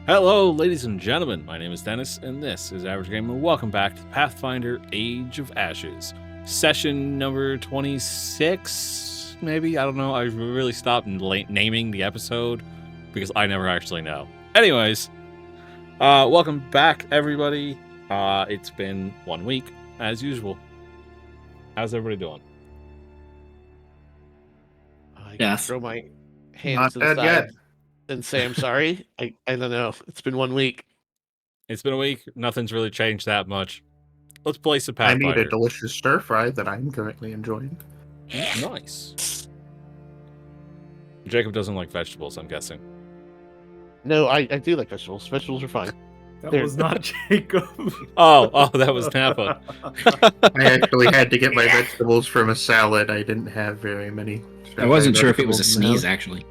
Hello, ladies and gentlemen. My name is Dennis, and this is Average Game, and welcome back to Pathfinder Age of Ashes. Session number 26, maybe? I don't know. I really stopped naming the episode because I never actually know. Anyways, welcome back, everybody. It's been 1 week, as usual. How's everybody doing? I throw my hands to the side Yet. and say I'm sorry. I don't know. It's been 1 week. It's been a week. Nothing's really changed that much. Let's play some I Pathfinder. made a delicious stir fry that I'm currently enjoying. Nice. Jacob doesn't like vegetables, I'm guessing. No, I do like vegetables. Vegetables are fine. That There. was not Jacob. Oh, that was Napa. I actually had to get my vegetables from a salad. I didn't have very many. I wasn't sure if it was a vegetables in the sneeze, house. actually.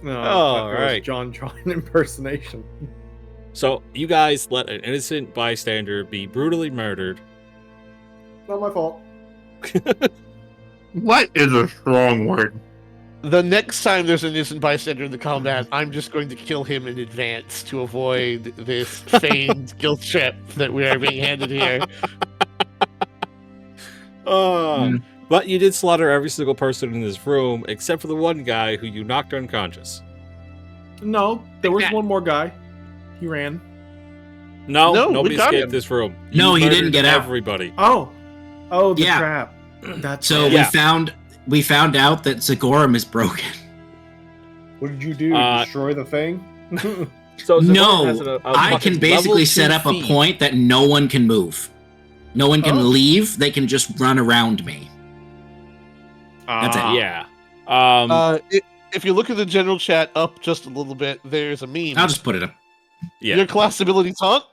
No, Oh, that was right. John Tron impersonation. So, you guys let an innocent bystander be brutally murdered. Not my fault. What is a strong word? The next time there's an innocent bystander in the combat, I'm just going to kill him in advance to avoid this feigned guilt trip that we are being handed here. But you did slaughter every single person in this room except for the one guy who you knocked unconscious. No, there was Yeah. one more guy. He ran. No, No, we nobody got escaped him. this room. No, he didn't murdered get out. Everybody. Oh, the Yeah. trap. That's So right. Yeah. we found out that Zagorum is broken. What did you do? Uh, Destroy the thing? So Zagorum No, has a I fucking can basically level set 2 up a feat. point that no one can move. No one can Oh. leave. They can just run around me. That's it. Yeah. If you look at the general chat up just a little bit, there's a meme. I'll just put it up. Yeah. Your class ability taunt,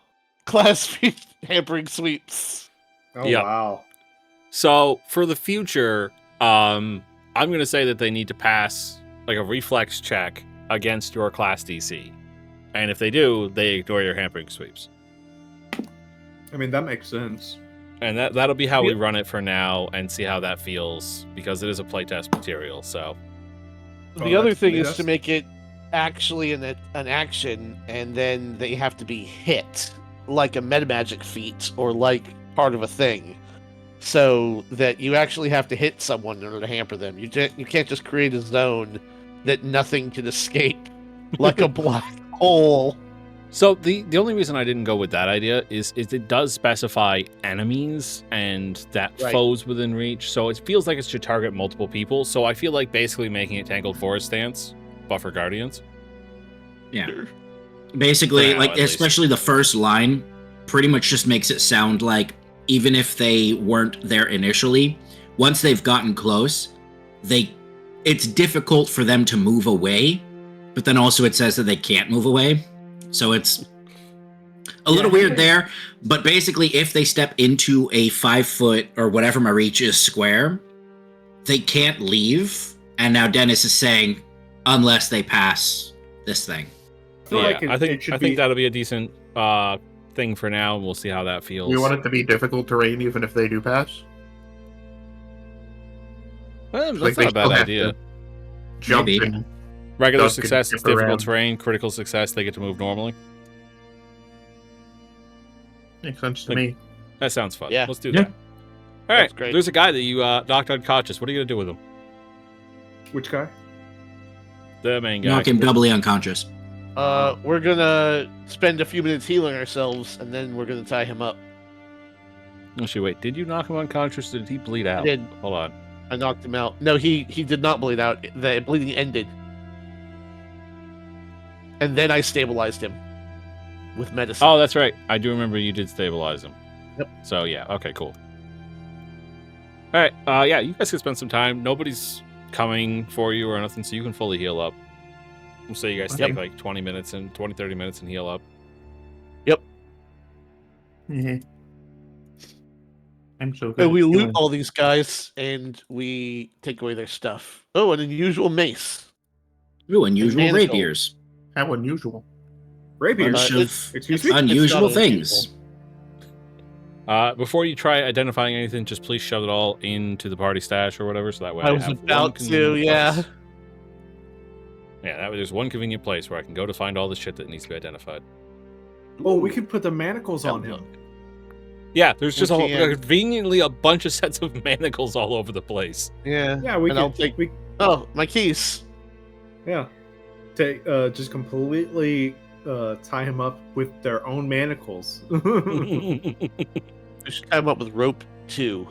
class feat hampering sweeps. Oh, Yeah. wow. So for the future, I'm going to say that they need to pass like a reflex check against your class DC, and if they do, they ignore your hampering sweeps, I mean, that makes sense. and that'll be how we Yeah. run it for now, and see how that feels because it is a playtest material. So The other thing is to make it actually an action, and then they have to be hit, like a metamagic feat or like part of a thing, so that you actually have to hit someone in order to hamper them. You can't just create a zone that nothing can escape, like a black hole. So the only reason I didn't go with that idea is it does specify enemies and that Right. foes within reach. So it feels like it should target multiple people. So I feel like basically making it Tangled Forest stance, Buffer Guardians. Yeah. Basically, For now, like, at least. especially the first line pretty much just makes it sound like even if they weren't there initially, once they've gotten close, it's difficult for them to move away, but then also it says that they can't move away. So it's a little weird there, but basically if they step into a 5 foot or whatever my reach is square, they can't leave. And now Dennis is saying, unless they pass this thing. I feel Yeah, like I think should be. that'll be a decent thing for now, and we'll see how that feels. You want it to be difficult terrain even if they do pass? Well, Like that's they not a bad still have idea. to Jump Maybe. and Regular Duck and success is skip difficult around. terrain. Critical success, they get to move normally. makes sense to Like- me. That sounds fun. Yeah. Let's do Yeah. that. All right. That's great. There's a guy that you knocked unconscious. What are you gonna do with him? Which guy? The main guy. Knock him doubly unconscious. We're gonna spend a few minutes healing ourselves, and then we're gonna tie him up. Actually, wait. Did you knock him unconscious? Or did he bleed out? did. Hold on. I knocked him out. No, he did not bleed out. The bleeding ended. And then I stabilized him with medicine. Oh, that's right. I do remember you did stabilize him. Yep. So yeah. Okay. Cool. All right. Yeah. You guys can spend some time. Nobody's coming for you or nothing, so you can fully heal up. We'll say you guys Yep. take like 20 minutes and 30 minutes and heal up. Mhm. I'm so good. And we at loot healing. all these guys, and we take away their stuff. Oh, an unusual mace. Ooh, unusual mantle. rapiers. How unusual. Rapiers. Bunch it's- of Excuse me? unusual It's not things. Before you try identifying anything, just please shove it all into the party stash or whatever, so that way I was have one about to, convenient yeah. place. Yeah, there's one convenient place where I can go to find all the shit that needs to be identified. Oh, we could put the manacles on him. Yeah, there's just We can. conveniently a bunch of sets of manacles all over the place. Yeah. Yeah, we And I'll could take. we, Oh, my keys. yeah. Take just completely tie him up with their own manacles. We should tie him up with rope too.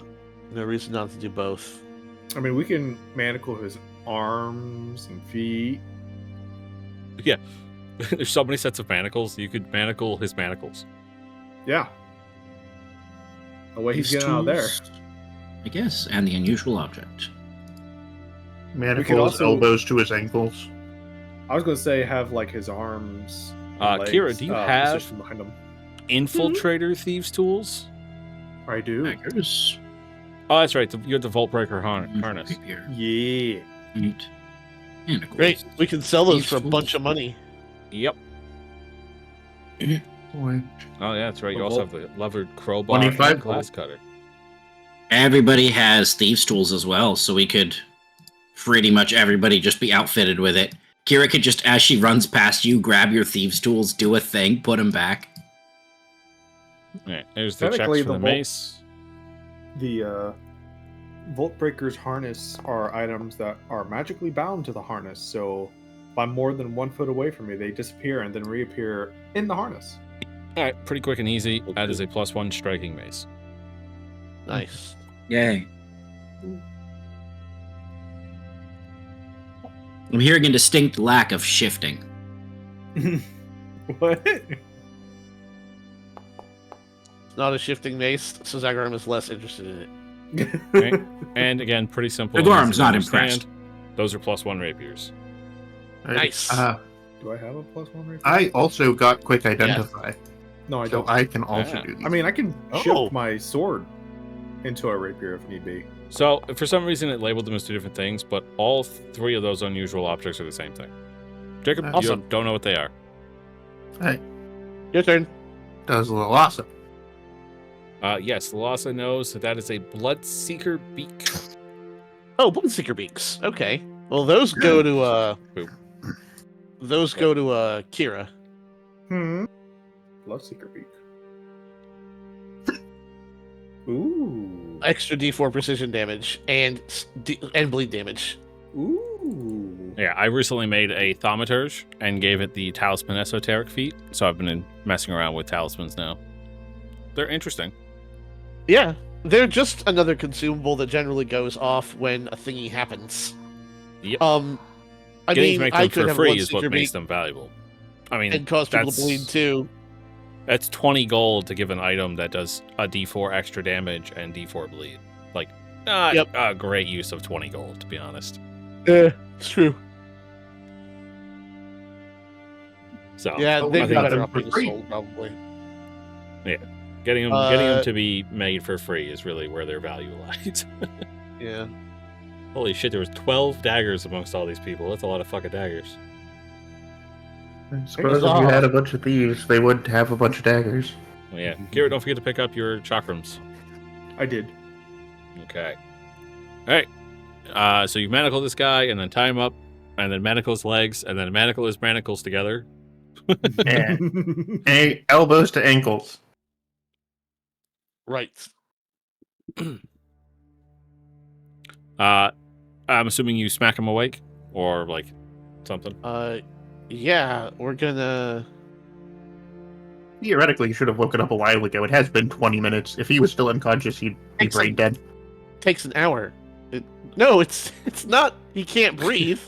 No reason not to do both. I mean, we can manacle his arms and feet. There's so many sets of manacles. You could manacle his manacles. Yeah. The way he's These getting out of there. tools, I guess, and the unusual object. Manacles, also- elbows to his ankles. I was gonna say have like his arms. and Kira, legs, do you have positioned behind him? infiltrator thieves tools? I do. Daggers. Oh, that's right. You have the Vault Breaker harness. Rapier, Yeah. feet, manacles. Great. We can sell those These for a tools. bunch of money. Yep. Boy. Oh, yeah, that's right. You The also Vault- have the levered crowbar 25 and glass cutter. Everybody has thieves' tools as well, so we could pretty much everybody just be outfitted with it. Kira could just, as she runs past you, grab your thieves' tools, do a thing, put them back. All right, there's the checks Technically, for the the Vault- mace. The Vault Breaker's harness are items that are magically bound to the harness. So if I'm more than 1 foot away from me, they disappear and then reappear in the harness. All right, pretty quick and easy. That is a +1 striking mace. Nice. Yay. I'm hearing a distinct lack of shifting. What? Not a shifting mace, so Zagharam is less interested in it. Right. And again, pretty simple. and Zagharam's easy to not understand. impressed. Those are +1 rapiers. Nice. Do I have a +1 rapier? I also got quick identify, No, I so don't. I can also Ah. do these. I mean, I can Oh. shift my sword into a rapier if need be. So, for some reason, it labeled them as 2 different things, but all 3 of those unusual objects are the same thing. Jacob, you Awesome. don't know what they are. Your turn. does a little awesome. Yes, Lhasa knows that is a Bloodseeker beak. Oh, Bloodseeker beaks. Okay. Well, those go to Boop. Those go to Kira. Bloodseeker beak. Ooh. Extra D4 precision damage and bleed damage. Ooh. Yeah, I recently made a thaumaturge and gave it the Talisman Esoteric feat, so I've been messing around with talismans now. They're interesting. Yeah, they're just another consumable that generally goes off when a thingy happens. Yep. I Getting mean, to make I them could for have free one is what seeker makes beak them valuable. I mean, and cause people to that's- bleed too. That's 20 gold to give an item that does a D4 extra damage and D4 bleed. Like, Yep. a great use of 20 gold, to be honest. Yeah, it's true. So, Yeah, but they we got got it them up for in free. soul probably. getting them Uh, to be made for free is really where their value lies. Yeah. Holy shit, there was 12 daggers amongst all these people. That's a lot of fucking daggers. I suppose if you had a bunch of thieves, they would have a bunch of daggers. Well, yeah. Kira, don't forget to pick up your chakrams. I did. Okay. All right. So you manacle this guy, and then tie him up, and then manacle his legs, and then manacle his manacles together. And elbows to ankles. Right. I'm assuming you smack him awake, or like something. Yeah, we're gonna. Theoretically, he should have woken up a while ago. It has been 20 minutes. If he was still unconscious, he'd be brain dead. Takes an hour. No, it's not. He can't breathe.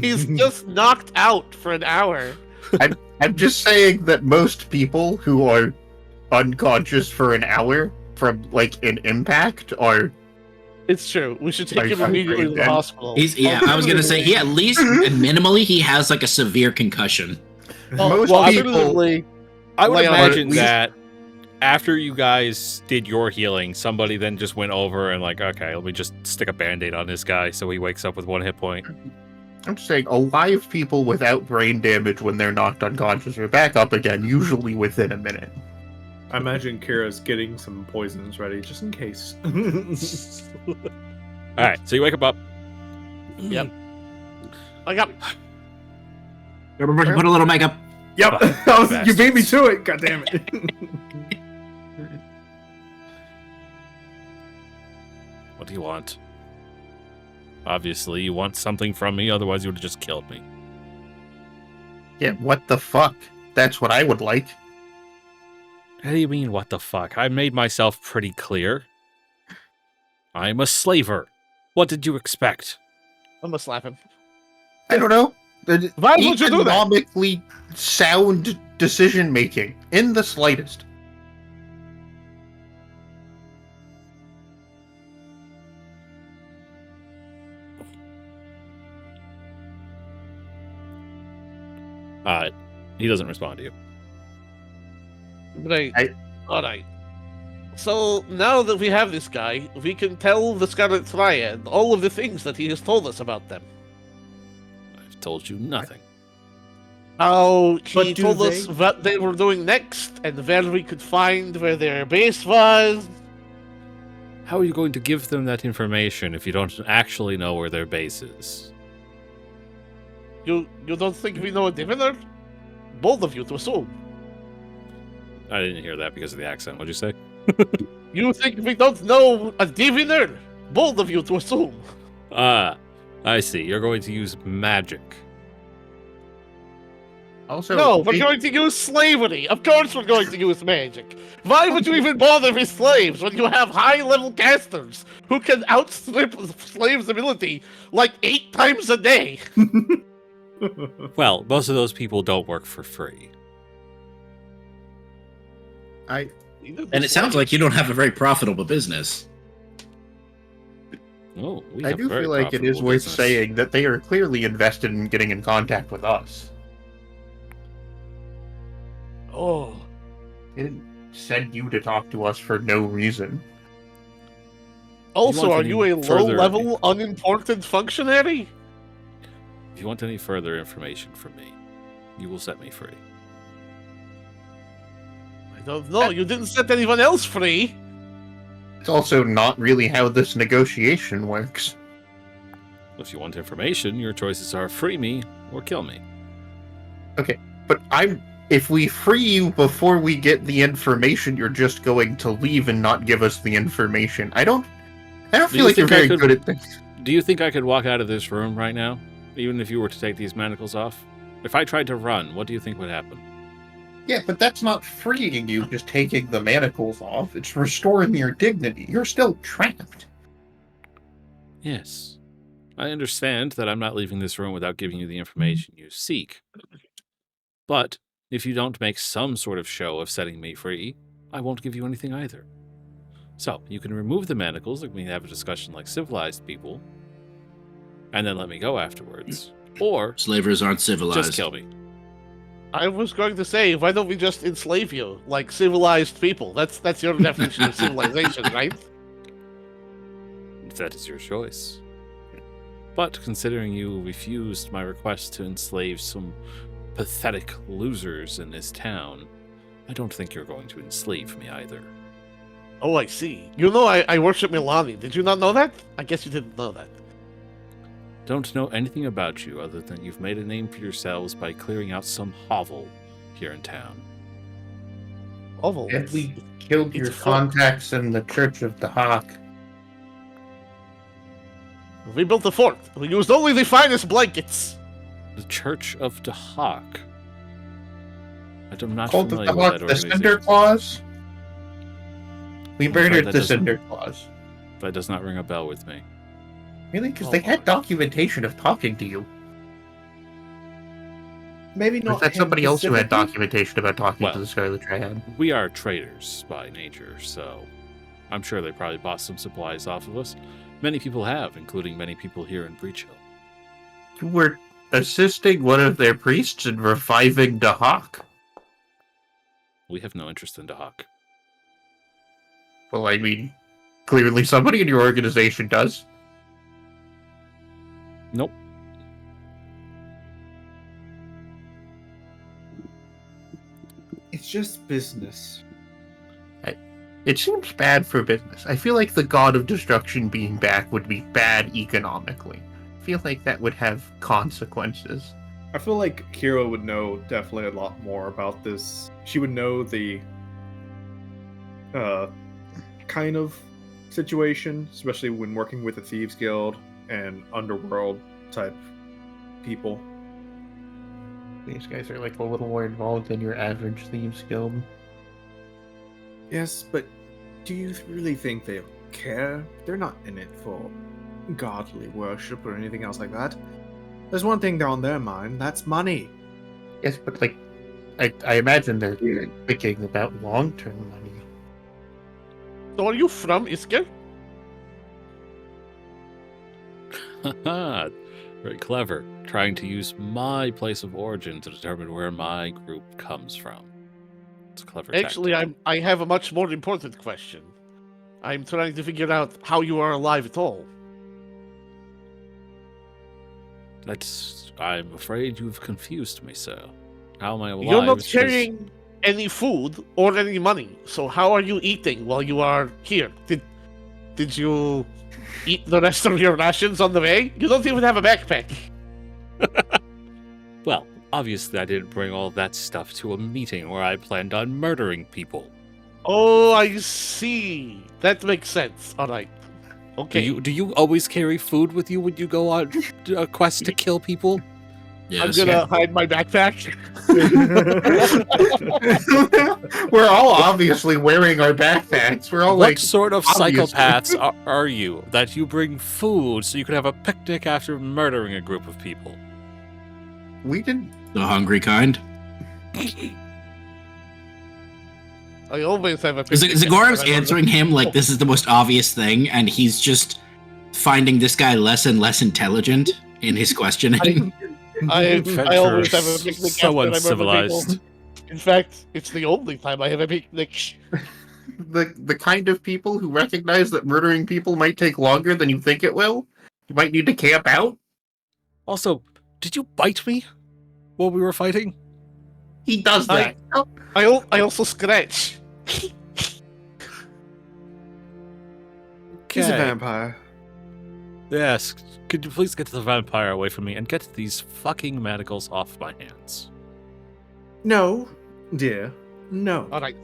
He's just knocked out for an hour. I'm just saying that most people who are unconscious for an hour from like an impact are. It's true. We should take Like, him immediately to the then- hospital. I was gonna say he at least minimally he has like a severe concussion. Most well, people. alternatively, I would lay on imagine it. that after you guys did your healing, somebody then just went over and like, okay, let me just stick a band-aid on this guy so he wakes up with 1 hit point. I'm just saying, alive people without brain damage when they're knocked unconscious are back up again, usually within a minute. I imagine Kira's getting some poisons ready just in case. All right, so you wake him up. Yep. I got. Everybody put a little makeup. Yep, you beat me to it. God damn it. What do you want? Obviously, you want something from me, otherwise you would have just killed me. Yeah, what the fuck? That's what I would like. How do you mean, what the fuck? I made myself pretty clear. I'm a slaver. What did you expect? I'm gonna slap him. I don't know. Why would you do that? Economically sound decision making in the slightest. He doesn't respond to you. Right. Alright. So, now that we have this guy, we can tell the Scarlet Triad all of the things that he has told us about them. I've told you nothing. How But he do told they? us what they were doing next, and where we could find where their base was. How are you going to give them that information if you don't actually know where their base is? You don't think we know a diviner? Bold of you to assume. I didn't hear that because of the accent. What'd you say? You think we don't know a diviner? Bold of you to assume. Ah, I see. You're going to use magic. Also, No, we're going to use slavery. Of course we're going to use magic. Why would you even bother with slaves when you have high-level casters who can outstrip slaves' ability like 8 times a day? Well, most of those people don't work for free. And it sounds like you don't have a very profitable business. Oh, we I have do very feel like it is profitable worth business. saying that they are clearly invested in getting in contact with us. Oh, They didn't send you to talk to us for no reason. also, want are any you a further- low-level, unimportant functionary? If you want any further information from me, you will set me free. I don't know. You didn't set anyone else free. It's also not really how this negotiation works. If you want information, your choices are free me or kill me. But if we free you before we get the information, you're just going to leave and not give us the information. I don't you feel like you're think I very could- good at this. Do you think I could walk out of this room right now, even if you were to take these manacles off? If I tried to run, what do you think would happen? Yeah, but that's not freeing you, just taking the manacles off. It's restoring your dignity. You're still trapped. Yes. I understand that I'm not leaving this room without giving you the information you seek. But if you don't make some sort of show of setting me free, I won't give you anything either. So, you can remove the manacles, like we have a discussion like civilized people, and then let me go afterwards. Or Slavers aren't civilized. just kill me. I was going to say, why don't we just enslave you like civilized people? That's your definition of civilization, right? If that is your choice. But considering you refused my request to enslave some pathetic losers in this town, I don't think you're going to enslave me either. Oh, I see. You know I worship Milani. Did you not know that? I guess you didn't know that. Don't know anything about you other than you've made a name for yourselves by clearing out some hovel here in town. Oval. And we killed your it's fun. contacts in the Church of the Hawk. We built a fort. We used only the finest blankets. The Church of the Hawk. I'm not Called the familiar Hawk, with that the Cinder organization. Claws? We I'm afraid murdered that the doesn't- Cinder Claws. That does not ring a bell with me. Really? Because Oh, they had fuck. documentation of talking to you. Maybe Or not. is that him somebody else who had specifically? documentation about talking Well, to the Scarlet Triad? We are traders by nature, so I'm sure they probably bought some supplies off of us. Many people have, including many people here in Breach Hill. You were assisting one of their priests in reviving the Hawk. We have no interest in Dahak. Well, I mean, clearly somebody in your organization does. Nope. It's just business. It seems bad for business. I feel like the God of Destruction being back would be bad economically. I feel like that would have consequences. I feel like Kira would know definitely a lot more about this. She would know the kind of situation, especially when working with the Thieves Guild and underworld type people. These guys are like a little more involved than your average Thieves Guild. Yes, but do you really think they'll care? They're not in it for godly worship or anything else like that. There's one thing on their mind, that's money. Yes, but like, I imagine they're thinking about long-term money. So are you from Isker? Haha, very clever. Trying to use my place of origin to determine where my group comes from. It's a clever Actually, tactic. I have a much more important question. I'm trying to figure out how you are alive at all. I'm afraid you've confused me, sir. How am I alive? You're not It's 'cause- carrying any food or any money, so how are you eating while you are here? Did you eat the rest of your rations on the way? You don't even have a backpack. Well, obviously I didn't bring all that stuff to a meeting where I planned on murdering people. Oh, I see. That makes sense. All right. Okay. Do you always carry food with you when you go on a quest to kill people? Yes. I'm gonna hide my backpack. We're all obviously wearing our backpacks. We're all What like, sort of obviously. psychopaths are you that you bring food so you can have a picnic after murdering a group of people? we didn't. The hungry kind. I always have a. Zagorum's answering him like this is the most obvious thing, and he's just finding this guy less and less intelligent in his questioning. I always have a Adventurers, picnic so after I murder uncivilized. people. In fact, it's the only time I have a picnic. The kind of people who recognize that murdering people might take longer than you think it will. You might need to camp out. Also, did you bite me while we were fighting? He does that. I also scratch. He's a Okay. vampire. Yes. Could you please get the vampire away from me and get these fucking manacles off my hands? No, dear. No. All right.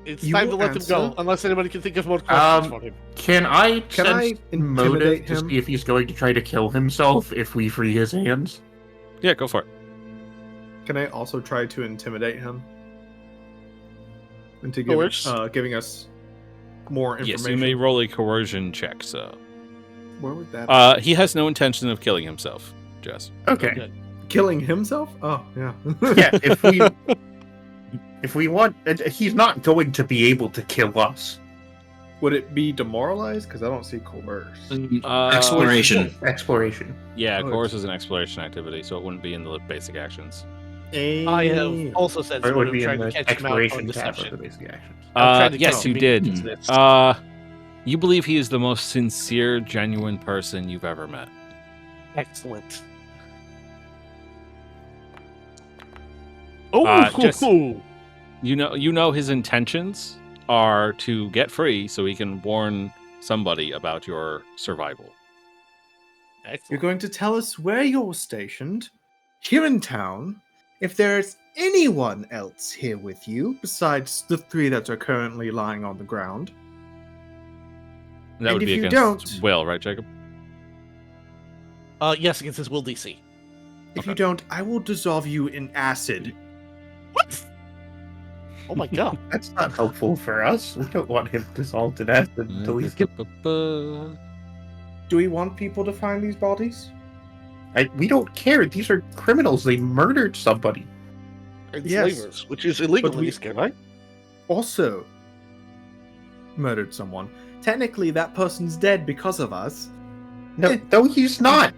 It's You time to will let him go, answer? unless anybody can think of more questions for him. Can I Can I sense motive intimidate to him? see if he's going to try to kill himself if we free his hands? Yeah, go for it. Can I also try to intimidate him? Into Coerce? giving us more information? Yes, you may roll a coercion check, so. Where would that He has no intention of killing himself, Jess. Okay. Good. Killing himself? Oh, yeah. Yeah, if we want, he's not going to be able to kill us. Would it be demoralized? Because I don't see coerce. Exploration. Exploration. Yeah, Oh, coerce is an exploration activity, so it wouldn't be in the basic actions. I have also said Or it someone would be trying in to the catch him out on exploration tab of the deception. basic actions. I'm trying to Yes, catch you me did. into this. You believe he is the most sincere, genuine person you've ever met. Excellent. Oh, just- You know his intentions are to get free so he can warn somebody about your survival. You're excellent. going to tell us where you're stationed, here in town, if there's anyone else here with you besides the 3 that are currently lying on the ground. That And would if be you against don't- will, right, Jacob? Yes, against his will DC. If Okay. you don't, I will dissolve you in acid. What? Oh my god. That's not helpful for us. We don't want him dissolved in acid until he's killed. Do we want people to find these bodies? We don't care. These are criminals. They murdered somebody. Enslavers, which is illegal But in we- Isker, right? Also murdered someone. Technically, that person's dead because of us. No, he's not.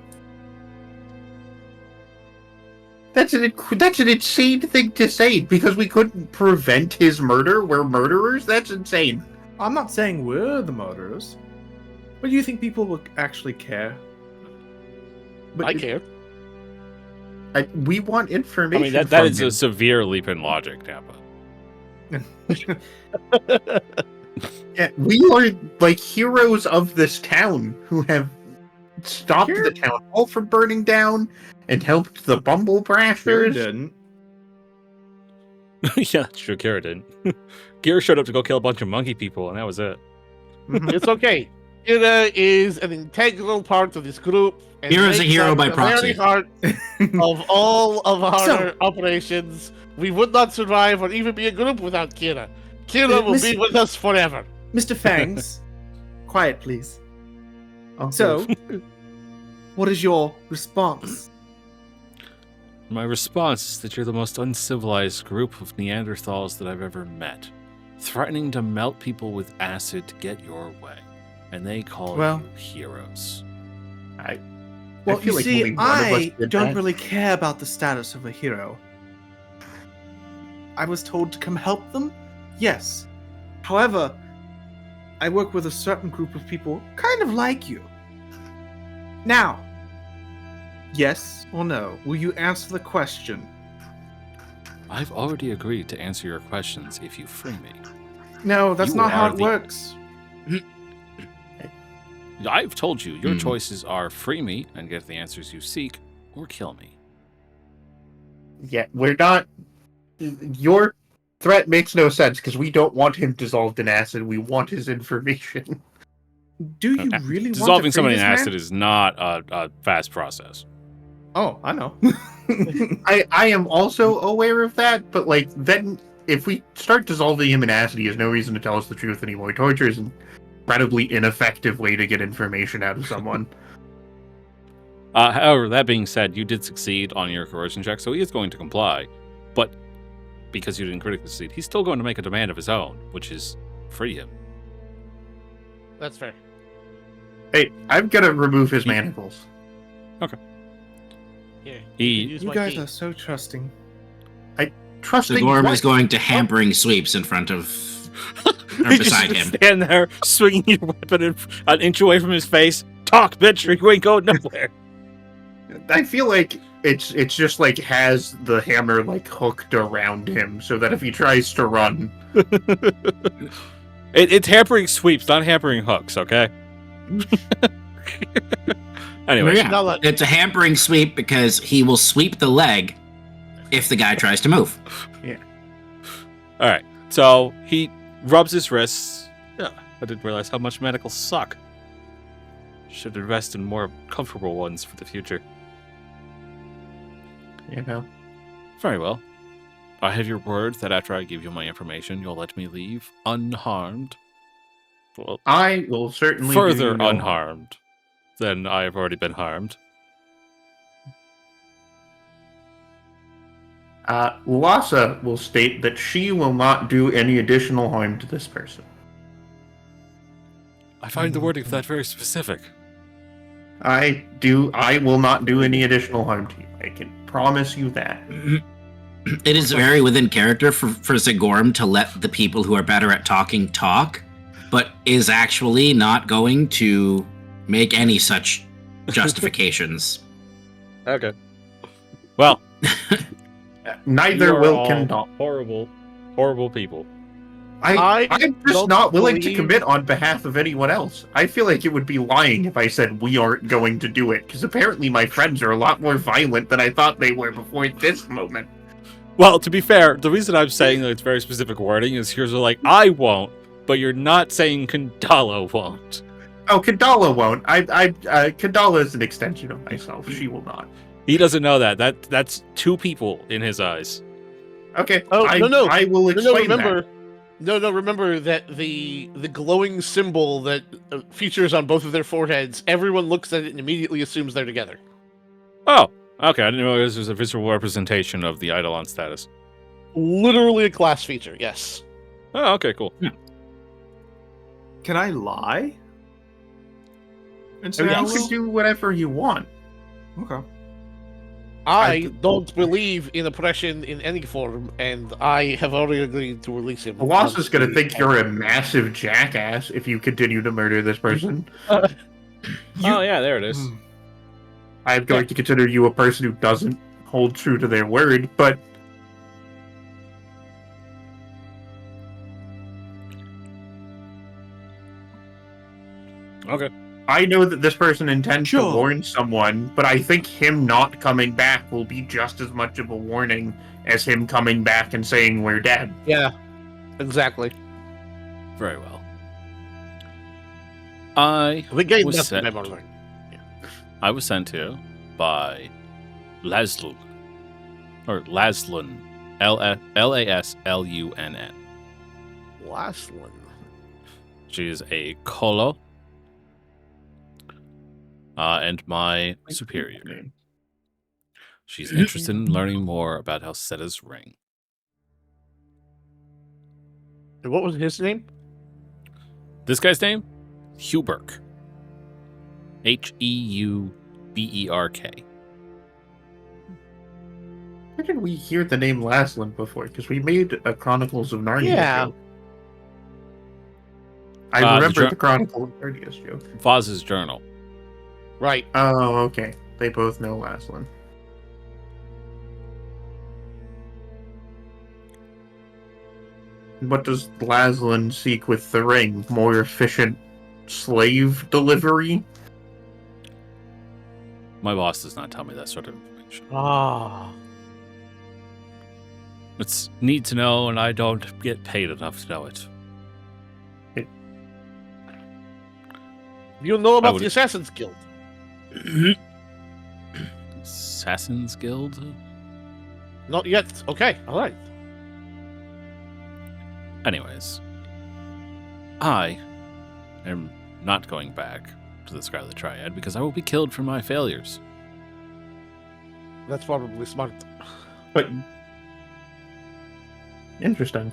That's an insane thing to say because we couldn't prevent his murder. We're murderers. That's insane. I'm not saying we're the murderers, but do you think people will actually care? But I care. we want I information. mean, that from is him. a severe leap in logic, Tampa. Yeah, we are like heroes of this town who have stopped the town hall from burning down and helped the Bumble Kira Brashers. didn't. Yeah, that's true. Kira didn't. Kira showed up to go kill a bunch of monkey people, and that was it. It's okay. Kira is an integral part of this group. And Kira's a makes hero up by the proxy. very heart of all of our So- operations. We would not survive or even be a group without Kira. Kira will be with us forever. Mr. Fangs, quiet, please. Okay. So, what is your response? My response is that you're the most uncivilized group of Neanderthals that I've ever met, threatening to melt people with acid to get your way, and they call Well- you heroes. Well, feel you like see, only one of us I did don't that. really care about the status of a hero. I was told to come help them, yes. However, I work with a certain group of people kind of like you. Now, yes or no, will you answer the question? I've already agreed to answer your questions if you free me. No, that's You not how are it the- works. I've told you, your Hmm. choices are free me and get the answers you seek, or kill me. Yeah, we're not. Your threat makes no sense because we don't want him dissolved in acid. We want his information. Do you really want Dissolving to free somebody in this man? acid is not a fast process. Oh, I know. I am also aware of that, but like then if we start dissolving him in acid, he has no reason to tell us the truth anymore. Torture is an incredibly ineffective way to get information out of someone. However, that being said, you did succeed on your coercion check, so he is going to comply. But because you didn't critically succeed, he's still going to make a demand of his own, which is free him. That's fair. Hey, I'm gonna remove his manacles. Here, He- you can use You my guys key. are so trusting. Trusting Sigorm what? is going to hampering sweeps in front of or You beside just him. stand there, swinging your weapon an inch away from his face. Talk, bitch, or you ain't going nowhere. I feel like it's just like has the hammer like hooked around him so that if he tries to run, It's hampering sweeps, not hampering hooks, okay? Anyway, Yeah, Now let- it's a hampering sweep because he will sweep the leg if the guy tries to move. all right. So he rubs his wrists. Yeah, I didn't realize how much medicals suck. Should invest in more comfortable ones for the future. you know. Very well. I have your word that after I give you my information, you'll let me leave unharmed. Well, I will certainly further do no harm. unharmed than I have already been harmed. Lhasa will state that she will not do any additional harm to this person. I find the wording of that very specific. I will not do any additional harm to you. I can promise you that. It is very within character for Sigorm to let the people who are better at talking talk, but is actually not going to make any such justifications. Okay. Well, Neither you are will all Kendall. horrible, horrible people. I I'm just don't not willing to believe- commit on behalf of anyone else. I feel like it would be lying if I said we aren't going to do it, because apparently my friends are a lot more violent than I thought they were before this moment. Well, to be fair, the reason I'm saying that it's very specific wording is here's like, I won't, but you're not saying Kandala won't. Oh, Kadala won't. Kadala is an extension of myself. She will not. He doesn't know that. That's two people in his eyes. Okay. Oh, no. I will explain that. Remember that the glowing symbol that features on both of their foreheads, everyone looks at it and immediately assumes they're together. Oh, okay. I didn't know this was a visual representation of the Eidolon status. Literally a class feature, yes. Oh, okay, cool. Can I lie? And I say mean, I you can will? do whatever you want. Okay. I don't believe in oppression in any form, and I have already agreed to release him. Wallace going to think you're a massive jackass if you continue to murder this person. Oh, yeah, there it is. Hmm. I'm going to consider you a person who doesn't hold true to their word, but Okay. I know that this person intends to Sure. warn someone, but I think him not coming back will be just as much of a warning as him coming back and saying we're dead. Yeah, exactly. Very well. I We gained was nothing sent. by Marlene. I was sent here by Laslun, or Laslun, Laslunn. Last one. She is a Kolo, and my superior. She's interested in learning more about Helsetta's ring. And what was his name? This guy's name? Huberk. Heuberk. Where did we hear the name Laslan before? Because we made a Chronicles of Narnia Yeah. joke. I remember the Chronicles of Narnia joke. Voz's journal. Right. Oh, okay. They both know Laslan. What does Laslan seek with the ring? More efficient slave delivery? My boss does not tell me that sort of information. Ah. It's need to know, and I don't get paid enough to know it. You know about would- the Assassin's Guild? Assassin's Guild? Not yet. Okay. All right. Anyways, I am not going back to the Scarlet Triad because I will be killed for my failures. That's probably smart. But interesting.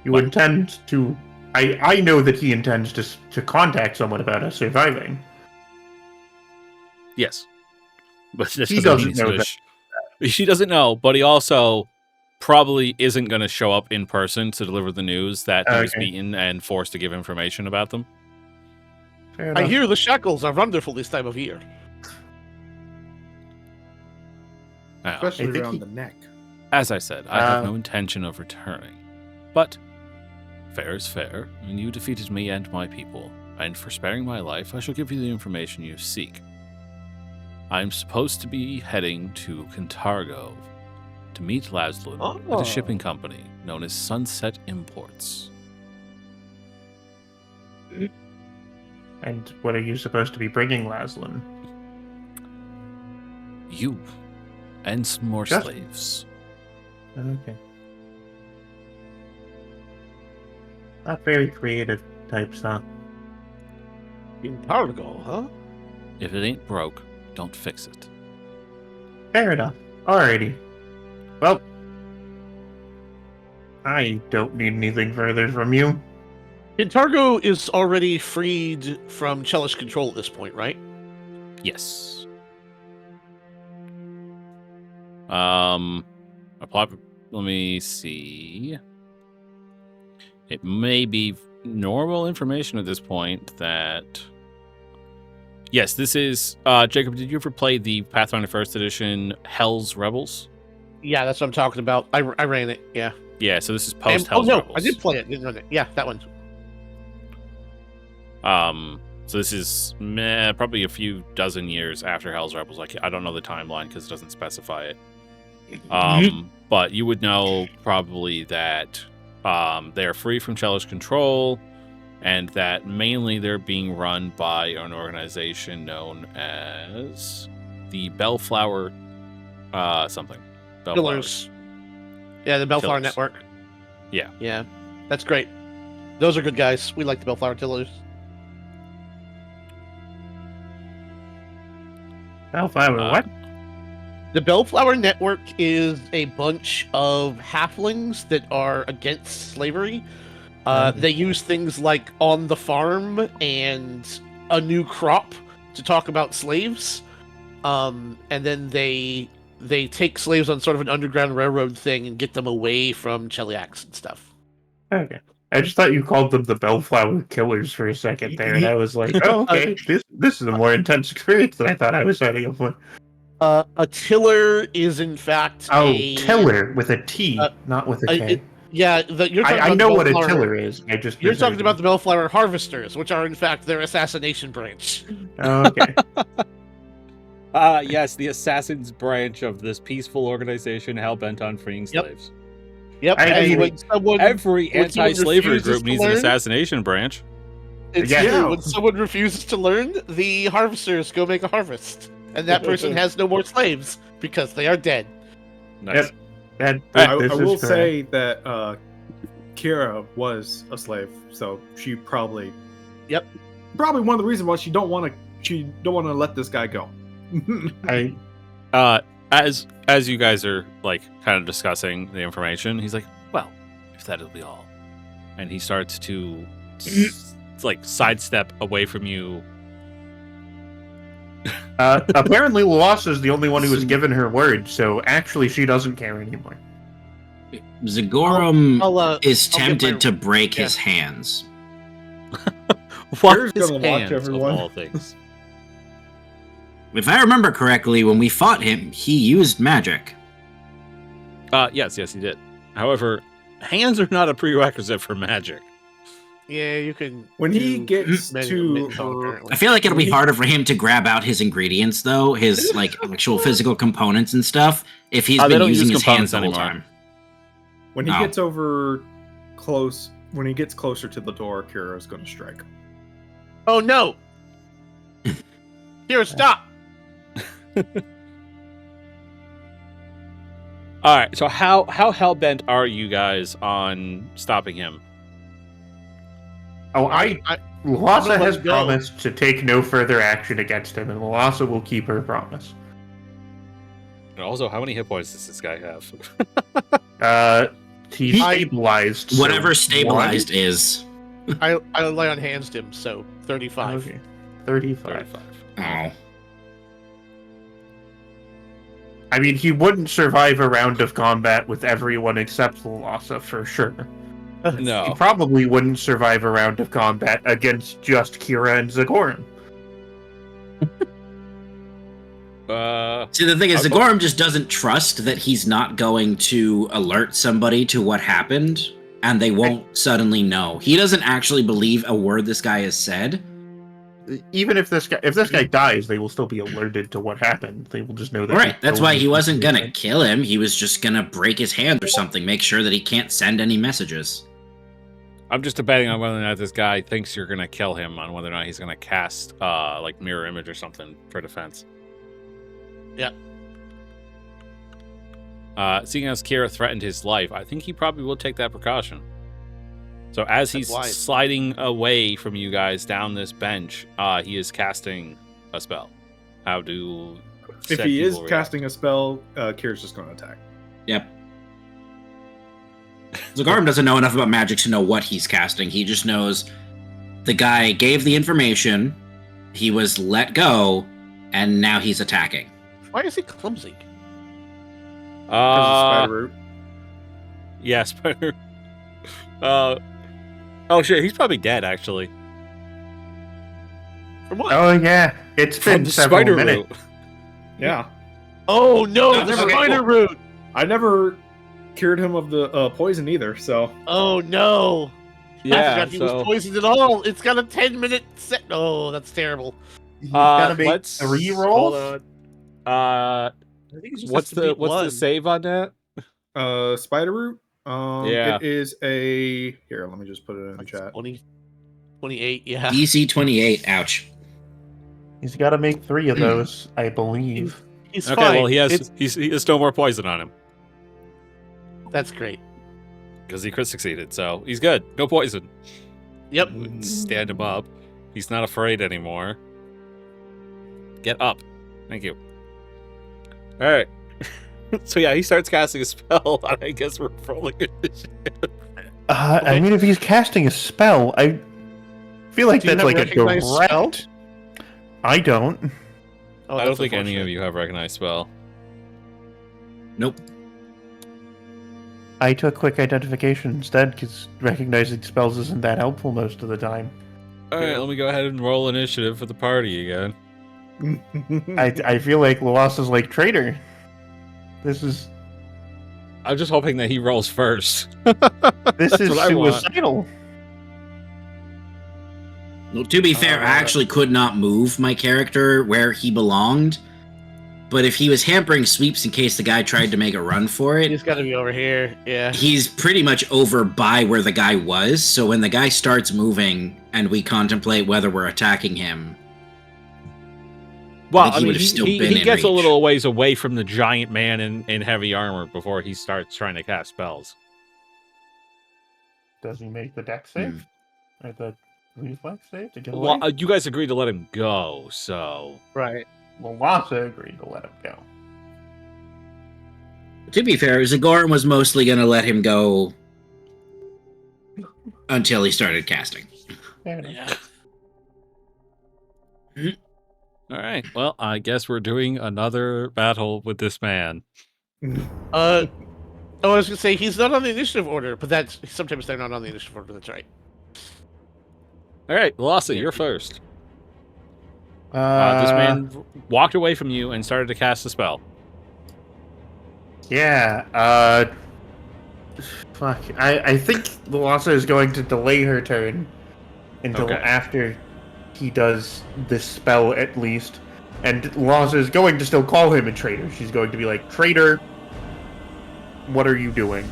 You intend to... I know that he intends to contact someone about us surviving. Yes. But this He doesn't doesn't mean know She doesn't know, but he also probably isn't going to show up in person to deliver the news that he was Okay. beaten and forced to give information about them. Fair I enough. hear the shackles are wonderful this time of year. Now, Especially I think around he- the neck. as I said, I have Uh, no intention of returning. But fair is fair, and you defeated me and my people, and for sparing my life, I shall give you the information you seek. I'm supposed to be heading to Cantargo to meet Laszlo at Oh. a shipping company known as Sunset Imports. And what are you supposed to be bringing, Laslan? You and some more Just- slaves. Okay. Not very creative types, huh? In Targo, huh? If it ain't broke, don't fix it. Fair enough. Alrighty. Well, I don't need anything further from you. Intargo is already freed from Chelish control at this point, right? Yes. Let me see. It may be normal information at this point that. Yes, this is. Jacob, did you ever play the Pathfinder First Edition Hell's Rebels? Yeah, that's what I'm talking about. I ran it, yeah. Yeah, so this is post Oh Hell's no, Rebels. I did play it. Didn't run it. Yeah, that one. So this is probably a few dozen years after Hell's Rebels. Like, I don't know the timeline because it doesn't specify it. But you would know probably that they're free from Chelish control, and that mainly they're being run by an organization known as the Bellflower something. Killers. Yeah, the Bellflower Killers. Network. Yeah. Yeah, that's great. Those are good guys. We like the Bellflower Tillers. Bellflower, what? The Bellflower Network is a bunch of halflings that are against slavery. They use things like on the farm and a new crop to talk about slaves. And then they take slaves on sort of an underground railroad thing and get them away from Cheliax and stuff. Okay. I just thought you called them the Bellflower Killers for a second there, and I was like, oh, okay, this is a more intense experience than I thought I was signing up for. A tiller is in fact Oh, a Tiller with a T, not with a K. Yeah, you're talking I about know the what a Bellflower- tiller is. You're talking about the Bellflower Harvesters, which are in fact their assassination branch. Oh, okay. Yes, the assassins branch of this peaceful organization hell-bent on freeing slaves. Yep. I and mean, when someone, Every when someone anti-slavery refuses group to needs an learn- assassination branch. It's Yeah. true. When someone refuses to learn, the harvesters go make a harvest, and that person has no more slaves because they are dead. Nice. Yep. I This is will correct. say that Kira was a slave, so she probably. Yep. Probably one of the reasons why she don't want to let this guy go. As you guys are like kind of discussing the information, he's like, "Well, if that'll be all," and he starts to like sidestep away from you. Apparently, Loasa is the only one who has given her word, so actually, she doesn't care anymore. Zagorum is I'll get tempted my- to break his hands. What Kira's his gonna watch hands, everyone. of all things? If I remember correctly, when we fought him, he used magic. Yes, he did. However, hands are not a prerequisite for magic. Yeah, you can. When he do gets many- to, many- apparently. I feel like it'll be harder for him to grab out his ingredients, though, his like actual physical components and stuff, if he's They been don't using use his hands components the whole anymore. time. when he Oh. gets over close, when he gets closer to the door, Kira's going to strike. Oh no! Here, stop! All right. So how hell bent are you guys on stopping him? Oh, I Loasa let has him go. promised to take no further action against him, and Loasa will keep her promise. And also, how many hit points does this guy have? He's stabilized. so Whatever stabilized one? is. I lay on hands to him, so 35. Okay. 35. 35. Oh. I mean, he wouldn't survive a round of combat with everyone except Loasa for sure. He No. probably wouldn't survive a round of combat against just Kira and Zagorum. See, the thing is, I'll go- Zagorum just doesn't trust that he's not going to alert somebody to what happened, and they won't suddenly know. He doesn't actually believe a word this guy has said. Even if this guy dies, they will still be alerted to what happened. They will just know that. Right, that's why he wasn't gonna going kill him. He was just gonna break his hand or something, make sure that he can't send any messages. I'm just debating on whether or not this guy thinks you're gonna kill him, on whether or not he's gonna cast like mirror image or something for defense. Yeah. Seeing as Kira threatened his life, I think he probably will take that precaution. So as he's wise. sliding away from you guys down this bench, he is casting a spell. How do If said he is people react? casting a spell, Kira's just going to attack. Yep. Zagorum doesn't know enough about magic to know what he's casting. He just knows the guy gave the information, he was let go, and now he's attacking. Why is he clumsy? Because of Spider Root. Yeah, Spider. Oh shit, he's probably dead actually. From what? Oh yeah, it's From been the several spider minutes. root. Yeah. Oh no, Yeah, the okay, spider cool. root! I never cured him of the poison either, so. Oh no! I Yeah, forgot he was so poisoned at all. It's got a 10-minute set. Oh, that's terrible. Gotta make let's 3 hold rolls. on. I think it's just What's has to beat what's one. the save on that? Spider Root? Yeah. It is a. Here, let me just put it in the chat. 28, yeah. DC 28, ouch. He's got to make 3 of those, I believe. He's Okay, fine. well he has It's- he has no more poison on him That's great. because he crit succeeded, so he's good. No poison. Yep. Stand him up. He's not afraid anymore. Get up. Thank you. All right. So yeah, he starts casting a spell. I guess we're rolling initiative. I mean, if he's casting a spell, I feel like Do you that's have like a recognized spell? direct. I don't. Oh, I don't that's think any of unfortunate. you have recognized spell. Nope. I took quick identification instead because recognizing spells isn't that helpful most of the time. All right, let me go ahead and roll initiative for the party again. I feel like Loas is like traitor. This is I'm just hoping that he rolls first. This is what I want. suicidal. Well, to be fair, I actually could not move my character where he belonged. But if he was hampering sweeps in case the guy tried to make a run for it, He's got to be over here. Yeah. he's pretty much over by where the guy was. So when the guy starts moving and we contemplate whether we're attacking him, Well, think he would've still been he in gets a reach. little ways away from the giant man in heavy armor before he starts trying to cast spells. Does he make the dex save? Or the reflex save to get away? Well, you guys agreed to let him go, so... Right. Well, Lhasa agreed to let him go. to be fair, Zagoran was mostly going to let him go until he started casting. Fair enough. Yeah. All right. Well, I guess we're doing another battle with this man. I was gonna say he's not on the initiative order, but that's sometimes they're not on the initiative order. That's right. All right, Lhasa, you're first. This Uh, man walked away from you and started to cast a spell. Yeah, fuck. I think Lhasa is going to delay her turn until Okay. after he does this spell, at least. And Lhasa is going to still call him a traitor. She's going to be like, traitor, what are you doing?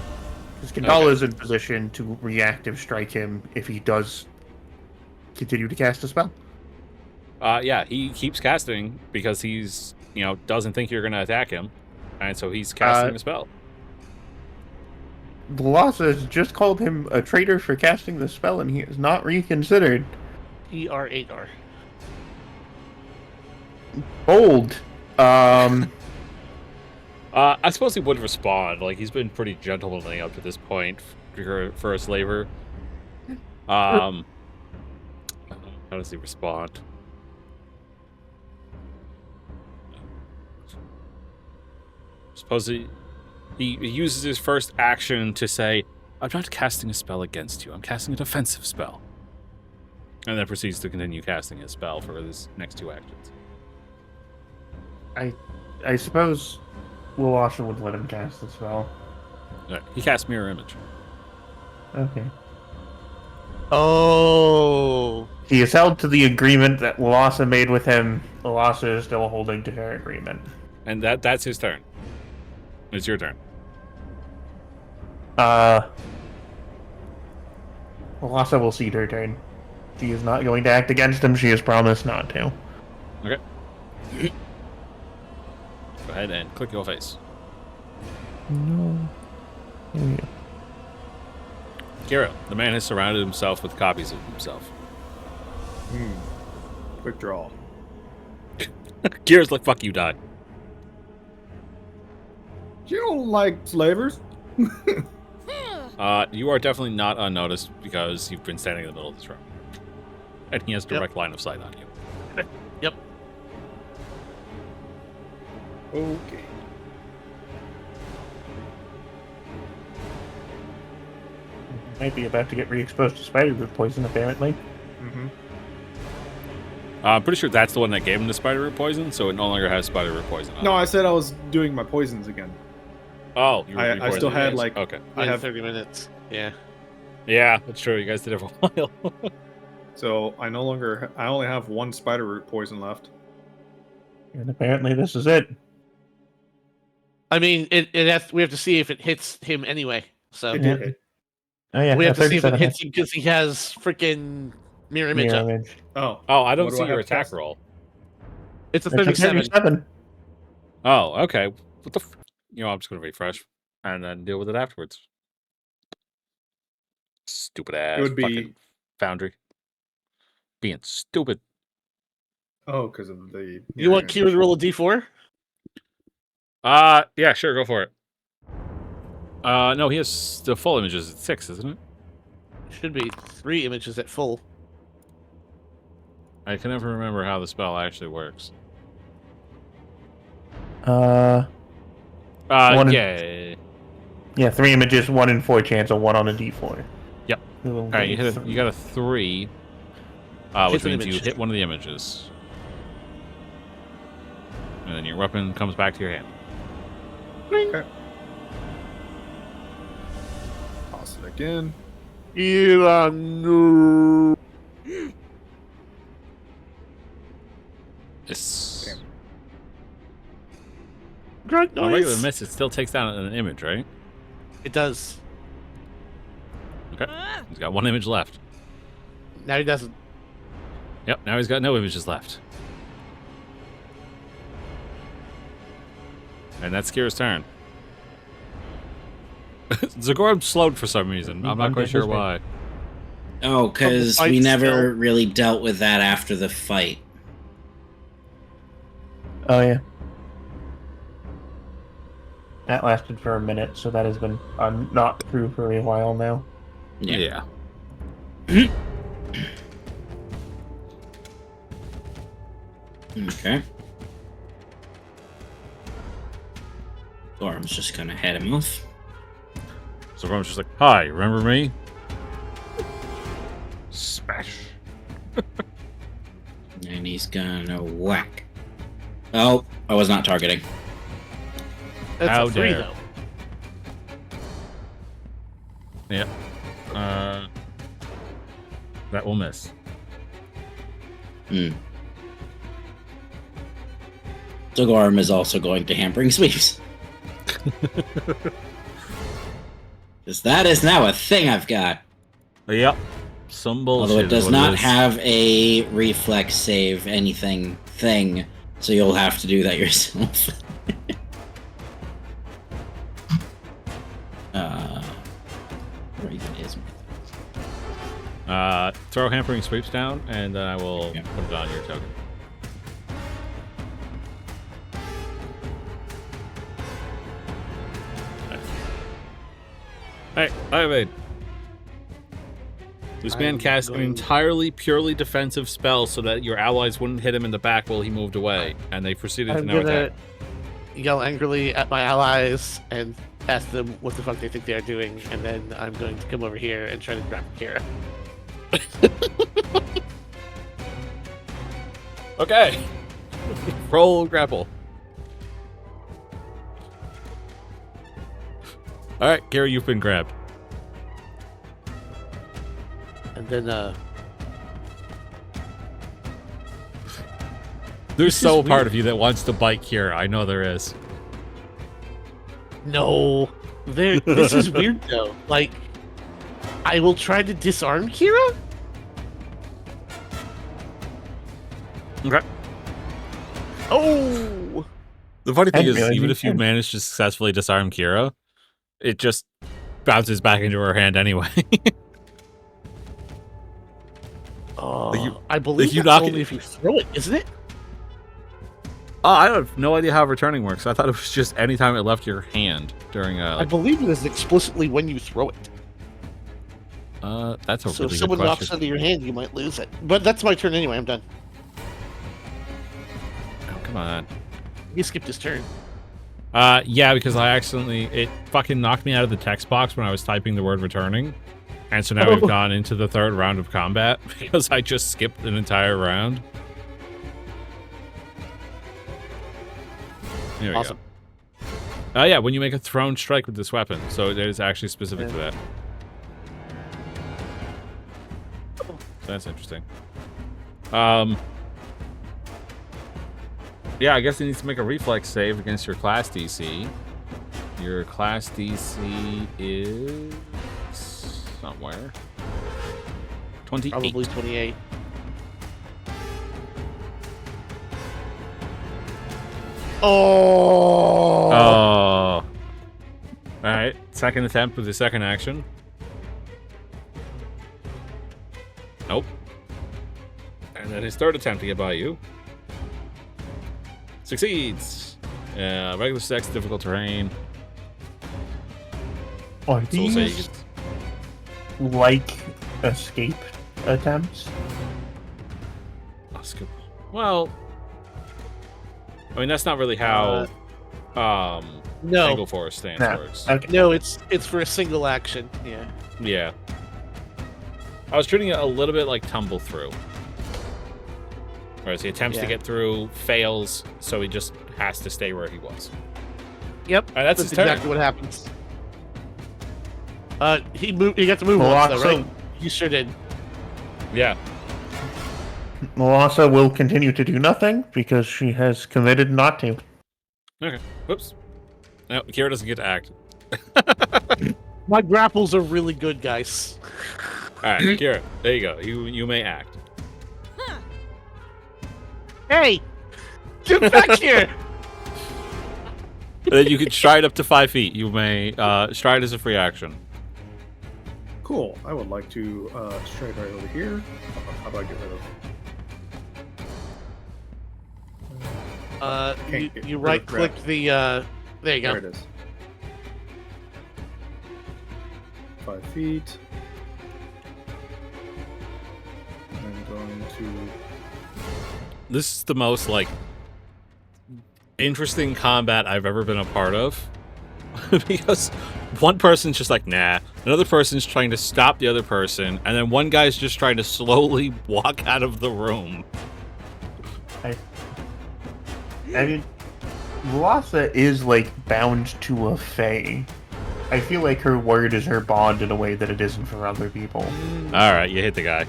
Because Kandala is in position to reactive strike him if he does continue to cast a spell. Yeah, he keeps casting because he's, doesn't think you're going to attack him. And so he's casting a spell. Lhasa has just called him a traitor for casting the spell, and he has not reconsidered. ER8R. Bold. I suppose he would respond. Like, he's been pretty gentlemanly up to this point for a slaver. How does he respond? Suppose he uses his first action to say, I'm not casting a spell against you. I'm casting a defensive spell. And then proceeds to continue casting his spell for his next two actions. I suppose Lhasa would let him cast the spell. Right. He casts Mirror Image. Okay. Oh. He is held to the agreement that Lhasa made with him. Lhasa is still holding to her agreement. And that's his turn. It's your turn. Lhasa will cede her turn. She is not going to act against him. She has promised not to. Okay. Go ahead and click your face. No. Here we go. Kira, the man has surrounded himself with copies of himself. Quick draw. Kira's like, fuck you, die. You don't like slavers? You are definitely not unnoticed because you've been standing in the middle of this room. And he has direct line of sight on you. Yep. Okay. Might be about to get re-exposed to spider root poison, apparently. Mm-hmm. I'm pretty sure that's the one that gave him the spider root poison, so it no longer has spider root poison on No, it. I said I was doing my poisons again. Oh, you were I re-poisoning still had, these? like- Okay. I have 30 minutes. Yeah. Yeah, that's true. You guys did it for a while. So I only have one spider root poison left. And apparently this is it. I mean, we have to see if it hits him anyway. So It did hit. Oh yeah, we have to see if it 37 hits him because he has freaking mirror image mirror up. image. Oh. Oh, I don't What do see I your have to attack cast? roll. It's a It's a 37. 37. Oh, okay. What the I'm just going to refresh and then deal with it afterwards. Stupid ass would be- fucking Foundry. Being stupid. Oh, because of the. You want Kira to roll a d4? Yeah, sure, go for it. No, he has the full images at 6, isn't it? Should be 3 images at full. I can never remember how the spell actually works. One in- Yeah. Yeah, 3 images, 1 in 4 chance, a 1 on a d4. Yep. All All right, you got a 3, which Hit an means you image. hit one of the images. And then your weapon comes back to your hand. Okay. Again. Iranu. It's Grunt a regular noise. miss. It still takes down an image, right? It does. Okay. He's got one image left. Now he doesn't. Yep, now he's got no images left. And that's Kira's turn. Zagorm slowed for some reason. I'm not quite sure why. Oh, because Fight we never still. really dealt with that after the fight. Oh yeah. That lasted for a minute, so that has been not true for a while now. Yeah. Okay. Gorm's just gonna head him off. Zagorm's just like, hi, remember me? Smash. And he's gonna whack. Oh, I was not targeting. That's How a 3, dare. though. Yep. That will miss. So Gorm is also going to hampering sweeps. Because that is now a thing I've got. Yep. Some bullshit. Although it does is what not is. have a reflex save anything thing, so you'll have to do that yourself. Where even is my Throw hampering sweeps down, and then I will Yeah. put it on your token. Hey, I made. This man I'm cast an going- entirely purely defensive spell so that your allies wouldn't hit him in the back while he moved away, and they proceeded to I'm no gonna attack. yell angrily at my allies and ask them what the fuck they think they are doing, and then I'm going to come over here and try to grab Kira. Okay. Roll grapple. All right, Gary, you've been grabbed. And then, There's This so is part weird. of you that wants to bite Kira. I know there is. no. This is weird, though. Like, I will try to disarm Kira? Okay. Oh! The funny thing I is, realize even you if you can. manage to successfully disarm Kira, it just bounces back into her hand anyway. Oh, Like you- I believe you that's knock it- only if you throw it, isn't it? I have no idea how returning works. I thought it was just anytime it left your hand during I a. believe it is explicitly when you throw it. That's a So really if someone good knocks question. out of your hand, you might lose it. But that's my turn anyway. I'm done. Oh, come on. He skipped his turn. Yeah, because it fucking knocked me out of the text box when I was typing the word returning. And so now we've gone into the third round of combat because I just skipped an entire round. There we Awesome. go. Yeah, when you make a thrown strike with this weapon. So it is actually specific to that. So that's interesting. Yeah, I guess he needs to make a reflex save against your class DC. Your class DC is somewhere. 28. Probably 28. Oh! Oh. Alright, second attempt with the second action. Nope. And then his third attempt to get by you. Succeeds. Regular sex, difficult terrain. Are So we'll say he these gets- like escape attempts? oh, skip. Well, I mean that's not really how No, Tangle Forest stance No. works. Okay. no, it's for a single action. Yeah. Yeah. I was treating it a little bit like tumble through. Whereas he attempts to Yeah. get through, fails, so he just has to stay where he was. Yep. And that's his turn. exactly what happens. He moved. He got to move once, though, Melissa, right? You sure did. Yeah. Melissa will continue to do nothing because she has committed not to. Okay. Whoops. No, Kira doesn't get to act. My grapples are really good, guys. All right, Kira. There you go. You may act. Hey, get back here! Then you can stride up to 5 feet. You may stride as a free action. Cool. I would like to straight right over here. How do I get rid of? You right click the. There you go. There it is. 5 feet. I'm going to. This is the most like interesting combat I've ever been a part of. Because one person's just like, nah. Another person's trying to stop the other person, and then one guy's just trying to slowly walk out of the room. I mean, Melissa is like bound to a fae. I feel like her word is her bond in a way that it isn't for other people. All right, you hit the guy.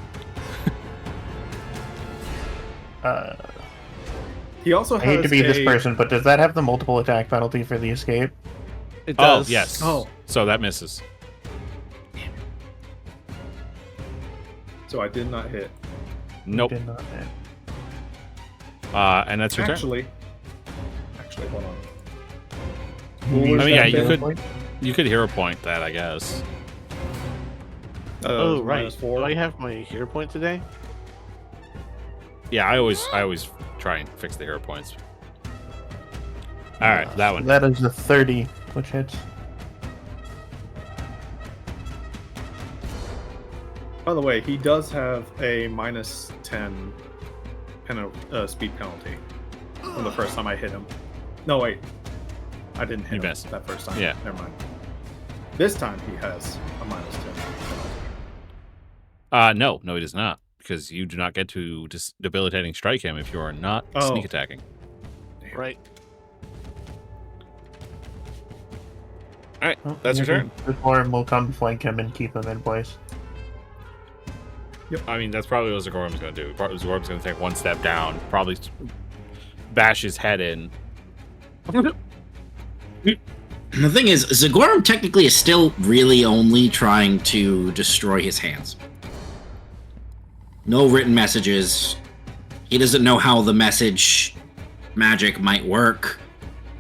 He also I has hate to be this a- person, but does that have the multiple attack penalty for the escape? It Oh, does. yes. Oh. So that misses. So I did not hit. Nope. Did not hit. And that's your turn. Actually, hold on. You What need was I mean, yeah, that you hero could- point? You could hero point that, I guess. Oh, right. -4. Do I have my hero point today? Yeah, I always try and fix the hero points. All right, that one. That is a 30, which hits. By the way, he does have a -10 speed penalty from the first time I hit him. No, wait. I didn't hit You him missed. that first time. Yeah. Never mind. This time he has a -10 penalty. No, he does not, because you do not get to debilitating strike him if you are not sneak attacking. Right. All right, Oh, that's your maybe turn. The Gorm will come flank him and keep him in place. I mean, that's probably what Zagorum's going to do. Zagorum's going to take one step down, probably bash his head in. The thing is, Zagorum technically is still really only trying to destroy his hands. No written messages. He doesn't know how the message magic might work,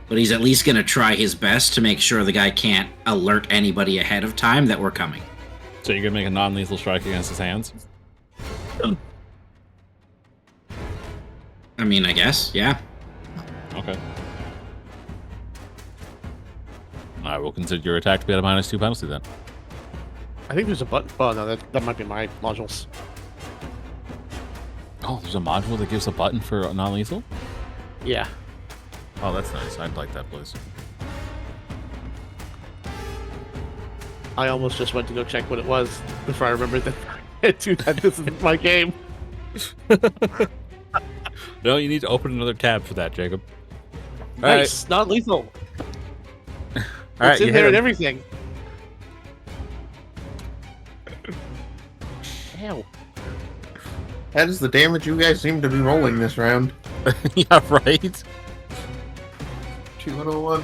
but he's at least going to try his best to make sure the guy can't alert anybody ahead of time that we're coming. So you're going to make a non-lethal strike against his hands? I mean, I guess, yeah. Okay. I will consider your attack to be at a -2 penalty then. I think there's a button. Oh no, that might be my modules. Oh, there's a module that gives a button for a non-lethal? Yeah. Oh, that's nice. I'd like that, please. I almost just went to go check what it was before I remembered that. Dude, this is my game. No, you need to open another tab for that, Jacob. All Nice, not lethal. All right, It's in you there hit and him. everything. Ow. That is the damage you guys seem to be rolling this round. Yeah, right? 201.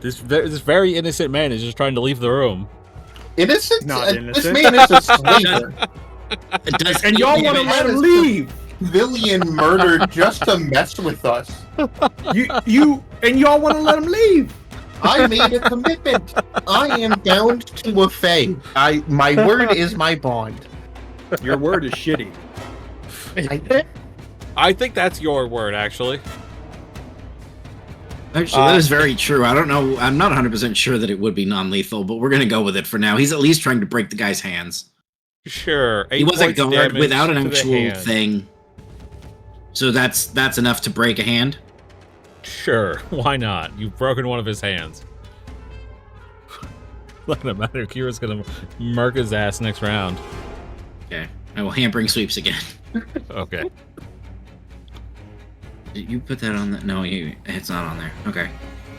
This very innocent man is just trying to leave the room. Innocent? Not This innocent. man is a slaver. Does And y'all want to let him leave. Civilian murdered just to mess with us. And y'all want to let him leave. I made a commitment. I am bound to a fae. My word is my bond. Your word is shitty. I think that's your word, actually. Actually, that is very true. I don't know. I'm not 100% sure that it would be non-lethal, but we're going to go with it for now. He's at least trying to break the guy's hands. Sure. He was a points guard damage without an to the actual hand. thing. So that's enough to break a hand? Sure. Why not? You've broken one of his hands. Not gonna matter. Kira's gonna murk his ass next round. Okay. I will hampering sweeps again. Okay. Did you put that on the... No, it's not on there. Okay.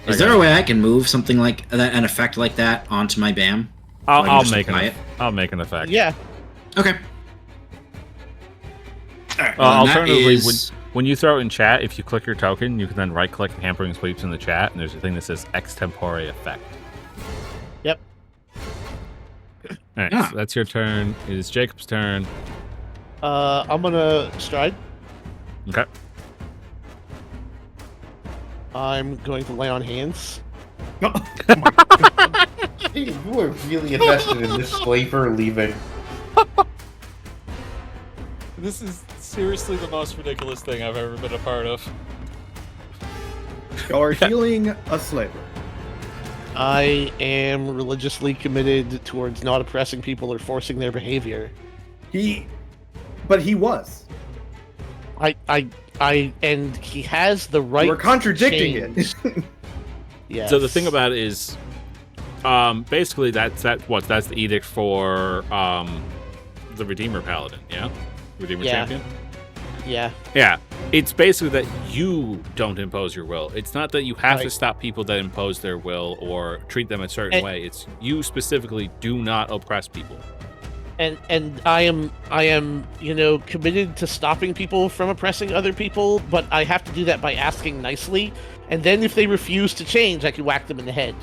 Is there a way I can move something like that, an effect like that, onto my BAM? I'll make an effect. Yeah. Okay. All right. Alternatively, when you throw it in chat, if you click your token, you can then right-click Hampering Sweeps in the chat, and there's a thing that says Extempore Effect. Yep. All right, so that's your turn. It is Jacob's turn. I'm gonna stride. Okay. I'm going to lay on hands. Hey, you are really invested in this flavor leaving. This is seriously the most ridiculous thing I've ever been a part of. Y'all are healing a slaver. I am religiously committed towards not oppressing people or forcing their behavior. But he was. And he has the right. We're contradicting it. Yeah. So the thing about it is, basically that's the edict for the Redeemer Paladin, yeah, Redeemer Champion. Yeah. Yeah. It's basically that you don't impose your will. It's not that you have to stop people that impose their will or treat them a certain way. It's you specifically do not oppress people. And I am committed to stopping people from oppressing other people, but I have to do that by asking nicely. And then if they refuse to change, I can whack them in the head.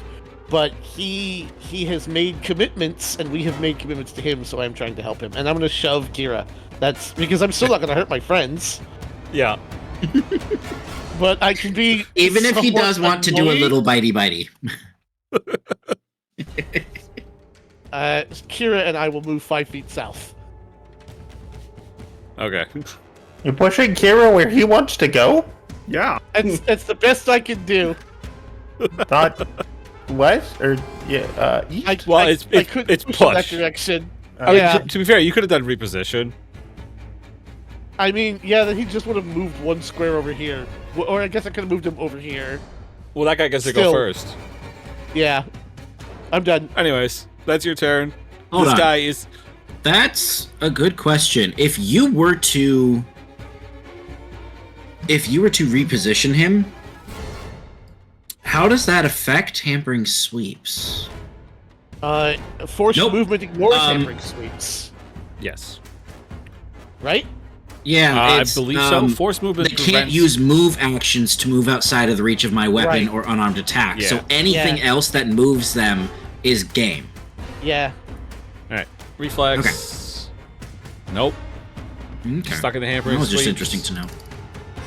But he has made commitments, and we have made commitments to him, so I'm trying to help him. And I'm going to shove Kira. That's because I'm still not going to hurt my friends. Yeah. But I can be... Even if he does want to do a little bitey. Kira and I will move 5 feet south. Okay. You're pushing Kira where he wants to go? Yeah. That's the best I can do. Thought west or east? I couldn't it's push push in that direction. I mean, to be fair, you could have done reposition. I mean, yeah, then he just would have moved 1 square over here. Or I guess I could have moved him over here. Well, that guy gets to go first. Yeah. I'm done. Anyways, that's your turn. Hold on. Guy is... That's a good question. If you were to reposition him, how does that affect Hampering Sweeps? Forced movement ignores Hampering Sweeps. Yes. Right? Yeah, I believe so. Force movement They can't use move actions to move outside of the reach of my weapon or unarmed attack. Yeah. So anything else that moves them is game. Yeah. Alright. Reflex. Okay. Nope. Okay. Stuck in the Hampering Sweeps. That was just interesting to know.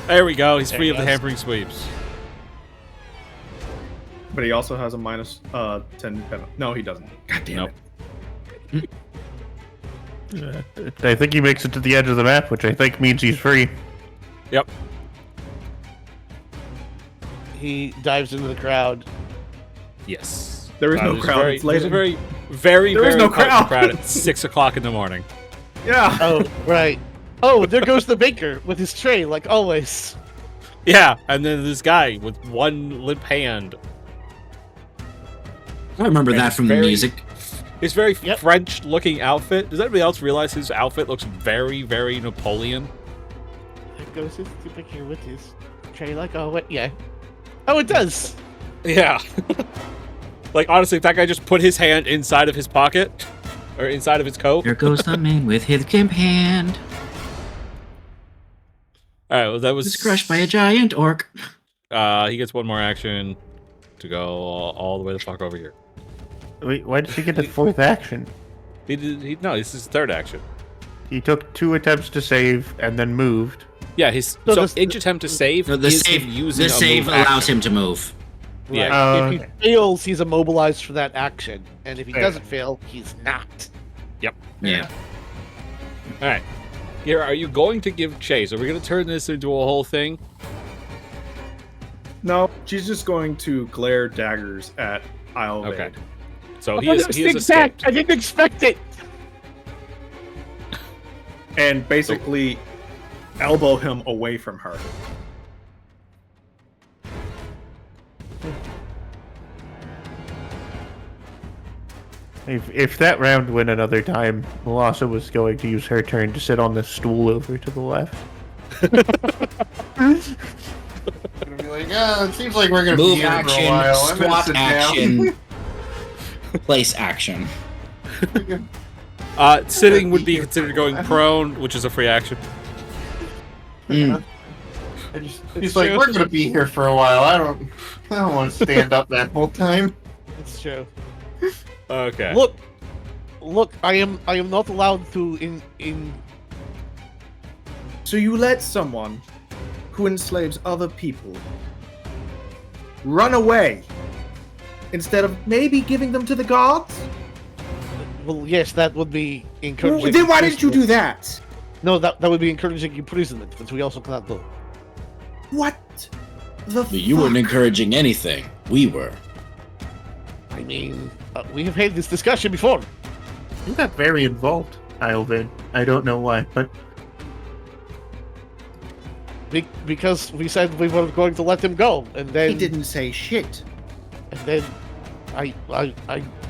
There we go. He's free of the Hampering Sweeps. But he also has a minus 10 penalty. No, he doesn't. God damn it. I think he makes it to the edge of the map, which I think means he's free. Yep. He dives into the crowd. Yes. There is no crowd. There's a very no crowd at 6 o'clock in the morning. Yeah. Oh, right. Oh, there goes the baker with his tray, like always. Yeah, and then this guy with one limp hand. I remember that from the music. His very French-looking outfit. Does anybody else realize his outfit looks very, very Napoleon? There goes his baker with his tray, like, oh, wait, yeah. Oh, it does. Yeah. Like, honestly, if that guy just put his hand inside of his pocket, or inside of his coat. There goes the man with his gimp hand. Alright, well, that was... He's crushed by a giant orc. He gets one more action to go all the way the fuck over here. Wait, why did he get his 4th action? No, this is his 3rd action. He took 2 attempts to save and then moved. Yeah, each attempt to save the save allows him to move. Right. Yeah. If he fails, he's immobilized for that action. And if he doesn't fail, he's not. Yep. Yeah. Alright. Here, are you going to give chase? Are we going to turn this into a whole thing? No, she's just going to glare daggers at Isle. Okay. So he is escaped. I didn't expect it. And basically elbow him away from her. If that round went another time, Melissa was going to use her turn to sit on the stool over to the left. Gonna be like, it seems like we're gonna move be here action, for a while. squat action, place action. Sitting would be considered going prone, which is a free action. He's like, we're gonna be here for a while. I don't want to stand up that whole time. It's true. Okay. Look, I am not allowed to in. So you let someone who enslaves other people run away instead of maybe giving them to the guards? Well, yes, that would be encouraging. Well, then why didn't you do that? No, that would be encouraging imprisonment, which we also cannot do. What the You weren't encouraging anything. We were. I mean, we have had this discussion before. You got very involved, Islevin. I don't know why, but Because we said we were going to let him go, and then He didn't say shit. And then I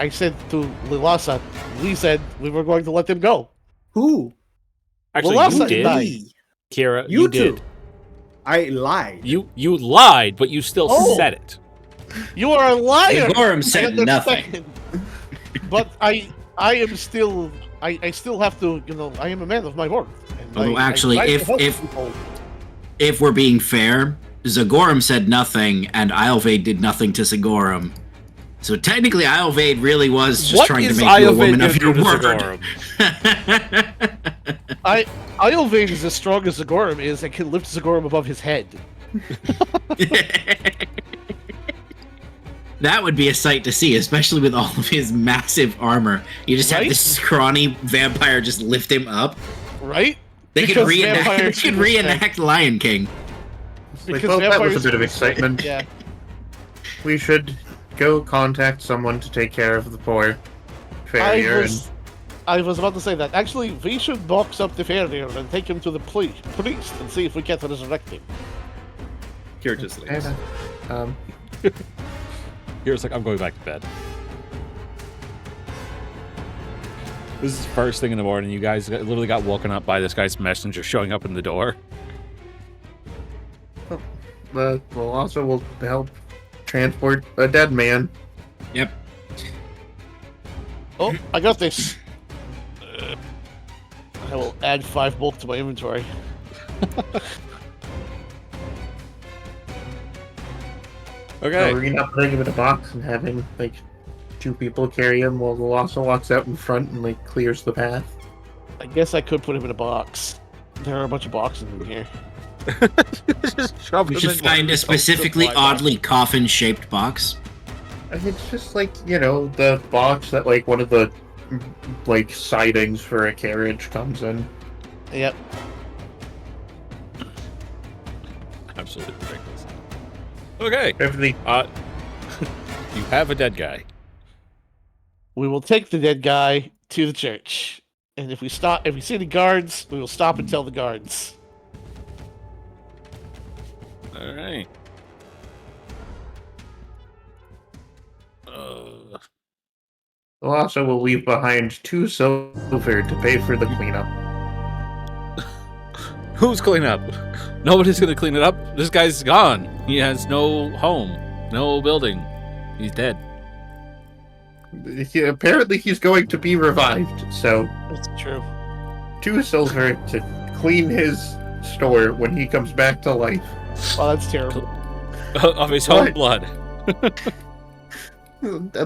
said to Lilasa, we said we were going to let him go. Who? Actually, Well, you last did. night- Me. Kira, You you two. did. I lied. You lied, but you still said it. You are a liar. Gorum said I nothing. understand. But I am still I still have to, I am a man of my word. And Although I actually, try to if- help if- people. If we're being fair, Zagorum said nothing, and Islevade did nothing to Zagorum. So technically, Islevade really was just What trying to is make you a Islevade woman gonna of your do to word. Zagorum? Islevade is as strong as Zagorum is and can lift Zagorum above his head. That would be a sight to see, especially with all of his massive armor. You just have Right? this scrawny vampire just lift him up. Right? They could Because reenact, vampires they could can respect- reenact Lion King. like, Because well, that was a vampires bit of can excitement. Yeah. We should go contact someone to take care of the poor farrier. I was about to say that. Actually, we should box up the farrier and take him to the priest and see if we can resurrect him. Kira just leaves. Kira's like, I'm going back to bed. This is first thing in the morning. You guys literally got woken up by this guy's messenger showing up in the door. Well, also we'll help transport a dead man. Yep. Oh, I got this. I will add 5 bulk to my inventory. Okay. Are we not putting him in a box and having like 2 people carry him while the Lhasa walks out in front and like clears the path? I guess I could put him in a box. There are a bunch of boxes in here. Just shove We him should in find one a of those specifically supply boxes. oddly coffin-shaped box. And it's just like, the box that like one of the like sidings for a carriage comes in. Yep. Absolutely ridiculous. Okay. Everything. You have a dead guy. We will take the dead guy to the church. And if we see the guards, we will stop and tell the guards. All right. Lhasa will leave behind 2 silver to pay for the cleanup. Who's cleaning up? Nobody's gonna clean it up. This guy's gone. He has no home, no building. He's dead. Apparently he's going to be revived, so That's true. 2 silver to clean his store when he comes back to life. Oh, that's terrible. Of his own What? blood.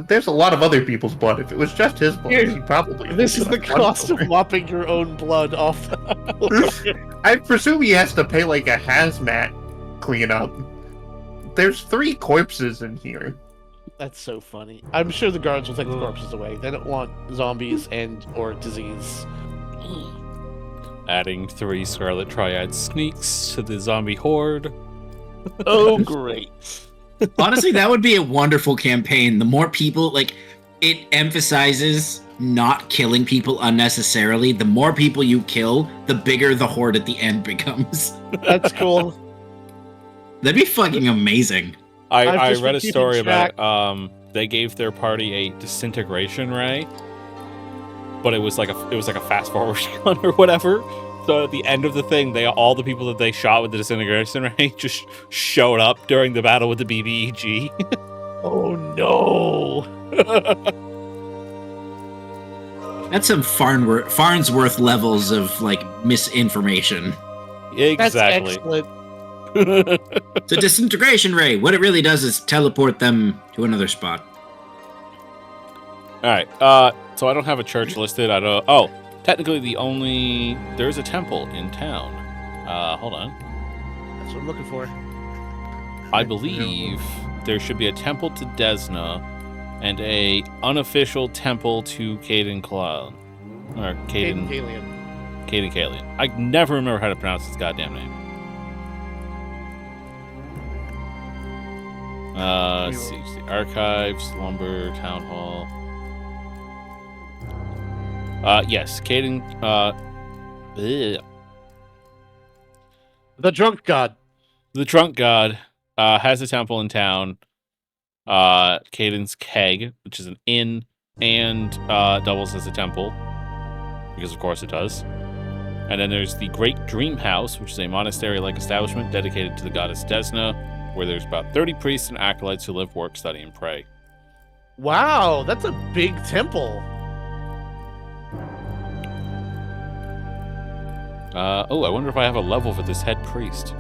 There's a lot of other people's blood. If it was just his blood, he probably. This is the would've done cost for of it. mopping your own blood off. I presume he has to pay like a hazmat cleanup. There's 3 corpses in here. That's so funny. I'm sure the guards will take the corpses away. They don't want zombies or disease. Adding 3 Scarlet Triad sneaks to the zombie horde. Oh, great. Honestly, that would be a wonderful campaign. The more people, it emphasizes not killing people unnecessarily. The more people you kill, the bigger the horde at the end becomes. That's cool. That'd be fucking amazing. I've I just read been a keeping story track. about they gave their party a disintegration ray, but it was like a fast forward gun or whatever. So at the end of the thing, all the people that they shot with the disintegration ray just showed up during the battle with the BBEG. Oh, no. That's some Farnsworth levels of like misinformation. Exactly. That's excellent. It's a disintegration ray. What it really does is teleport them to another spot. All right. So I don't have a church listed. I don't. Oh, technically there's a temple in town. Hold on. That's what I'm looking for. I believe there should be a temple to Desna and a unofficial temple to Caden Clown. Or Caden Kalian. I never remember how to pronounce his goddamn name. Let's see. The archives, lumber, town hall. Yes, Caden. The drunk god. The drunk god has a temple in town. Caden's Keg, which is an inn, and doubles as a temple, because of course it does. And then there's the Great Dream House, which is a monastery-like establishment dedicated to the goddess Desna, where there's about 30 priests and acolytes who live, work, study, and pray. Wow, that's a big temple. I wonder if I have a level for this head priest.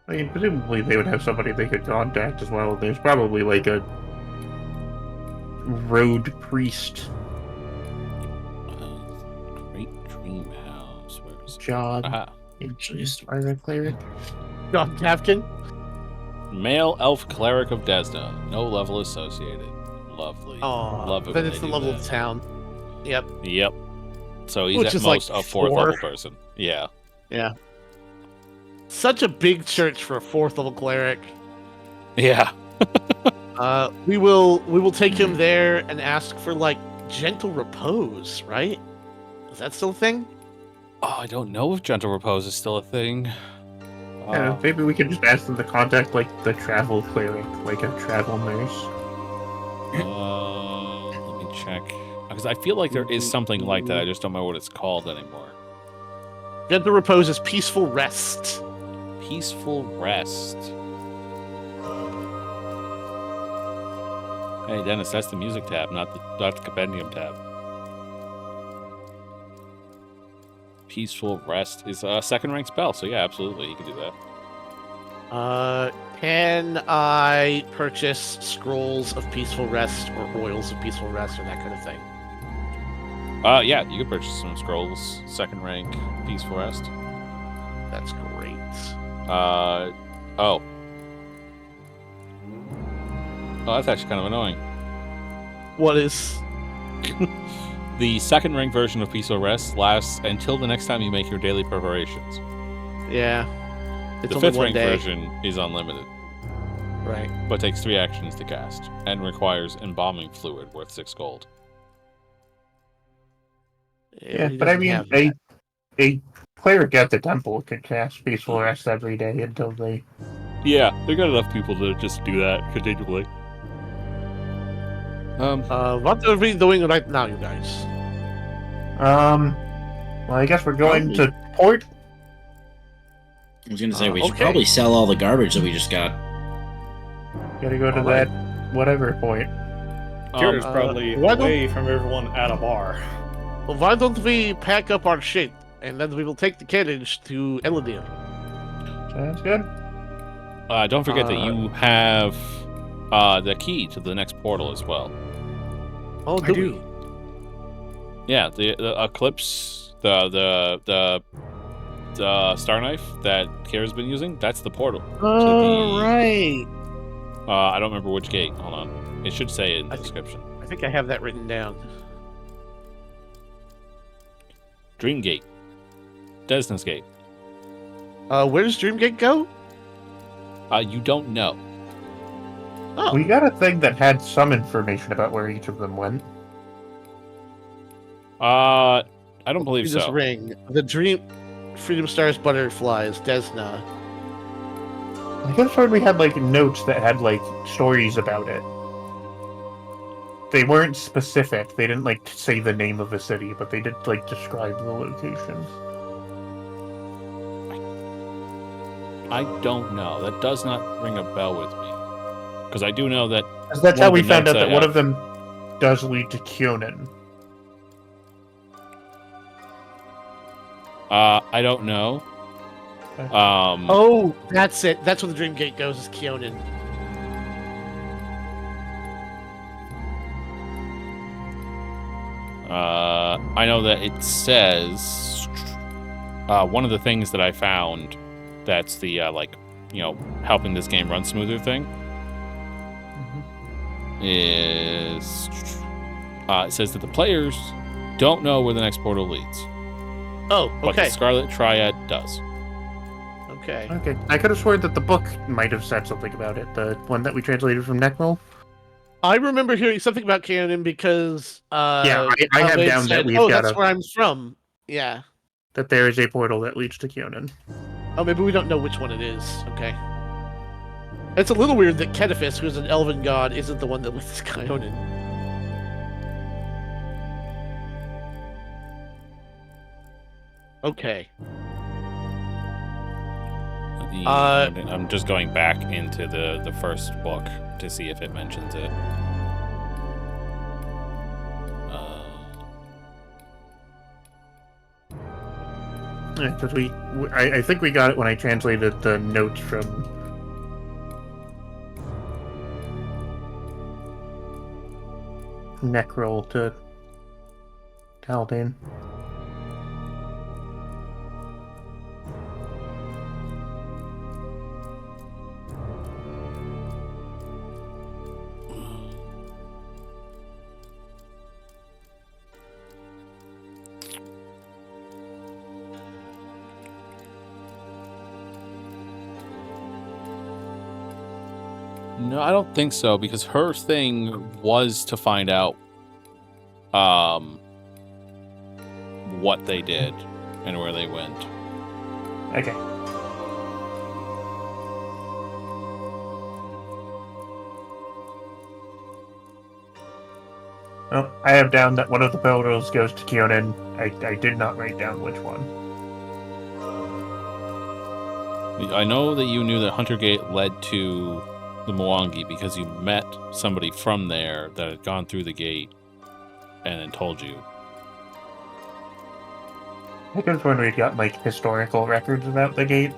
I mean, presumably they would have somebody they could contact as well. There's probably like a road priest. Great Dream House. Where is it? John. Aha. Fire cleric. John Kafkin. Male elf cleric of Desna. No level associated. Lovely. Oh, Love it then when it's they the do level that. of town. Yep. Yep. So he's Which at is like most a fourth 4. level person. Yeah. Yeah. Such a big church for a 4th level cleric. Yeah. We will take him there and ask for like gentle repose, right? Is that still a thing? Oh, I don't know if gentle repose is still a thing. Yeah, maybe we could just ask them to contact like the travel cleric, like a travel nurse. Let me check. Because I feel like there is something like that. I just don't know what it's called anymore. Gentle repose is peaceful rest. Peaceful rest. Hey, Dennis, that's the music tab, not the compendium tab. Peaceful rest is a second rank spell, so yeah, absolutely, you can do that. Can I purchase scrolls of peaceful rest or oils of peaceful rest or that kind of thing? Yeah, you can purchase some scrolls, second rank, peaceful rest. That's great. Oh, that's actually kind of annoying. What is? The second rank version of Peaceful Rest lasts until the next time you make your daily preparations. Yeah. It's The only fifth one rank day. version is unlimited, Right. but takes 3 actions to cast, and requires embalming fluid worth 6 gold. Yeah, he but I doesn't mean, have that. a cleric at the temple could cast peaceful rest every day until they. Yeah, they got enough people to just do that continually. What are we doing right now, you guys? Well, I guess we're going to port. I was gonna say we should okay. probably sell all the garbage that we just got. Gotta go to All that whatever point. Kira's probably why don't- away from everyone at a bar. Well, why don't we pack up our shit and then we will take the carriage to Eladir? Sounds good. Don't forget that you have the key to the next portal as well. Oh, I do do. we? Yeah, the Eclipse, the Star Knife that Kira's been using, that's the portal. Oh, the- right. I don't remember which gate. Hold on. It should say it in the description. I think I have that written down. Dream Gate. Desna's Gate. Where does Dreamgate go? You don't know. Oh, We got a thing that had some information about where each of them went. I don't believe this so. ring. The Freedom Stars Butterflies, Desna. I could have sworn we had like notes that had like stories about it. They weren't specific. They didn't like say the name of the city, but they did like describe the locations. I don't know. That does not ring a bell with me. Because I do know that. That's one how of we the found notes out that I one have- of them does lead to Kyonin. I don't know. Oh, that's it. That's where the Dream Gate goes, is Kyonin. I know that it says one of the things that I found that's the helping this game run smoother thing is it says that the players don't know where the next portal leads. Oh, But the okay. Scarlet Triad does. Okay. Okay, I could have sworn that the book might have said something about it. The one that we translated from Necrol. I remember hearing something about Kyonin because Yeah, I have Wade down that said, we've "Oh, got that's where I'm from." Yeah. that there is a portal that leads to Kyonin. Oh, maybe we don't know which one it is. Okay. It's a little weird that Kedifis, who's an elven god, isn't the one that leads to Kyonin. Okay. I'm just going back into the first book to see if it mentions it. Because I think we got it when I translated the notes from Necrol to Haldane. No, I don't think so, because her thing was to find out what they did and where they went. Okay. Well, I have down that one of the portals goes to Kyonin. I did not write down which one. I know that you knew that Hunter Gate led to the Mwangi because you met somebody from there that had gone through the gate and then told you. I could have sworn we'd got, like, historical records about the gate.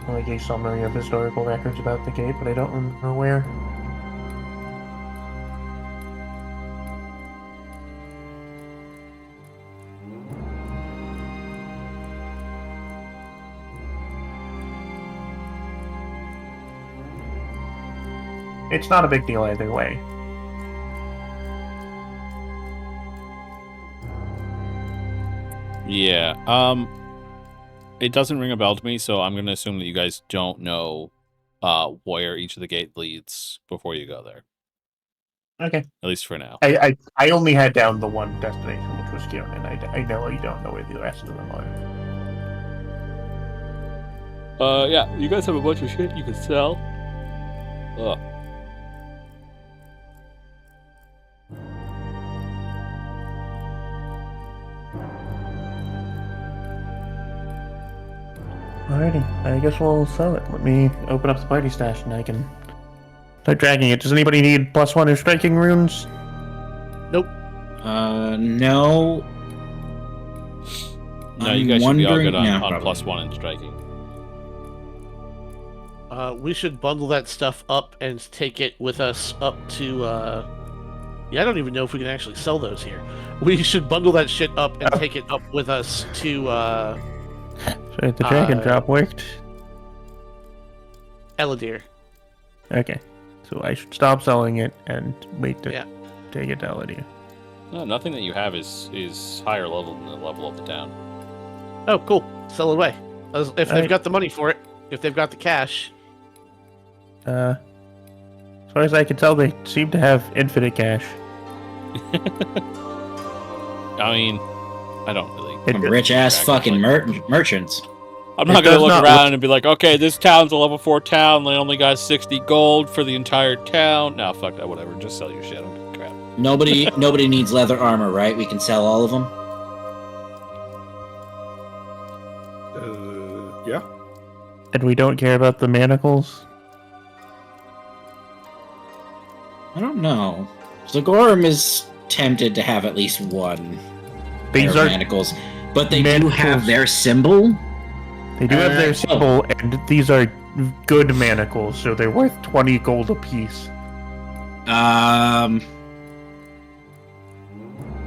Like a summary of historical records about the gate, but I don't remember where. It's not a big deal either way. Yeah. It doesn't ring a bell to me, so I'm going to assume that you guys don't know where each of the gate leads before you go there. Okay. At least for now. I only had down the one destination, which was Kyonin. I know you don't know where the rest of them are. Yeah, you guys have a bunch of shit you can sell. Ugh. Alrighty, I guess we'll sell it. Let me open up the party stash and I can start dragging it. Does anybody need +1 or striking runes? Nope. No. No, I'm you guys should be all wondering- good on, yeah, on probably. +1 and striking. We should bundle that stuff up and take it with us up to, yeah, I don't even know if we can actually sell those here. We should bundle that shit up and take it up with us to, Sorry, the drag and Uh, drop worked. Eladir. Okay, so I should stop selling it and wait to Yeah. take it to Eladir. No, nothing that you have is higher level than the level of the town. Oh, cool. Sell it away. If they've Alright. got the money for it, if they've got the cash. As far as I can tell, they seem to have infinite cash. I mean, I don't really. It- Rich ass fucking merchants. I'm not It gonna does look not around and be like, okay, this town's a level 4 town. They only got 60 gold for the entire town. No, fuck that. Whatever. Just sell your shit. I don't give a crap. Nobody needs leather armor, right? We can sell all of them. Yeah. And we don't care about the manacles? I don't know. Zagorum is tempted to have at least one These pair are of manacles, but they do manacles. have their symbol. They do have their symbol, and these are good manacles, so they're worth 20 gold apiece. Um,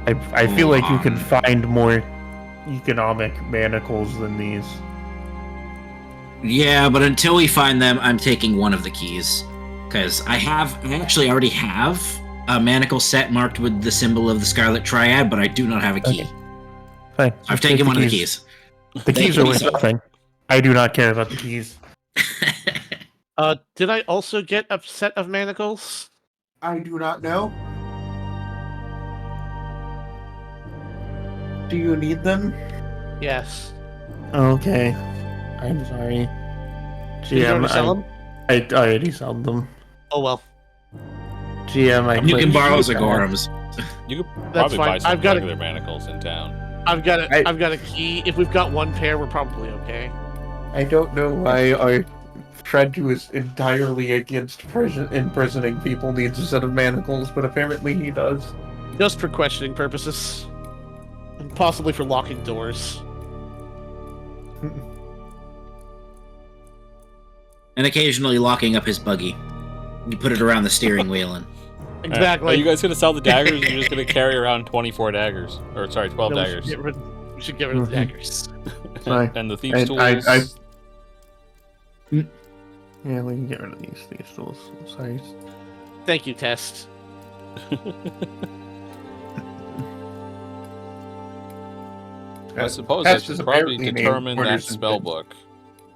I feel like you can find more economic manacles than these. yeah, but until we find them, I'm taking one of the keys. Because I actually already have a manacle set marked with the symbol of the Scarlet Triad, but I do not have a key. Okay. Fine. I've taken one of the keys. The keys are worth nothing. I do not care about the keys. Did I also get a set of manacles? I do not know. Do you need them? Yes. Okay. I'm sorry. Did you already sell them? I already sold them. Oh well. GM, You can borrow Zagorum's. You could That's probably buy fine. some I've got regular manacles in town. I've got a key. If we've got one pair, we're probably okay. I don't know why our friend who is entirely against imprisoning people needs a set of manacles, but apparently he does. Just for questioning purposes. And possibly for locking doors. And occasionally locking up his buggy. You put it around the steering wheel and... Exactly. Are you guys going to sell the daggers, or are you just going to carry around 24 daggers? Or, sorry, 12 No, daggers. We should get rid of the daggers. And the thieves' tools. Yeah, we can get rid of these tools. Sorry. Thank you, Test. I suppose I should probably determine that spell book.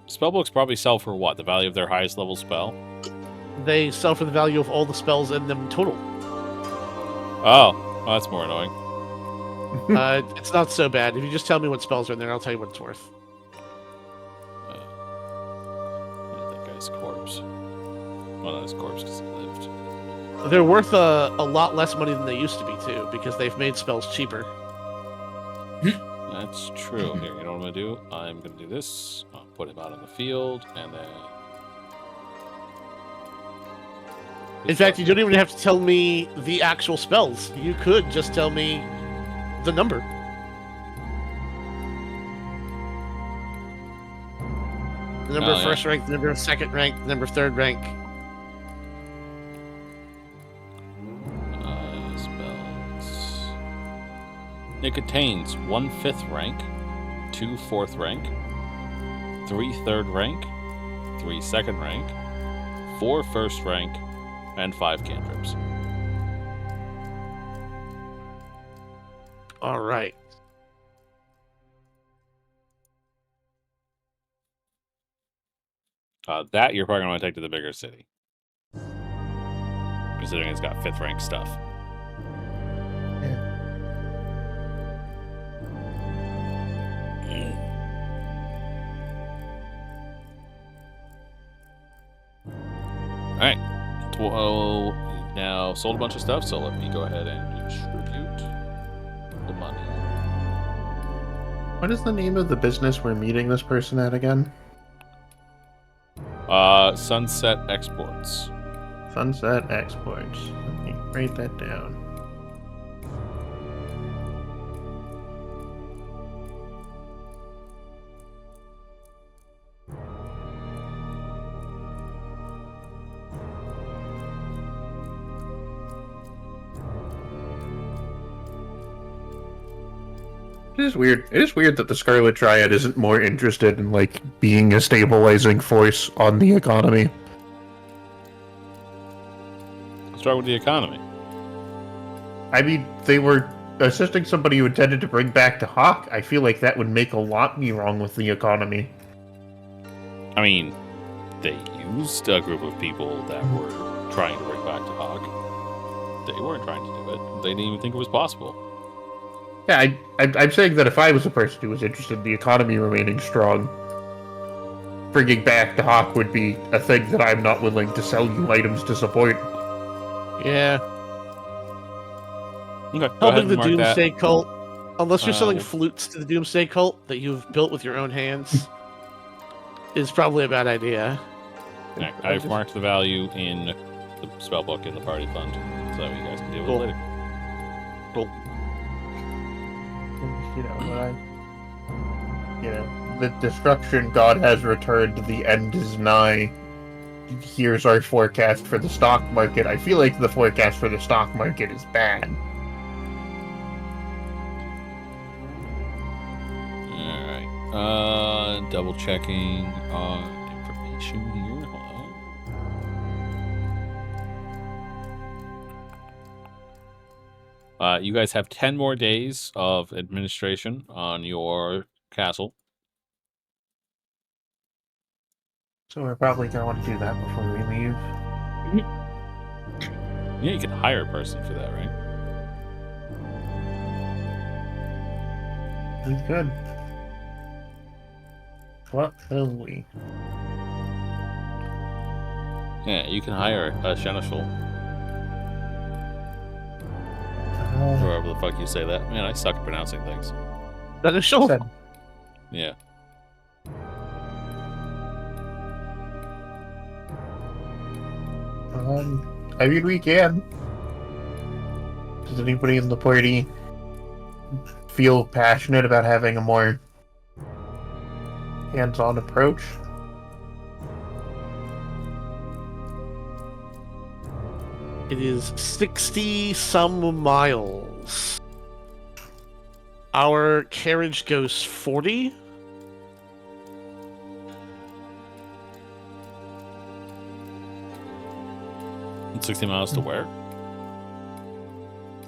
Spellbooks probably sell for what? The value of their highest level spell? They sell for the value of all the spells in them total. Oh, that's more annoying. It's not so bad. If you just tell me what spells are in there, I'll tell you what it's worth. That guy's corpse. Well, not his corpse because he lived. They're worth a lot less money than they used to be, too, because they've made spells cheaper. That's true. Here, you know what I'm going to do? I'm going to do this. I'll put him out on the field, and then... In fact, you don't even have to tell me the actual spells. You could just tell me the number. The number of first rank, the number of second rank, the number of third rank. Spells. It contains 1 5th rank, 2 4th rank, 3 3rd rank, 3 2nd rank, 4 1st rank, and 5 cantrips. All right. That you're probably going to take to the bigger city. Considering it's got 5th rank stuff. Alright. Well, now sold a bunch of stuff, so let me go ahead and distribute the money. What is the name of the business we're meeting this person at again? Sunset Exports. Sunset Exports. Let me write that down. It is weird. It is weird that the Scarlet Triad isn't more interested in, like, being a stabilizing force on the economy. What's wrong with the economy? I mean, they were assisting somebody who intended to bring back the Hawk. I feel like that would make a lot be wrong with the economy. I mean, they used a group of people that were trying to bring back the Hawk. They weren't trying to do it. They didn't even think it was possible. Yeah, I'm saying that if I was a person who was interested in the economy remaining strong, bringing back the Hawk would be a thing that I'm not willing to sell you items to support. Yeah. Okay, Helping the Doomsday Cult. Unless you're selling flutes to the Doomsday Cult that you've built with your own hands. is probably a bad idea. Right, I've marked the value in the spellbook in the party fund, so you guys can deal with it later. Cool. The destruction god has returned. The end is nigh. Here's our forecast for the stock market. I feel like the forecast for the stock market is bad. Alright. Double checking information here. Hold on. You guys have 10 more days of administration on your castle. So we're probably going to want to do that before we leave. Yeah, you can hire a person for that, right? That's good. What will we? Yeah, you can hire a seneschal. Wherever the fuck you say that. Man, I suck at pronouncing things. That is sure. Yeah. I mean, we can. Does anybody in the party feel passionate about having a more hands-on approach? It is 60-some miles. Our carriage goes 40. And 60 miles to where?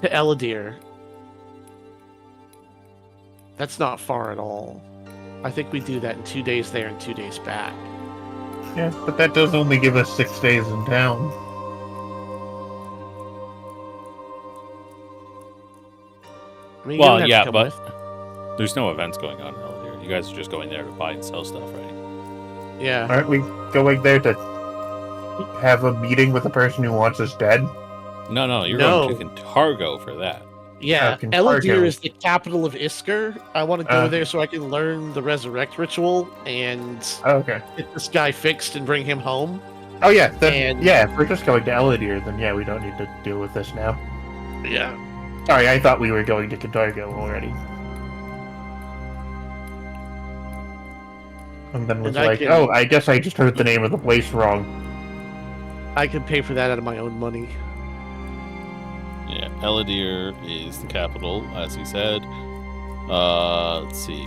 To Eladir. That's not far at all. I think we do that in 2 days there and 2 days back. Yeah, but that does only give us 6 days in town. I mean, you don't Well, have to yeah, come but with. there's no events going on in Elder. You guys are just going there to buy and sell stuff, right? Yeah. Aren't we going there to have a meeting with the person who wants us dead? No, you're going to Cantargo for that. Yeah, Cantargo. Eladir is the capital of Isker. I want to go Uh. there so I can learn the resurrect ritual and Oh, okay. get this guy fixed and bring him home. Oh yeah, then And- yeah. If we're just going to Eladir, then yeah, we don't need to deal with this now. Yeah. Sorry, I thought we were going to Cantargo already. And then was And I like, can- oh, I guess I just heard the name of the place wrong. I can pay for that out of my own money. Yeah, Eladir is the capital, as he said. Let's see.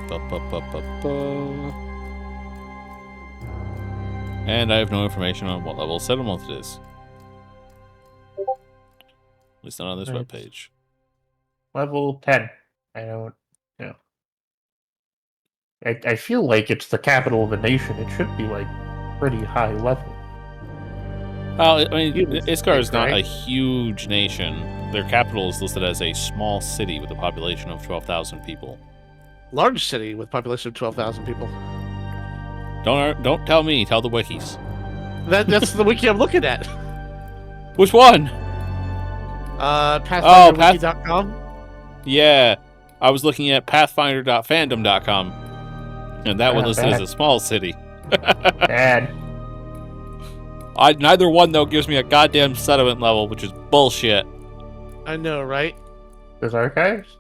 And I have no information on what level of settlement it is. At least not on this Right. webpage. Level 10. I don't know. I feel like it's the capital of a nation. It should be like pretty high level. Well, I mean, Huge, Iskar is not right? a huge nation. Their capital is listed as a small city with a population of 12,000 people. Large city with population of 12,000 people. Don't tell me. Tell the wikis. That's the wiki I'm looking at. Which one? PathfinderWiki.com. Yeah, I was looking at Pathfinder.fandom.com, and that one Not listed bad. as a small city. Bad. Neither one though gives me a goddamn settlement level, which is bullshit. I know, right? There's archives?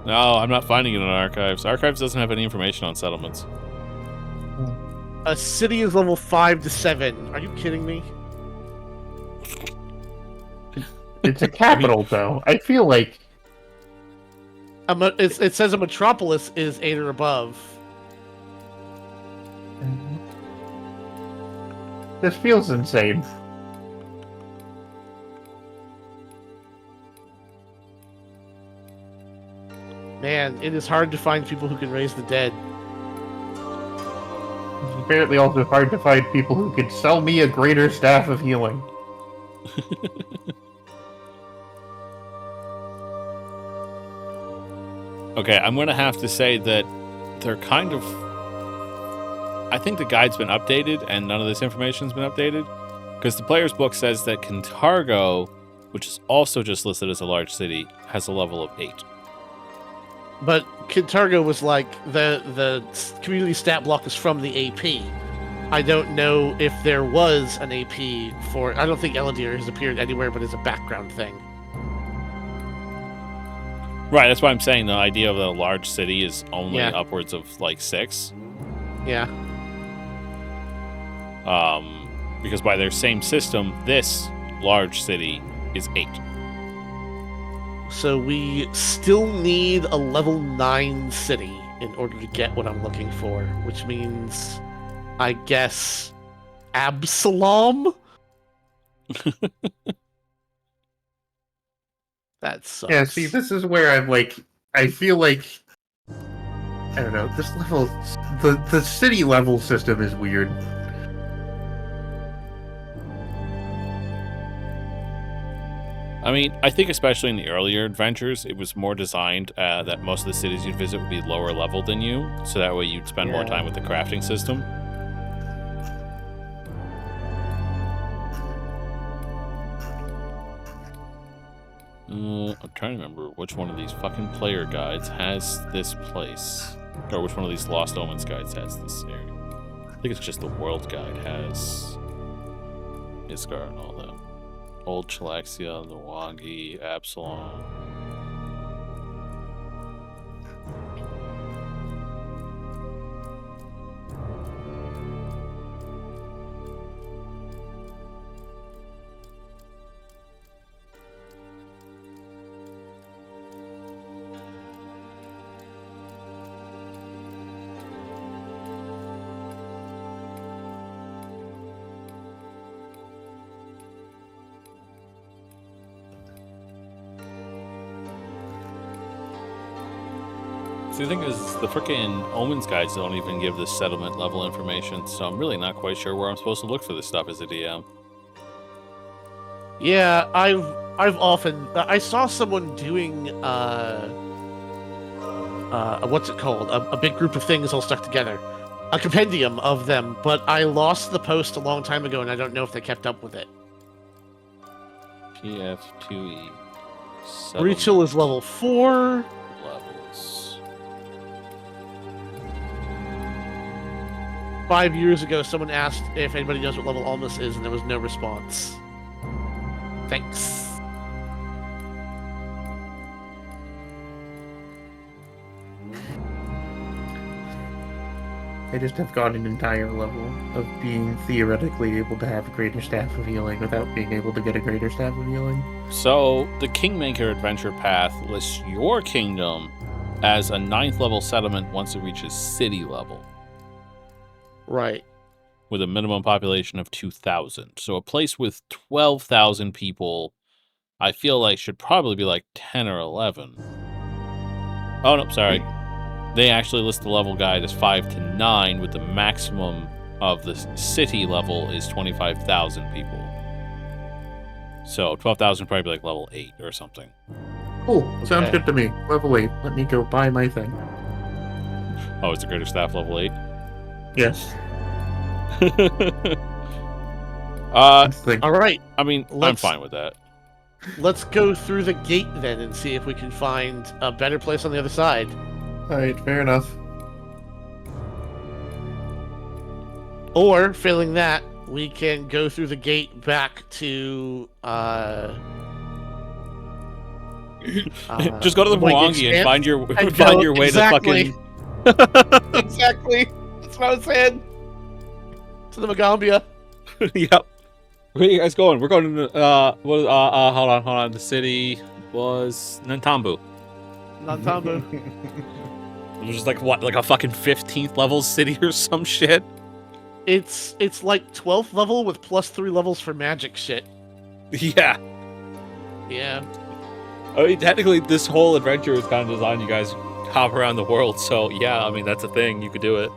No, I'm not finding it in Archives. Archives doesn't have any information on settlements. A city is level 5 to 7. Are you kidding me? It's a capital, though. I feel like It says a metropolis is 8 or above. this feels insane. Man, it is hard to find people who can raise the dead. It's apparently also hard to find people who could sell me a greater staff of healing. Okay, I'm going to have to say that they're kind of... I think the guide's been updated, and none of this information's been updated. Because the player's book says that Cantargo, which is also just listed as a large city, has a level of 8. But Kintargo was like, the community stat block is from the AP. I don't know if there was an AP for... I don't think Elendil has appeared anywhere but as a background thing. Right, that's why I'm saying the idea of a large city is only Yeah. upwards of like 6. Yeah. Because by their same system, this large city is 8. So we still need a level 9 city in order to get what I'm looking for, which means, I guess, Absalom? That sucks. Yeah, see, this is where I'm like, I feel like, I don't know, this level, the city level system is weird. I mean, I think especially in the earlier adventures, it was more designed that most of the cities you'd visit would be lower level than you, so that way you'd spend more time with the crafting system. I'm trying to remember which one of these fucking player guides has this place. Or which one of these Lost Omens guides has this area. I think it's just the World Guide has Isgar and all that. Old Chilaxia, Nwangi, Absalom. See, the thing is, the frickin' Omens guides don't even give the settlement level information, so I'm really not quite sure where I'm supposed to look for this stuff as a DM. Yeah, I've often... I saw someone doing, what's it called? A big group of things all stuck together. A compendium of them, but I lost the post a long time ago, and I don't know if they kept up with it. PF2E. Rachel is level 4. Levels. 5 years ago, someone asked if anybody knows what level Almas is, and there was no response. Thanks. I just have got an entire level of being theoretically able to have a greater staff of healing without being able to get a greater staff of healing. So, the Kingmaker Adventure Path lists your kingdom as a 9th level settlement once it reaches city level. Right. With a minimum population of 2,000. So a place with 12,000 people, I feel like should probably be like 10 or 11. Oh, no, sorry. They actually list the level guide as 5 to 9, with the maximum of the city level is 25,000 people. So 12,000 probably like level 8 or something. Cool, sounds Okay. good to me. Level 8, let me go buy my thing. Oh, is the greater staff level 8? Yes. All right. I mean, I'm Let's- fine with that. Let's go through the gate then and see if we can find a better place on the other side. Alright, fair enough. Or, failing that, we can go through the gate back to Just go to the White Mwangi and Expanse? find your And find go- your way exactly. to fucking. Exactly. That's what I was saying. To the Magambia. Yep. Where are you guys going? We're going to hold on. The city was Nantambu. Nantambu. It was just like what, like a fucking 15th level city or some shit? It's like 12th level with +3 levels for magic shit. Yeah. Yeah. I mean, technically, this whole adventure is kind of designed you guys hop around the world. So yeah, I mean that's a thing. You could do it.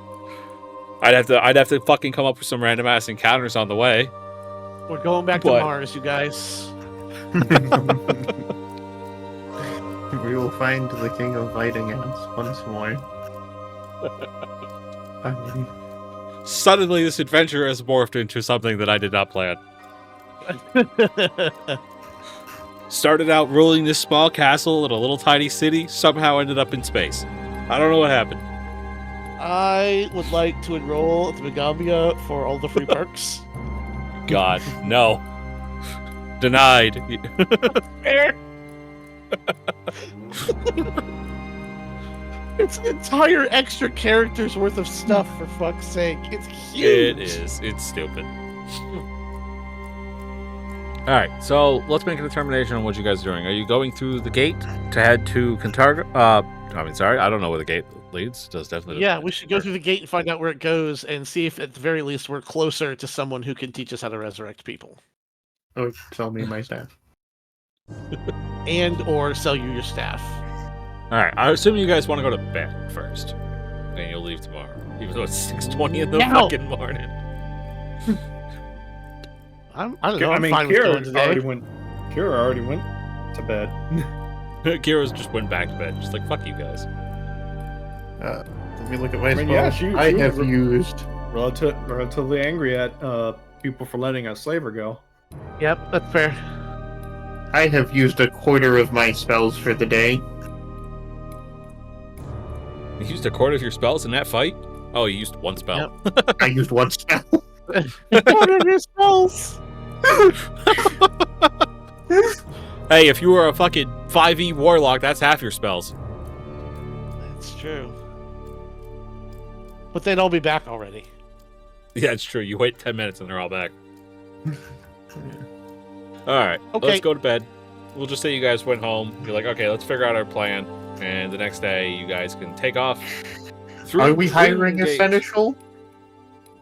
I'd have to fucking come up with some random ass encounters on the way. We're going back to But- Mars, you guys. We will find the king of fighting ants once more. Suddenly, this adventure has morphed into something that I did not plan. started out ruling this small castle in a little tiny city, somehow ended up in space. I don't know what happened. I would like to enroll at the Megambia for all the free perks. God, no. Denied. Fair. It's an entire extra character's worth of stuff, for fuck's sake. It's huge. It is. It's stupid. All right, so let's make a determination on what you guys are doing. Are you going through the gate to head to Cantarga? I don't know where the gate leads. It does definitely. Yeah, we should go through the gate and find out where it goes and see if at the very least we're closer to someone who can teach us how to resurrect people. Oh, sell me my staff. And or sell you your staff. All right, I assume you guys want to go to bed first, and you'll leave tomorrow, even though it's 6:20 in the fucking morning. I don't know. I'm fine with Kira going today. already went to bed. Kira's just went back to bed, just like fuck you guys. Let me look at my I mean, yeah, spells. she I was have used. relatively angry at people for letting a slaver go. Yep, that's fair. I have used a quarter of my spells for the day. You used a quarter of your spells in that fight? Oh, you used one spell. Yep. I used one spell. Quarter of your spells. Hey, if you were a fucking 5e warlock, that's half your spells. That's true. But they'd all be back already. Yeah, it's true. You wait 10 minutes and they're all back. Alright, Okay. let's go to bed. We'll just say you guys went home. You're like, okay, let's figure out our plan. And the next day, you guys can take off. Are we hiring a gate. seneschal?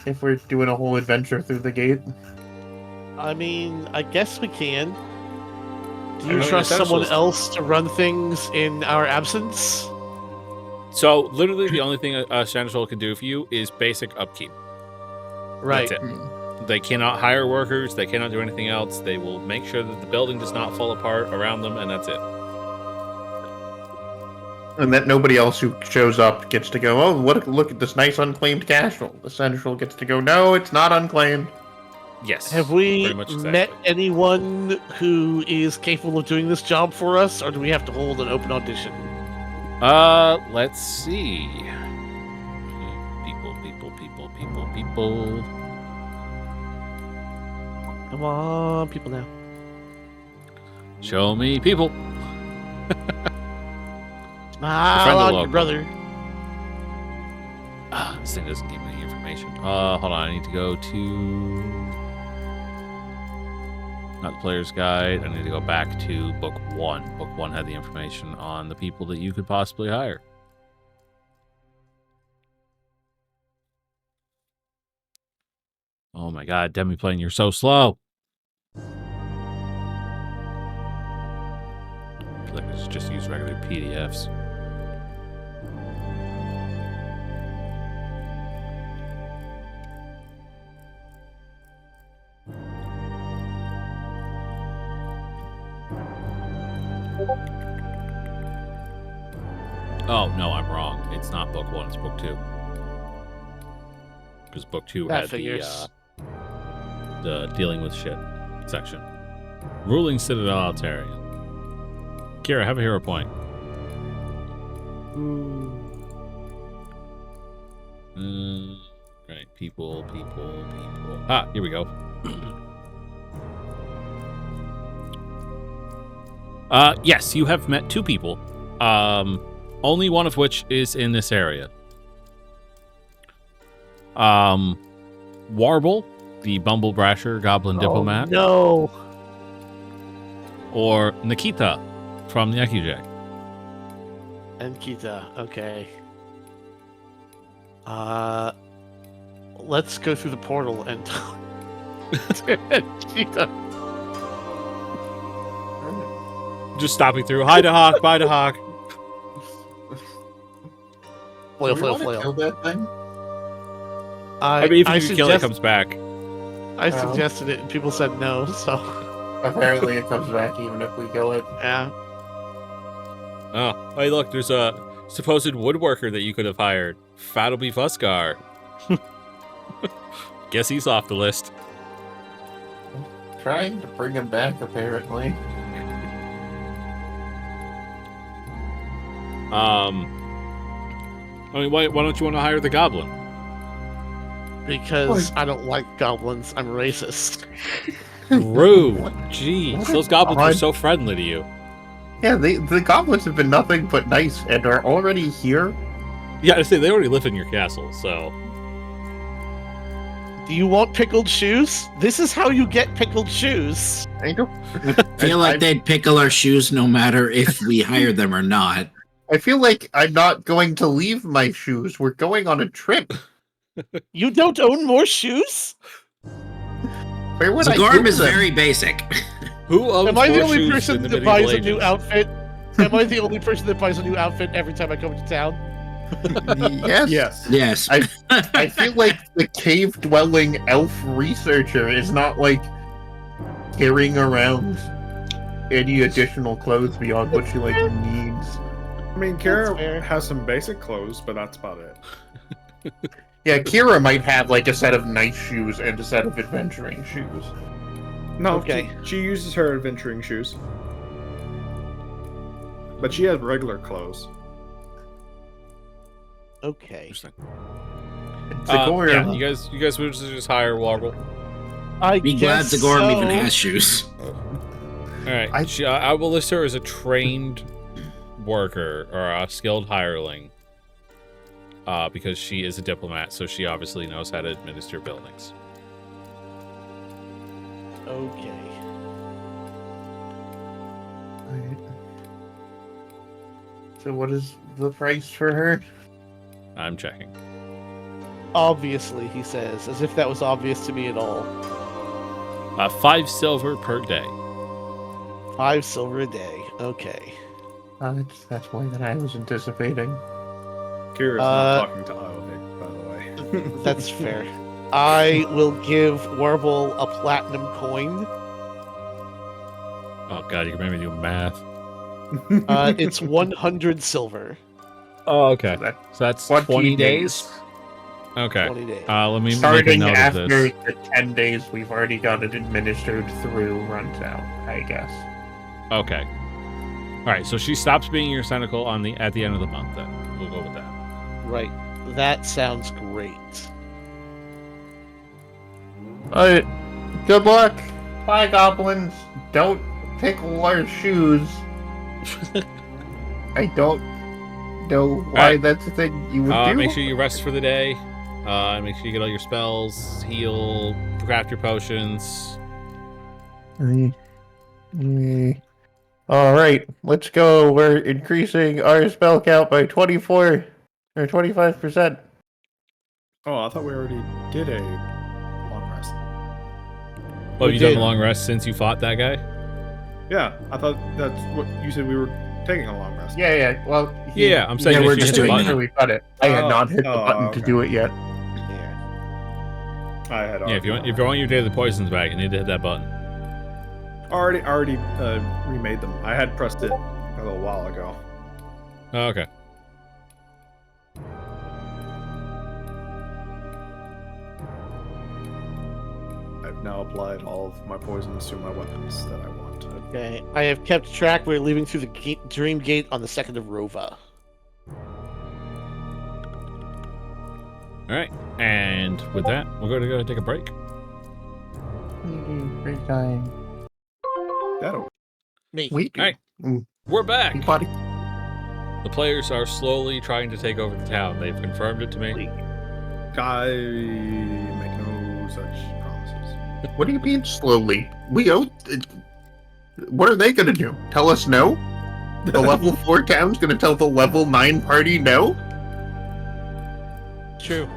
If we're doing a whole adventure through the gate? I mean, I guess we can. Do I you mean, trust someone essentials- else to run things in our absence? So, literally, the only thing a seneschal can do for you is basic upkeep. Right. That's it. They cannot hire workers. They cannot do anything else. They will make sure that the building does not fall apart around them, and that's it. And that nobody else who shows up gets to go, oh, look at this nice unclaimed castle. The seneschal gets to go, no, it's not unclaimed. Yes. Have we pretty much exactly. met anyone who is capable of doing this job for us, or do we have to hold an open audition? Let's see. People. Come on, people now. Show me people. Smile on your local. brother. This thing doesn't give me any information. Hold on. I need to go to... Not the player's guide. I need to go back to book 1. Book 1 had the information on the people that you could possibly hire. Oh my god, Demiplane, you're so slow. I feel like I should just use regular PDFs. Oh, no, I'm wrong. It's not book 1, it's book 2. Because book 2 That had figures. the dealing with shit section. Ruling Citadalitarian. Kira, have a hero point. Right, people. Ah, here we go. Yes, you have met 2 people. Only one of which is in this area. Warble, the Bumble Brasher Goblin Diplomat, No. or Nikita from the Ekujek. And Kita. Okay. Let's go through the portal and Kita. Just stopping through. Hi to Hawk, bye to Hawk. Flail, Do we flail, wanna flail. kill that thing? I mean, if you kill it, it comes back. I suggested it and people said no, so Apparently it comes back even if we kill it. yeah. Oh, hey, look, there's a supposed woodworker that you could have hired. Fattleby Fuskar. Guess he's off the list. Trying to bring him back, apparently. I mean, why don't you want to hire the goblin? Because I don't like goblins. I'm racist. Rude. Jeez, What those an goblins were odd- so friendly to you. Yeah, the goblins have been nothing but nice and are already here. Yeah, I say they already live in your castle, so. Do you want pickled shoes? This is how you get pickled shoes. I don't. I feel like they'd pickle our shoes no matter if we hired them or not. I feel like I'm not going to leave my shoes. We're going on a trip. You don't own more shoes? Where would I Zagorm get is them? very basic. Who owns Am I the more only shoes person in the that buys medieval a new ages? outfit? Am I the only person that buys a new outfit every time I come to town? Yes. Yes. Yes. I feel like the cave-dwelling elf researcher is not like carrying around any additional clothes beyond what she like needs. I mean, fair. Kara has some basic clothes, but that's about it. Yeah, Kira might have like a set of nice shoes and a set of adventuring shoes. No, Okay. she uses her adventuring shoes. But she has regular clothes. Okay. Interesting. Zagorm, Yeah, you guys would just hire Warble. I Be glad guess Zagorm so. even has shoes. All right, I- I will list her as a trained worker or a skilled hireling, because she is a diplomat, so she obviously knows how to administer buildings. Okay. So what is the price for her? I'm checking. Obviously, he says, as if that was obvious to me at all. 5 silver per day. 5 silver a day. Okay. That's more than I was anticipating. Kira's not talking to Iovik, by the way. That's fair. I will give Warble a platinum coin. Oh god, you can make me do math. It's 100 silver. Oh, okay. So So that's 20 20 days. Okay. 20 days. Let me make a Starting note of after this. the 10 days we've already got it administered through runs out, I guess. Okay. All right. So she stops being your cynical at the end of the month. Then we'll go with that. Right. That sounds great. Alright, good luck. Bye, goblins. Don't pickle our shoes. I don't know why Alright. that's the thing you would do. Make sure you rest for the day. Make sure you get all your spells, heal, craft your potions. Alright, let's go. We're increasing our spell count by 24 or 25%. Oh, I thought we already did a long rest. Well, We have you done did. a long rest since you fought that guy? Yeah, I thought that's what you said we were taking a long rest. Yeah. Well, Yeah, I'm saying Yeah, if we're you just hit the doing button. Sure, we've got it. I had Oh, not hit the oh, button to okay. do it yet. Yeah. I had Yeah, if you want your Day of the Poisons back, you need to hit that button. already remade them. I had pressed it a little while ago. Oh, okay. I've now applied all of my poisons to my weapons that I want. Okay. I have kept track. We're leaving through the Dream Gate on the 2nd of Rova. All right. And with that, we're going to go take a break. Great time. That'll Me. Wait. All right. We're back. Buddy. The players are slowly trying to take over the town. They've confirmed it to me. I make no such promises. What do you mean slowly? We owe. What are they gonna do? Tell us no? The level 4 town's gonna tell the level 9 party no? True.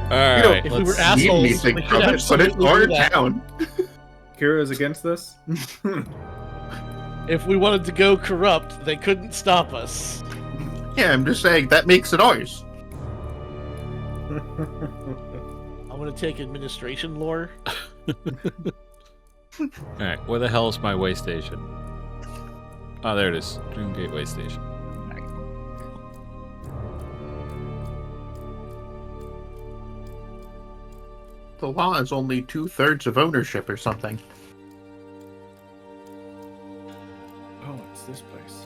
All right. if we were let's- ass- Need Assholes, anything we could from it, but it's absolutely our do that. town. Kira is against this. If we wanted to go corrupt, they couldn't stop us. Yeah, I'm just saying that makes it ours. I'm gonna take administration lore. All right. Where the hell is my way station? Oh, there it is. Dream Gateway Station. The law is only 2/3 of ownership or something. Oh, it's this place.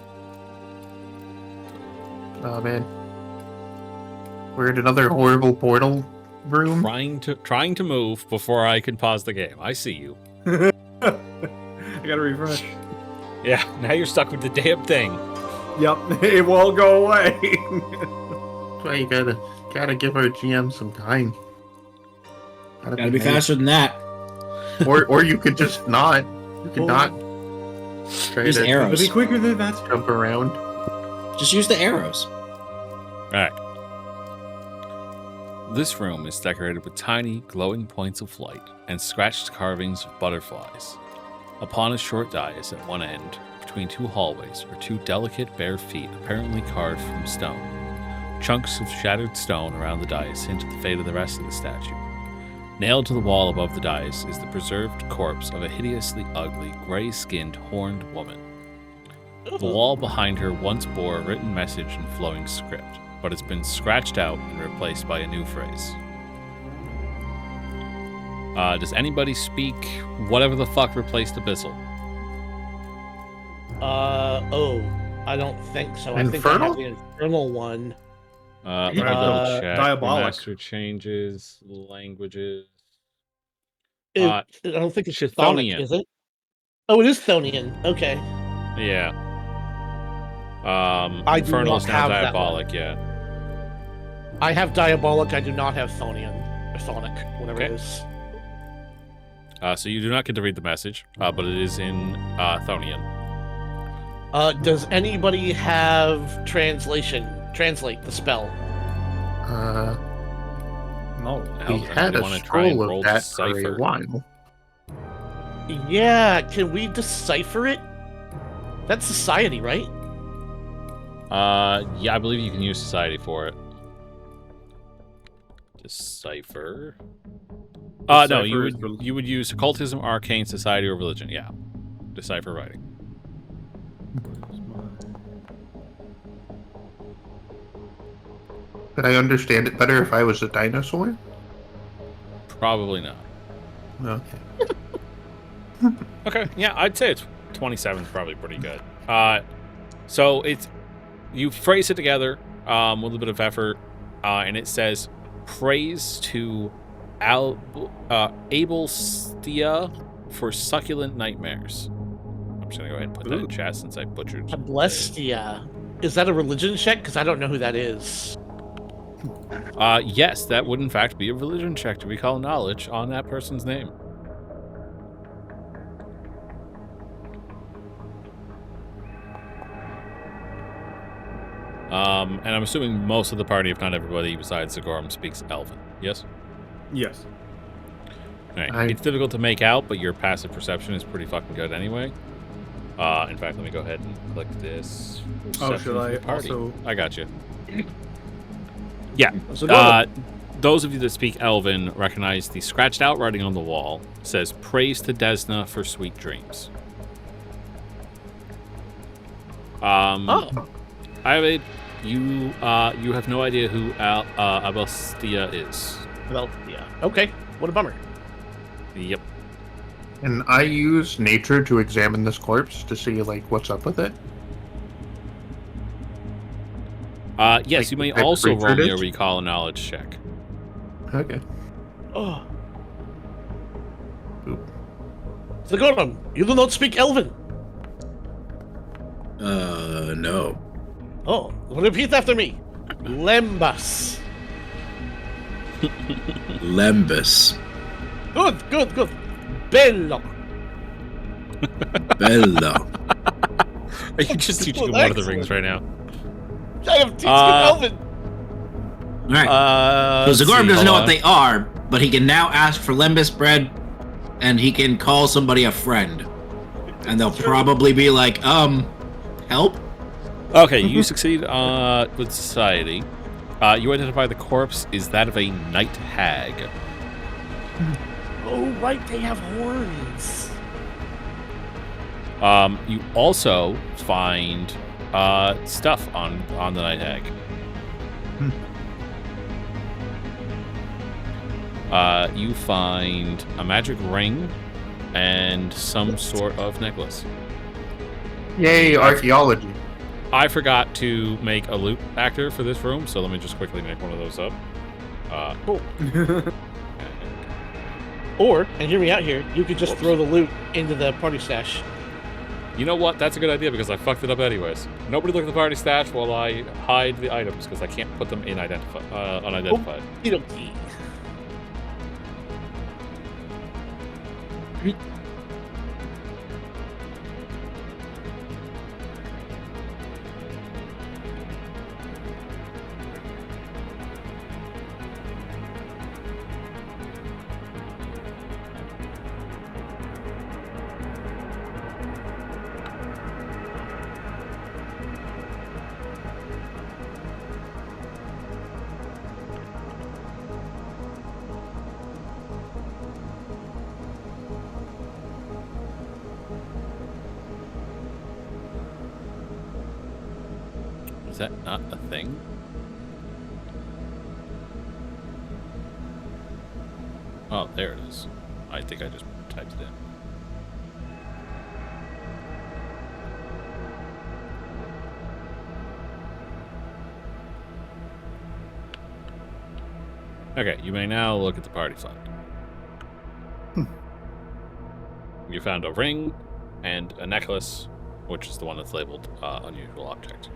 Oh man. We're in another horrible portal room. Trying to move before I can pause the game. I see you. I gotta refresh. Yeah, now you're stuck with the damn thing. Yep, it won't go away. That's why you gotta give our GM some time. Gotta be faster than that. Or you could just not. You could not try Use to arrows. It'll be quicker than that. jump around. Just use the arrows. Alright. This room is decorated with tiny, glowing points of light and scratched carvings of butterflies. Upon a short dais at one end, between two hallways, are two delicate bare feet apparently carved from stone. Chunks of shattered stone around the dais hint at the fate of the rest of the statue. Nailed to the wall above the dais is the preserved corpse of a hideously ugly, gray-skinned, horned woman. The wall behind her once bore a written message in flowing script, but it's been scratched out and replaced by a new phrase. Does anybody speak whatever the fuck replaced Abyssal? I don't think so. I think I have the infernal one. Let me double check. Diabolic. Master changes, languages. I don't think it's Chthonian. Chthonic, is it? Oh, it is Chthonian. Okay. Yeah. I do Infernal not is now have that diabolic, yeah. I have Diabolic. I do not have Chthonian. Or Chthonic, whatever it is. So you do not get to read the message, but it is in Chthonian. Does anybody have translate the spell? No. We had a scroll of that for Decipher? a while. Yeah, can we decipher it? That's society, right? Yeah, I believe you can use society for it. Decipher. No, you would use occultism, arcane, society, or religion. Yeah, decipher writing. Could I understand it better if I was a dinosaur? Probably not. Okay. Okay, yeah, I'd say it's 27 is probably pretty good. So you phrase it together with a bit of effort, and it says, "Praise to Abelstia for succulent nightmares." I'm just gonna go ahead and put that in chat since I butchered. Ablestia. Is that a religion check? Because I don't know who that is. Yes, that would in fact be a religion check to recall knowledge on that person's name. And I'm assuming most of the party, if not everybody besides Sigorum, speaks Elven. Yes? Yes. Alright. It's difficult to make out, but your passive perception is pretty fucking good anyway. In fact, let me go ahead and click this. Oh, should I party. also... I got you. Yeah. Those of you that speak Elven recognize the scratched out writing on the wall. It says, "Praise to Desna for sweet dreams." Ivad, you have no idea who Abelstia is. Well, yeah. Okay. What a bummer. Yep. And I use nature to examine this corpse to see, like, what's up with it. Yes, Like, you may that also roll me a creature recall and knowledge check. Okay. Oh. Sigorum, you do not speak Elven. No. Oh, repeat after me. Lembas. Lembus. Good. Bello. Bello. Are you just teaching him one of the rings right now? I am teaching Elven. Alright. So Sigorum doesn't know what they are, but he can now ask for Lembus bread, and he can call somebody a friend. And they'll probably be like, help? Okay, you succeed with society. You identify the corpse is that of a night hag. Oh, right, they have horns. You also find stuff on the night hag. You find a magic ring and some sort of necklace. Yay, archaeology. I forgot to make a loot actor for this room, so let me just quickly make one of those up. Cool. Or, and hear me out here, you could just throw the loot into the party stash. You know what? That's a good idea because I fucked it up anyways. Nobody look at the party stash while I hide the items because I can't put them in unidentified. Okey-dokey. Is that not a thing? Oh, there it is. I think I just typed it in. Okay, you may now look at the party fund. You found a ring and a necklace, which is the one that's labeled unusual object.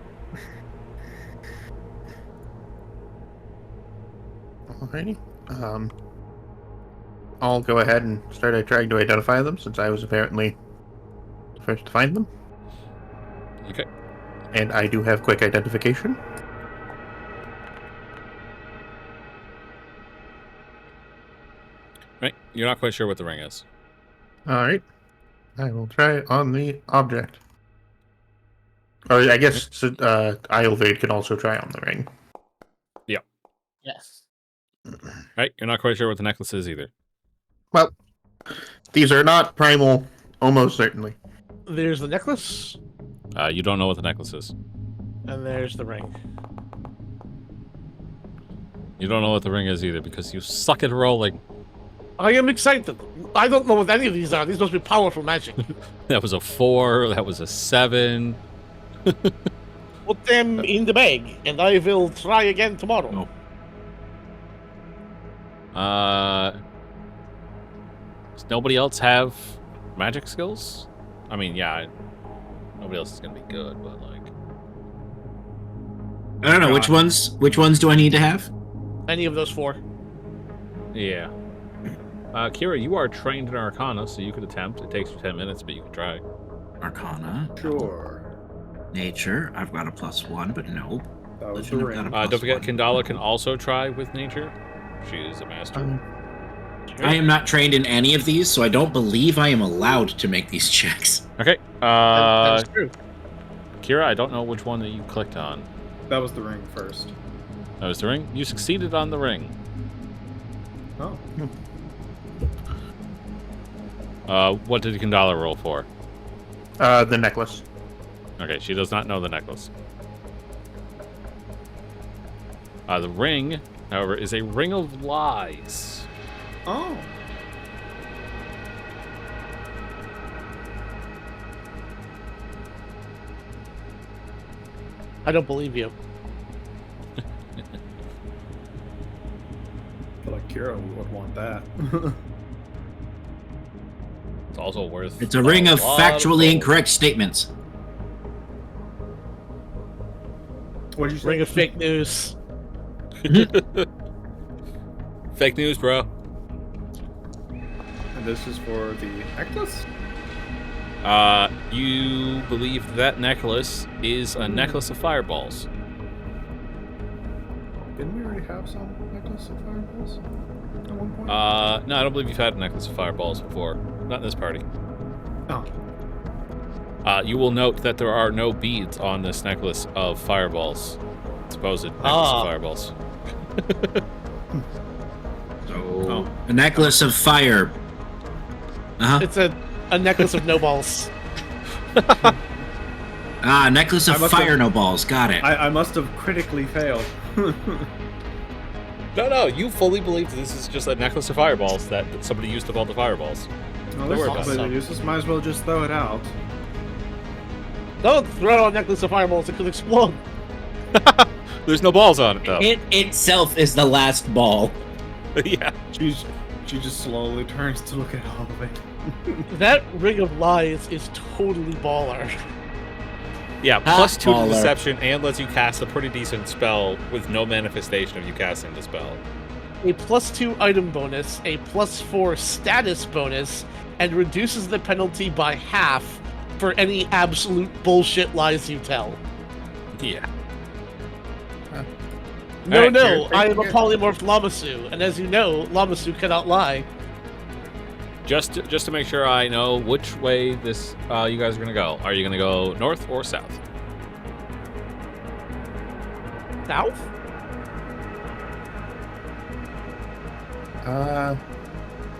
Alrighty. I'll go ahead and start trying to identify them since I was apparently the first to find them. Okay. And I do have quick identification. Right, you're not quite sure what the ring is. Alright. I will try it on the object. Or I guess Islevade can also try on the ring. Yes. Right, you're not quite sure what the necklace is either. Well, these are not primal, almost certainly. There's the necklace, You don't know what the necklace is. and there's the ring. You don't know what the ring is either because you suck at rolling. I am excited. I don't know what any of these are. These must be powerful magic. That was a 4, that was a 7. Put them in the bag, and I will try again tomorrow. Does nobody else have magic skills? I mean, yeah, nobody else is gonna be good, but like, I don't know which ones. Which ones do I need to have? Any of those 4. yeah. Kira, you are trained in Arcana, so you could attempt. It takes you 10 minutes, but you can try. Arcana. Sure. Nature. I've got a +1, but no. That was the Legend, I've ring. got a Don't forget, +1. Kendala can also try with nature. She is a master. I am not trained in any of these, so I don't believe I am allowed to make these checks. Okay. That is true. Kira, I don't know which one that you clicked on. That was the ring first. That was the ring? You succeeded on the ring. Oh. What did Kendala roll for? The necklace. Okay, she does not know the necklace. The ring, however, is a ring of lies. Oh. I don't believe you. I feel like Kira would want that. It's also worth. It's a ring of lot factually gold. incorrect statements. What'd you say? Ring of fake news. Fake news, bro. And this is for the necklace? You believe that necklace is a necklace of fireballs. Didn't we already have some necklace of fireballs at one point? No, I don't believe you've had a necklace of fireballs before. Not in this party. Oh. You will note that there are no beads on this necklace of fireballs. Supposed necklace of fireballs. So, a necklace of fire. It's a necklace of no balls. Ah, necklace of I must fire, have- no balls. Got it. I must have critically failed. No, you fully believe that this is just a necklace of fireballs that somebody used of all the fireballs. Well, Don't this worry is about completely it. useless. Might as well just throw it out. Don't throw a necklace of fireballs, it could explode. The's no balls on it, though. It itself is the last ball. Yeah. She just slowly turns to look at all of it. That Ring of Lies is totally baller. Yeah, plus 2 to baller. deception and lets you cast a pretty decent spell with no manifestation of you casting the spell. A +2 item bonus, a +4 status bonus, and reduces the penalty by half for any absolute bullshit lies you tell. Yeah. No, Alright, no, I am a here. polymorphed Lamasu, and as you know, Lamasu cannot lie. Just to make sure I know which way this you guys are gonna go. Are you gonna go north or south? South?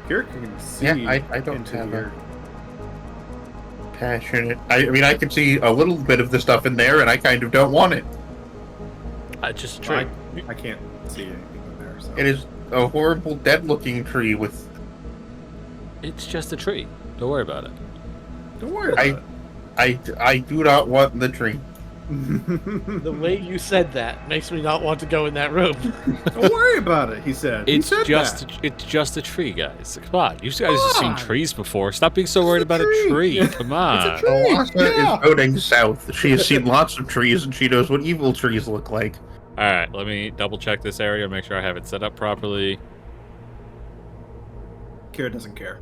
Here can see Yeah, I don't into have here. passionate. I mean, I can see a little bit of the stuff in there, and I kind of don't want it. Just a tree. I can't see anything in there. So. It is a horrible, dead-looking tree with. It's just a tree. Don't worry about it. Don't worry about I do not want the tree. it. The way you said that makes me not want to go in that room. Don't worry about it, he said. It's he said just that. it's just a tree, guys. Come on. You guys have seen on. trees before. Stop being so worried about a tree. Come on. Alasa yeah. is voting south. She has seen lots of trees, and she knows what evil trees look like. All right, let me double check this area, make sure I have it set up properly. Kira doesn't care.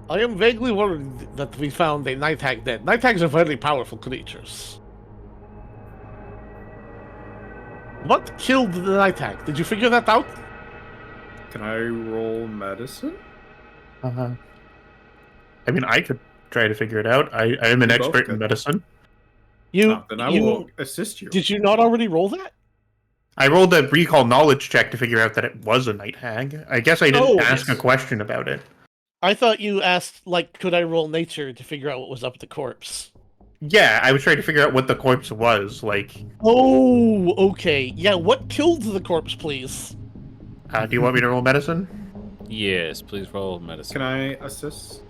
I am vaguely worried that we found a night hag dead. Night hags are very powerful creatures. What killed the night hag? Did you figure that out? Can I roll medicine? I mean, I could try to figure it out. I am an We both expert in could. medicine. You, Then I you will assist you. did you not already roll that? I rolled a recall knowledge check to figure out that it was a night hag. I guess I didn't Oh, ask yes. a question about it. I thought you asked, like, could I roll nature to figure out what was up with the corpse? Yeah, I was trying to figure out what the corpse was. Like, Oh, okay. Yeah, what killed the corpse, please? do you want me to roll medicine? Yes, please roll medicine. Can I assist?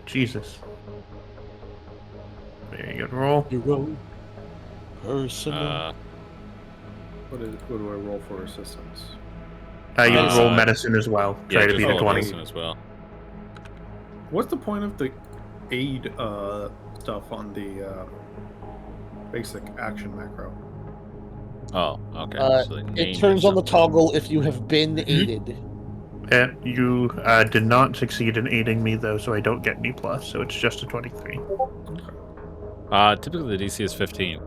Jesus. Very good roll. You roll. Personal. What do I roll for assistance? You roll Uh, medicine as well. Yeah, Try to just beat a roll 20. medicine as well. What's the point of the aid stuff on the basic action macro? Oh, okay. So they It named turns on the something. toggle if you have been aided. You did not succeed in aiding me, though, so I don't get any plus, so it's just a 23. Typically the DC is 15.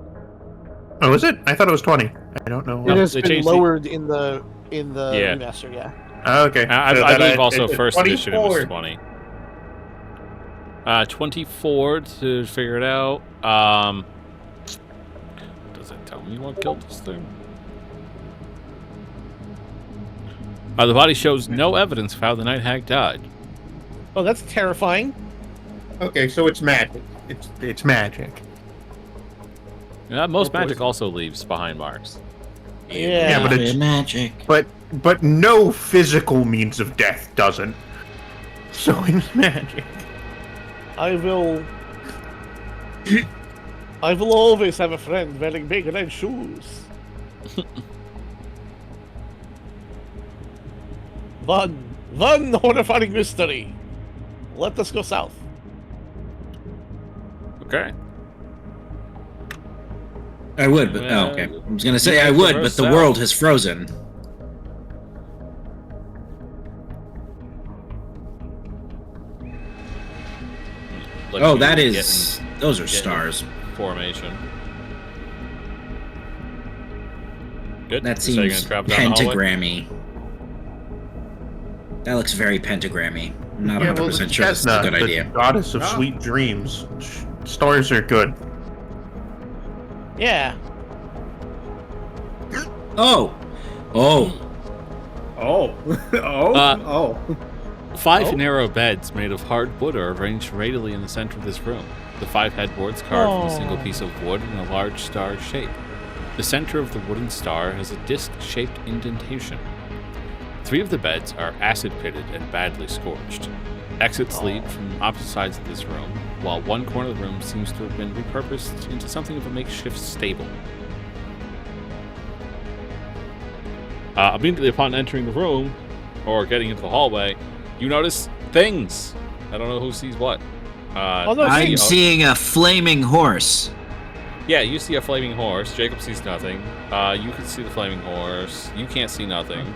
Oh, is it? I thought it was 20. I don't know. It has they been changed the- lowered in the Yeah. remaster, yeah. Oh, okay. I So I then believe also it's a first edition it was 24. 20. 24 to figure it out. Does it tell me what killed this thing? The body shows no evidence of how the night hag died. Oh, that's terrifying. Okay, so it's magic. It's magic. Most Or magic poison. also leaves behind marks. Yeah, but it's- magic. But no physical means of death doesn't. So it's magic. I will always have a friend wearing big red shoes. One horrifying mystery. Let us go south. Okay. I would, but oh, okay. I was gonna say I would, but the South. world has frozen. Let Oh, you that get is. Those are in stars. formation. Good. That So you're seems gonna travel down the hallway? pentagrammy. That looks very pentagrammy. I'm not Yeah, 100% sure this is a Chestnut, good the idea. goddess of Ah. sweet dreams. Stars are good. Yeah. Oh! Oh! Oh. Oh. Oh. 5 Oh. narrow beds made of hard wood are arranged radially in the center of this room. The 5 headboards carved from a single piece of wood in a large star shape. The center of the wooden star has a disc-shaped indentation. 3 of the beds are acid-pitted and badly scorched. Exits lead from opposite sides of this room, while one corner of the room seems to have been repurposed into something of a makeshift stable. Immediately upon entering the room, or getting into the hallway, you notice things. I don't know who sees what. I'm seeing a flaming horse. Yeah, you see a flaming horse. Jacob sees nothing. You can see the flaming horse. You can't see nothing.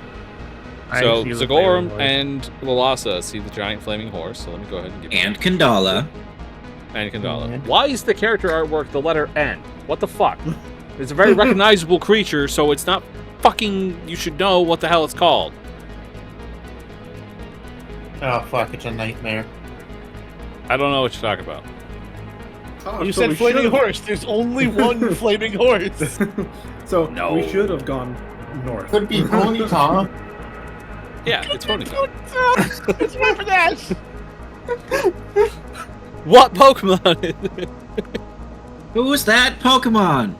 So Zagorum and Lalasa see the giant flaming horse. So let me go ahead and give you And Kandala. And Kandala. Why is the character artwork the letter N? What the fuck? It's a very recognizable creature, so it's not fucking... You should know what the hell it's called. Oh, fuck, it's a nightmare. I don't know what you're talking about. Oh, you said flaming horse. There's only one flaming horse. So No. we should have gone north. Could be Ponyta. Yeah, it's Ponyta. It's right for that. What Pokemon is it? Who's that Pokemon?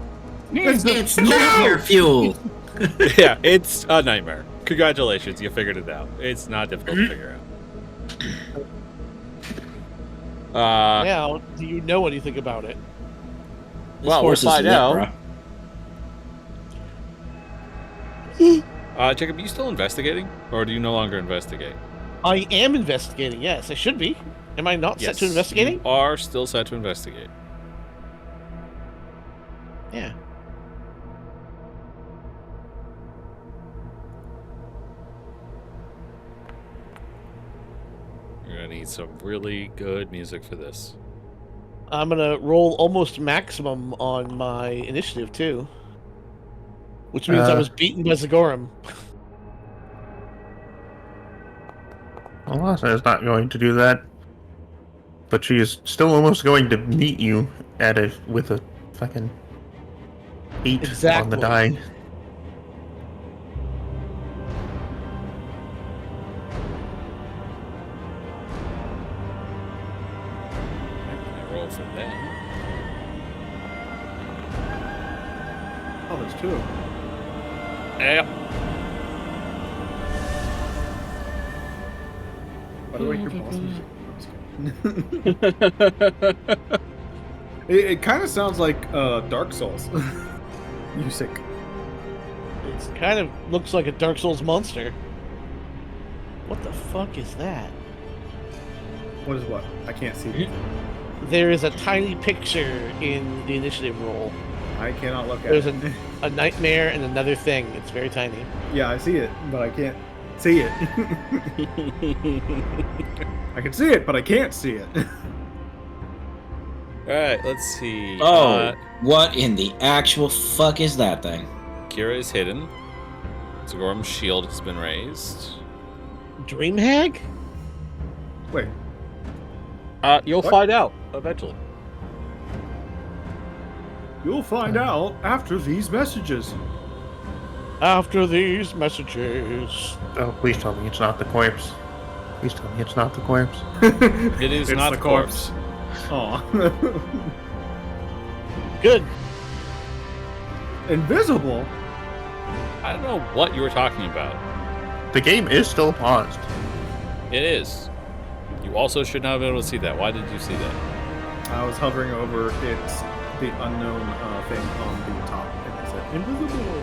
It's nightmare fuel. Yeah, it's a nightmare. Congratulations, you figured it out. It's not difficult to figure out. Now, do you know anything about it? Well, we'll find out. Jacob, are you still investigating? Or do you no longer investigate? I am investigating, yes. I should be. Am I not set to investigating? You are still set to investigate. Yeah. You're gonna need some really good music for this. I'm gonna roll almost maximum on my initiative, too. Which means I was beaten by Zagorum. Alasa is not going to do that. But she is still almost going to meet you with a fucking 8 on the die. Roll for them. Oh, there's 2 of them. Yep. By the way, your boss music. It kind of sounds like Dark Souls music. It kind of looks like a Dark Souls monster. What the fuck is that? What is what? I can't see it. There is a tiny picture in the initiative roll. I cannot look at There's it. a nightmare and another thing. It's very tiny. Yeah, I see it, but I can't see it. I can see it, but I can't see it. Alright, let's see. What in the actual fuck is that thing? Kira is hidden. Zagorum's shield has been raised. Dream Hag? Wait. You'll find out eventually. You'll find out after these messages. After these messages. Oh, please tell me it's not the corpse. Please tell me it's not the corpse. It is It's not the the corpse. Aw. Good. Invisible? I don't know what you were talking about. The game is still paused. It is. You also should not be able to see that. Why did you see that? I was hovering over the unknown thing on the top, and it said invisible.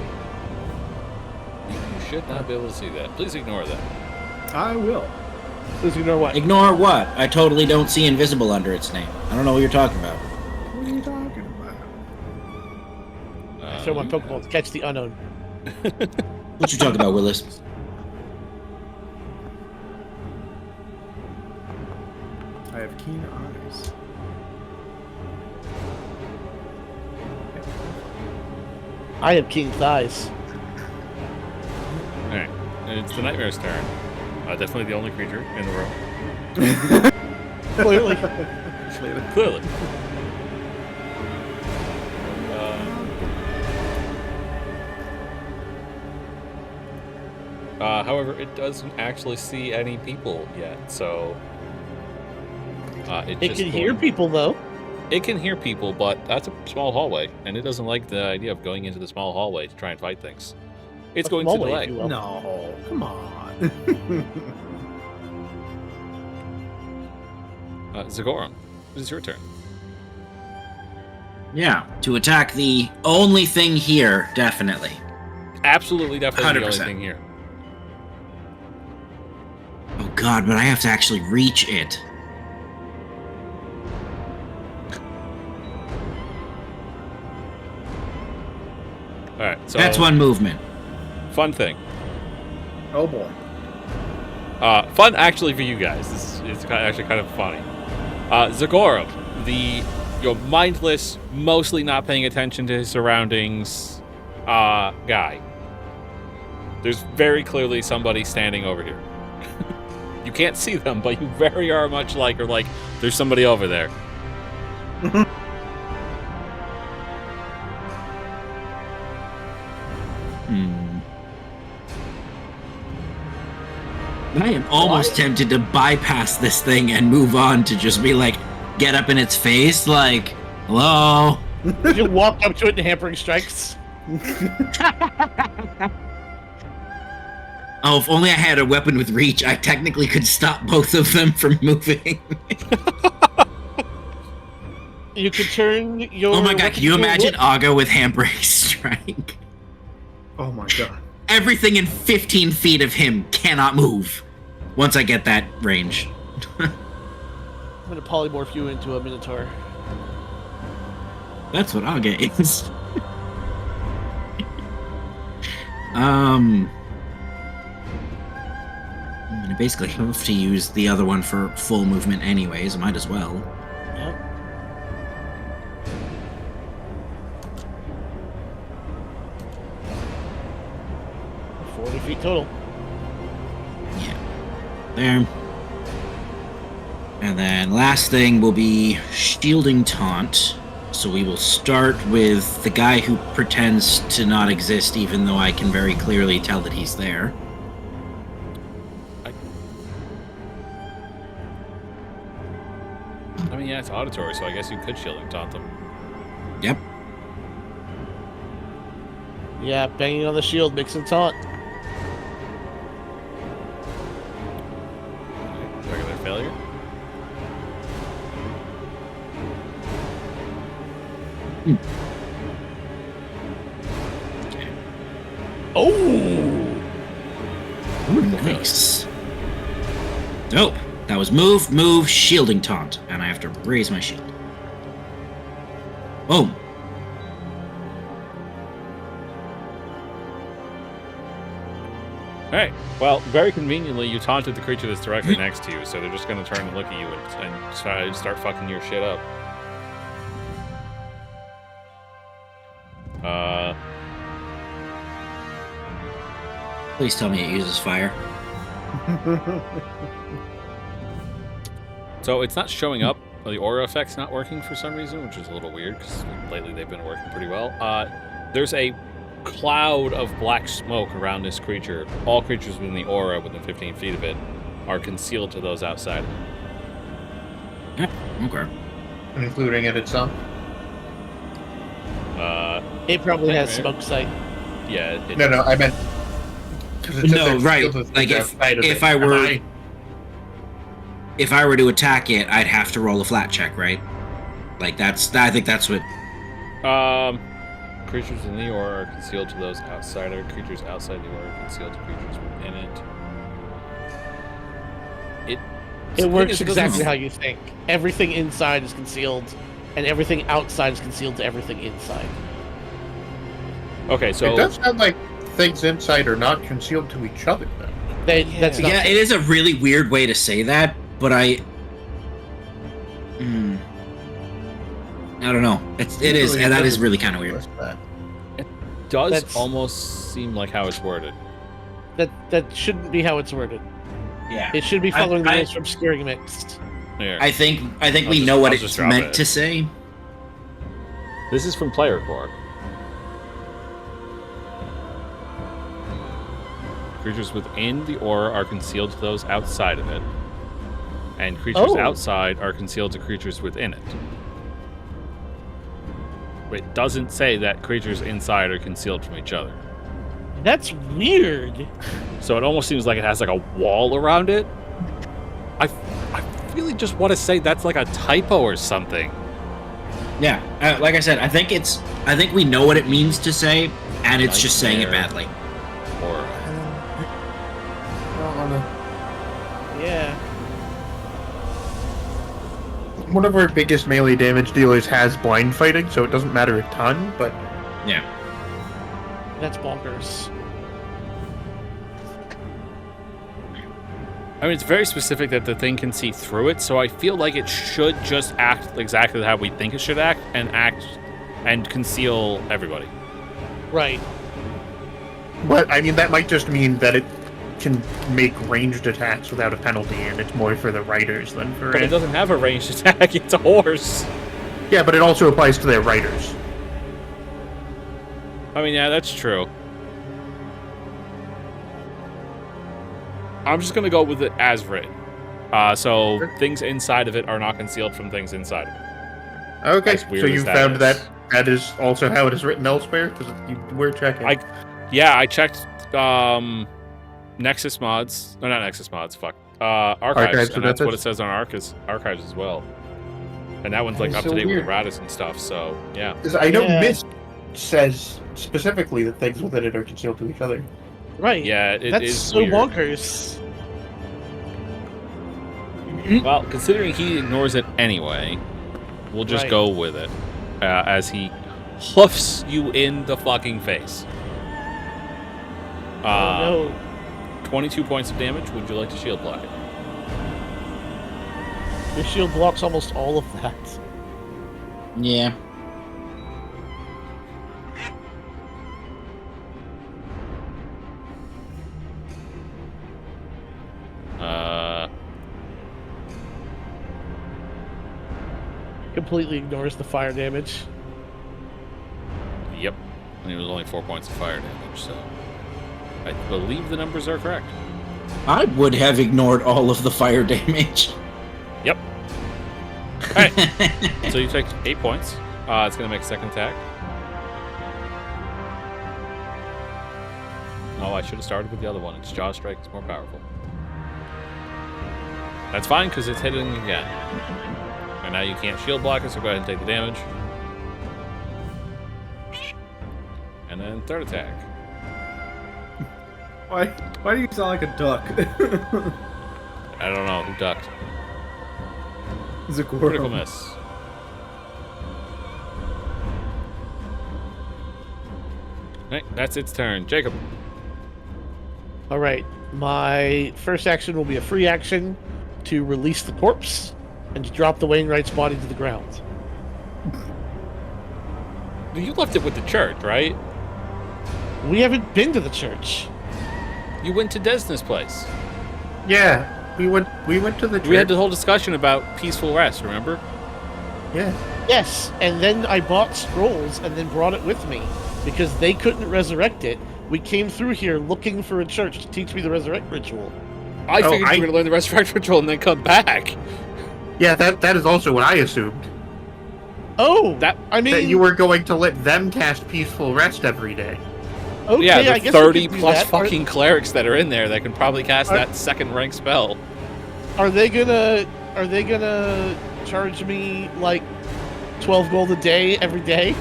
You should not be able to see that. Please ignore that. I will. Please ignore what? Ignore what? I totally don't see invisible under its name. I don't know what you're talking about. What are you talking about? Show my Pokemon to catch the unknown. What you talking about, Willis? I have keen eyes. I have keen thighs. Alright. And it's the Nightmare's turn. Definitely the only creature in the room. Clearly. Clearly. However, it doesn't actually see any people yet, so... It can hear people, though. It can hear people, but that's a small hallway, and it doesn't like the idea of going into the small hallway to try and fight things. It's going to delay. No, come on. Zagorum, it is your turn. Yeah, to attack the only thing here, definitely. Absolutely, definitely the 100%. only thing here. Oh god, but I have to actually reach it. Alright, so... That's one movement. Fun thing. Oh boy. Fun actually for you guys. This is actually kind of funny. Zagorum, the mindless, mostly not paying attention to his surroundings guy. There's very clearly somebody standing over here. You can't see them, but you very are much like, or like, there's somebody over there. I am almost tempted to bypass this thing and move on to just be like, get up in its face, like, hello? You walk up to it and hampering strikes. Oh, if only I had a weapon with reach, I technically could stop both of them from moving. You could turn your... Oh my god, can you imagine Aga with hampering strike? Oh my god. Everything in 15 feet of him cannot move once I get that range. I'm gonna polymorph you into a minotaur. That's what Aga is. I'm gonna basically have to use the other one for full movement anyways, might as well. Yep. Feet total. Yeah. There. And then last thing will be shielding taunt. So we will start with the guy who pretends to not exist, even though I can very clearly tell that he's there. I mean, yeah, it's auditory, so I guess you could shielding taunt them. Yep. Yeah, banging on the shield makes him taunt. Regular failure. Oh! Ooh, nice. Dope. That was move, shielding taunt. And I have to raise my shield. Boom. Alright, well, very conveniently, you taunted the creature that's directly next to you, so they're just going to turn and look at you and try to start fucking your shit up. Please tell me it uses fire. So it's not showing up. The aura effect's not working for some reason, which is a little weird, because lately they've been working pretty well. There's a cloud of black smoke around this creature. All creatures within the aura, within 15 feet of it, are concealed to those outside. Yeah, okay. Including it itself? It probably has smoke sight. Yeah. No, I meant... No, right. Like if I were... If I were to attack it, I'd have to roll a flat check, right? Like I think that's what... Creatures in the aura are concealed to those outside. Creatures outside the aura are concealed to creatures within it. It works exactly how you think. Everything inside is concealed, and everything outside is concealed to everything inside. Okay, so... It does sound like things inside are not concealed to each other, though. That's not it is a really weird way to say that, but I don't know. It is, and that is really kind of weird. It does almost seem like how it's worded. That shouldn't be how it's worded. Yeah. It should be following the rules from Obscuring Mixed. Here. I think we know what it's meant to say. This is from Player Core. Creatures within the aura are concealed to those outside of it. And creatures outside are concealed to creatures within it. It doesn't say that creatures inside are concealed from each other. That's weird. So it almost seems like it has like a wall around it. I really just want to say that's like a typo or something. Yeah, like I said, I think we know what it means to say, and it's just saying it badly. Or I don't wanna... Yeah. One of our biggest melee damage dealers has blind fighting, so it doesn't matter a ton, but... Yeah. That's bonkers. I mean, it's very specific that the thing can see through it, so I feel like it should just act exactly how we think it should act and conceal everybody. Right. But, I mean, that might just mean that it can make ranged attacks without a penalty, and it's more for the riders than for But it doesn't have a ranged attack, it's a horse. Yeah, but it also applies to their riders. I mean, yeah, that's true. I'm just going to go with it as written. So things inside of it are not concealed from things inside of it. Okay, As so weird you as that found is. that is also how it is written elsewhere? Because you were checking. I checked Nexus mods. No, not Nexus mods, fuck. Archives, and that's what it says on Archives as well. And that one's like It's up so to date weird. with Radis and stuff, so yeah. Because I know Yeah. Mist says specifically that things within it are concealed to each other. Right. Yeah, it That's is so weird. bonkers. Well, considering he ignores it anyway, we'll just Right. go with it as he hoofs you in the fucking face. Oh 22 points of damage. Would you like to shield block it? no. Your shield blocks almost all of that. Yeah. Completely ignores the fire damage. Yep. And it was only 4 points of fire damage, so I believe the numbers are correct. I would have ignored all of the fire damage. Yep. Alright. So you take 8 points. It's going to make a second attack. Oh, I should have started with the other one. Its Jaw Strike is more powerful. That's fine, because it's hitting again. And now you can't shield block it, so go ahead and take the damage. And then third attack. Why do you sound like a duck? I don't know. Who ducked? Critical Critical miss. Right, that's its turn. Jacob. All right. My first action will be a free action to release the corpse and to drop the Wainwright's body to the ground. You left it with the church, right? We haven't been to the church. You went to Desna's place. Yeah, we went to the church. We had the whole discussion about peaceful rest, remember? Yeah. Yes, and then I bought scrolls and then brought it with me because they couldn't resurrect it. We came through here looking for a church to teach me the resurrect ritual. I figured you were going to learn the resurrect ritual and then come back. Yeah, that is also what I assumed. Oh, That I mean, That you were going to let them cast peaceful rest every day. okay, yeah, I the guess 30 we could do plus that. fucking clerics that are in there that can probably cast Are- that second rank spell. Are they gonna charge me like 12 gold a day every day?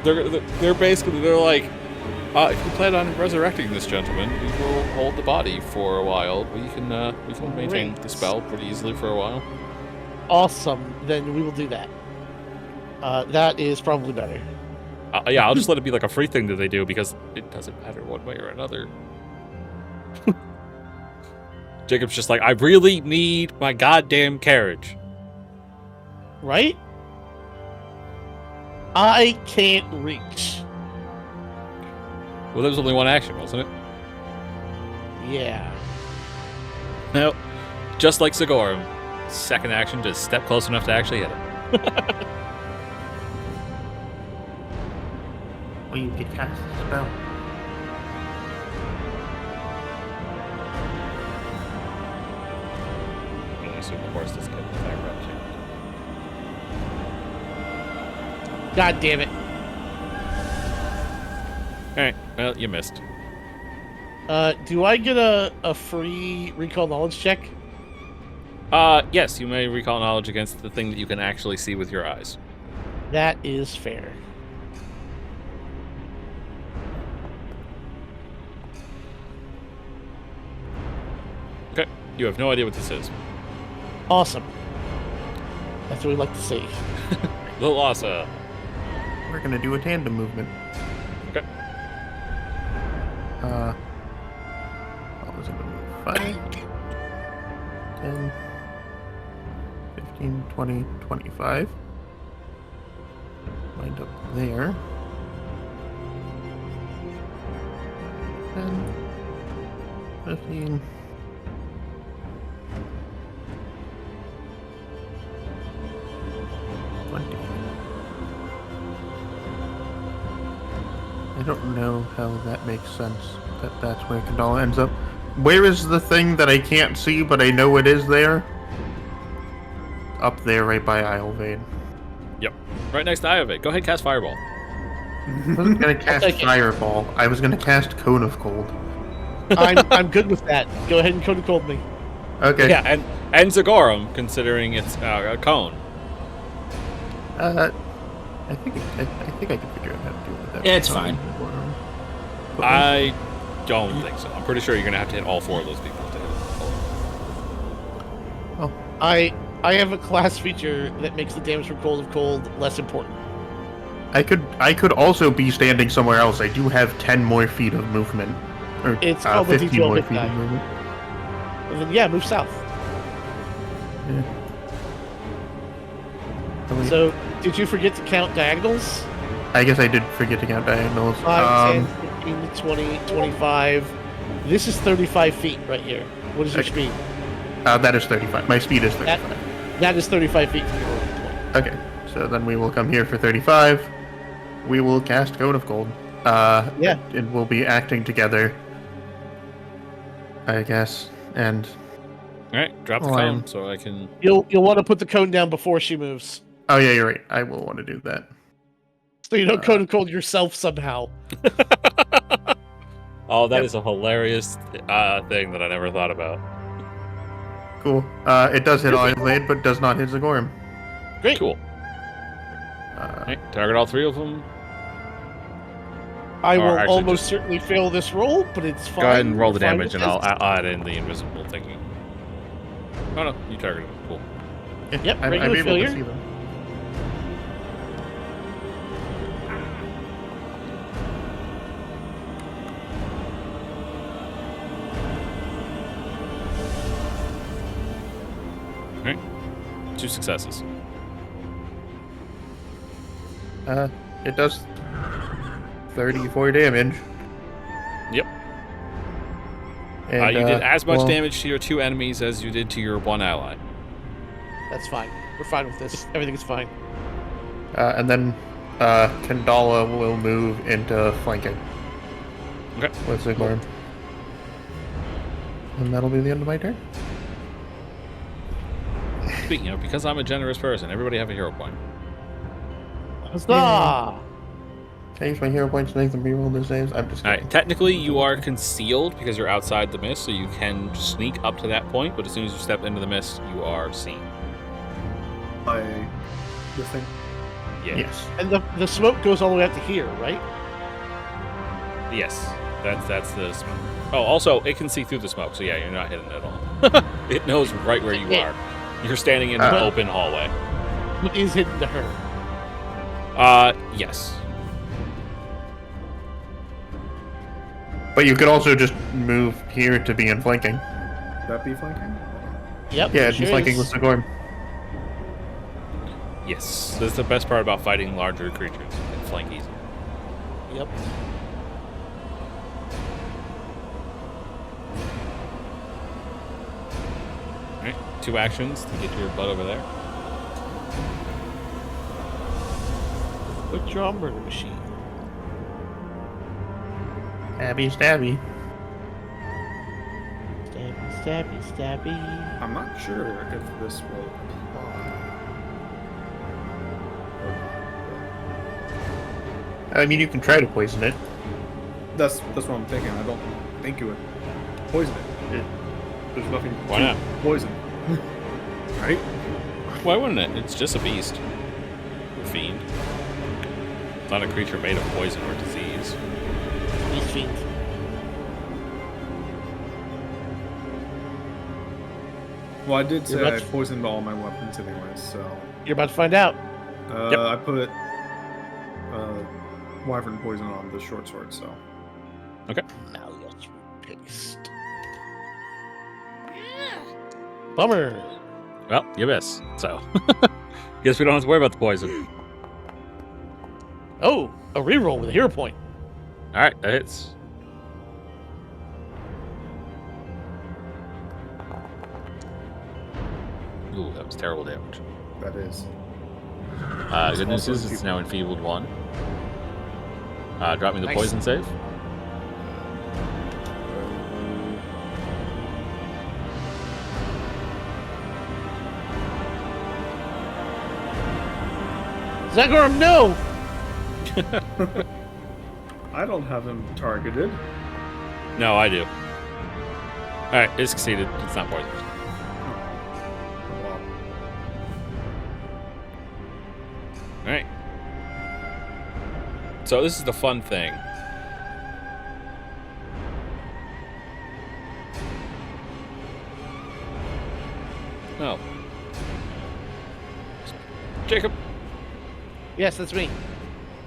They're basically like, if you plan on resurrecting this gentleman, we will hold the body for a while. We can maintain Great. the spell pretty easily for a while. Awesome. Then we will do that. That is probably better. Yeah, I'll just let it be like a free thing that they do because it doesn't matter one way or another. Jacob's just like, I really need my goddamn carriage. Right? I can't reach. Well, there was only one action, wasn't it? Yeah. No. Just like Sigorum. Second action, just step close enough to actually hit him. Well, you could cast a spell. I assume the horse doesn't get an attack round too. God damn it. Alright, well, you missed. Do I get a free recall knowledge check? Yes, you may recall knowledge against the thing that you can actually see with your eyes. That is fair. Okay, you have no idea what this is. Awesome. That's what we like to see. Little Asa. We're gonna do a tandem movement. Okay. What was it gonna move? 5, 10, 15, 20, 25. Wind up there. 10, 15. 20. I don't know how that makes sense. That's where Kandala ends up. Where is the thing that I can't see, but I know it is there? Up there, right by Islevade. Yep. Right next to Iovate. Go ahead, cast Fireball. I wasn't gonna cast Fireball. I was gonna cast Cone of Cold. I'm good with that. Go ahead and Cone of Cold me. Okay. Yeah, and Zagorum, considering it's a cone. I think I can figure out how to do it with that. Yeah, it's fine. I don't think so. I'm pretty sure you're gonna have to hit all 4 of those people to hit it. Oh. I have a class feature that makes the damage from Cold of Cold less important. I could also be standing somewhere else. I do have 10 more feet of movement. Or It's called the 15 more D12 feet of die. movement. And then yeah, move south. Yeah. Oh, wait. So did you forget to count diagonals? I guess I did forget to count diagonals. 5, 10, 15, 20, 25. This is 35 feet right here. What is your Okay. speed? That is 35. My speed is 35. That is 35 feet from your origin point. Okay, so then we will come here for 35. We will cast Cone of Cold. Yeah. And we'll be acting together, I guess. And Alright, drop the Alarm. cone so I can... You'll want to put the cone down before she moves, oh yeah, you're right. I will want to do that. so you don't Cone of Cold yourself somehow. Oh, that is a hilarious thing that I never thought about. Cool. It does hit Islevade, but does not hit Zagorum. Great. Cool. Alright, target all 3 of them. I Or will actually almost just- certainly fail this roll, but it's fine. Go ahead and roll the We're fine damage, with and I'll this. add in the invisible thingy. Oh no, you targeted them. Cool. Yep, I'm regular able failure. to see them. Alright. 2 successes. It does 34 damage. Yep. And, You did as much well, damage to your 2 enemies as you did to your 1 ally. That's fine. We're fine with this. Everything's fine. And then Kandala will move into flanking. Okay. With Zagorum. And that'll be the end of my turn. Speaking of, because I'm a generous person, everybody have a hero point. Huzzah! Can I use my hero points to make them reroll the saves? I'm just kidding. Alright, technically you are concealed because you're outside the mist, so you can sneak up to that point, but as soon as you step into the mist, you are seen. By the thing. Yeah. Yes. And the smoke goes all the way up to here, right? Yes. That's the smoke. Oh, also, it can see through the smoke, so yeah, you're not hidden at all. It knows right where you are. You're standing in an open hallway. What is hidden to her? Yes. But you could also just move here to be in flanking. That be flanking? Yep. Yeah, it it'd be sure flanking is. with Zagorum. Yes. That's the best part about fighting larger creatures. You can flank easy. Yep. Alright, 2 actions to get your butt over there. Withdraw murder machine. Stabby, stabby. Stabby, stabby, stabby. I'm not sure if this will apply. I mean, you can try to poison it. That's what I'm thinking. I don't think it would poison it. There's nothing Why to not? poison. Right? Why wouldn't it? It's just a beast. Fiend. It's not a creature made of poison or disease. Beast fiend. Well, I did say You're I about to- poisoned all my weapons anyways, so... You're about to find out. Yep. I put wyvern poison on the short sword, so... Now let's paste. Bummer. Well, you miss. So, guess we don't have to worry about the poison. Oh, a reroll with a hero point. All right, that hits. Ooh, that was terrible damage. That is. Good news also is it's now enfeebled 1. Drop me the Nice. poison save. Zagorm, no! I don't have him targeted. No, I do. All right, it's succeeded. It's not poison. Wow. All right. So this is the fun thing. Oh. Jacob, Yes, that's me.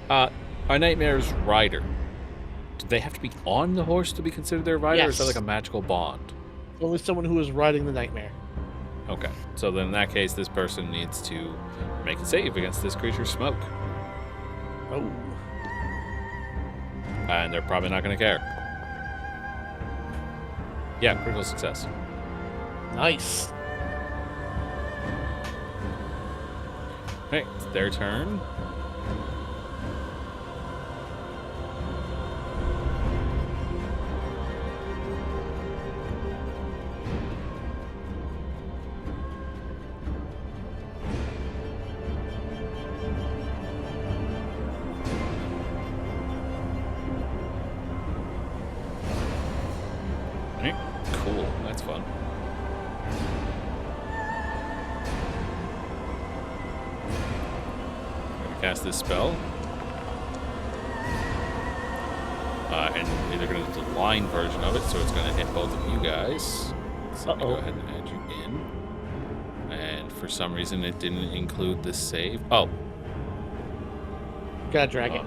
our Nightmare's rider. Do they have to be on the horse to be considered their rider, or is that Yes. like a magical bond? Only someone who is riding the nightmare. Okay. So then in that case, this person needs to make a save against this creature's smoke. Oh. And they're probably not going to care. Yeah, critical success. Nice. Okay, it's their turn. Okay, cool. That's fun. Cast this spell. And they're going to do the line version of it, so it's going to hit both of you guys. So let me go ahead and add you in. And for some reason, it didn't include the save. Oh. Gotta drag it.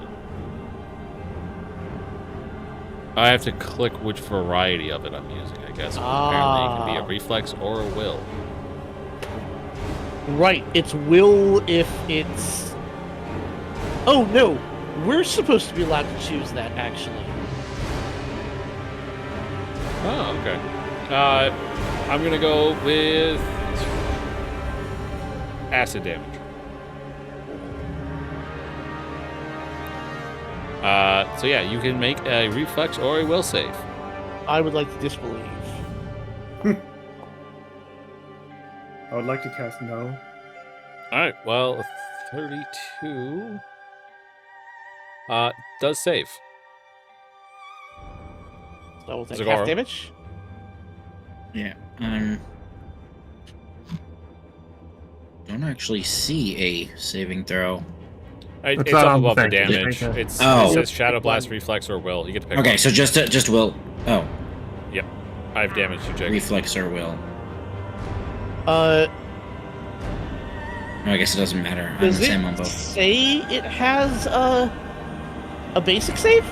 I have to click which variety of it I'm using, I guess. Apparently, it can be a reflex or a will. Right, it's will if it's... Oh, no. We're supposed to be allowed to choose that, actually. Oh, okay. I'm going to go with acid damage. So yeah, you can make a reflex or a will save. I would like to disbelieve. I would like to cast no. All right, well, 32 does save. So we'll take Zagoro. half damage. Yeah. Don't actually see a saving throw. It's not up on the above the thing. damage. Okay. It Oh. says Shadow Blast, Reflex, or Will. You get to pick Okay, one. so just will. Oh, Yep. I have damage you, Jake. reflex or will. Uh, No, I guess it doesn't matter. I'm the does same on it both. say it has a basic save?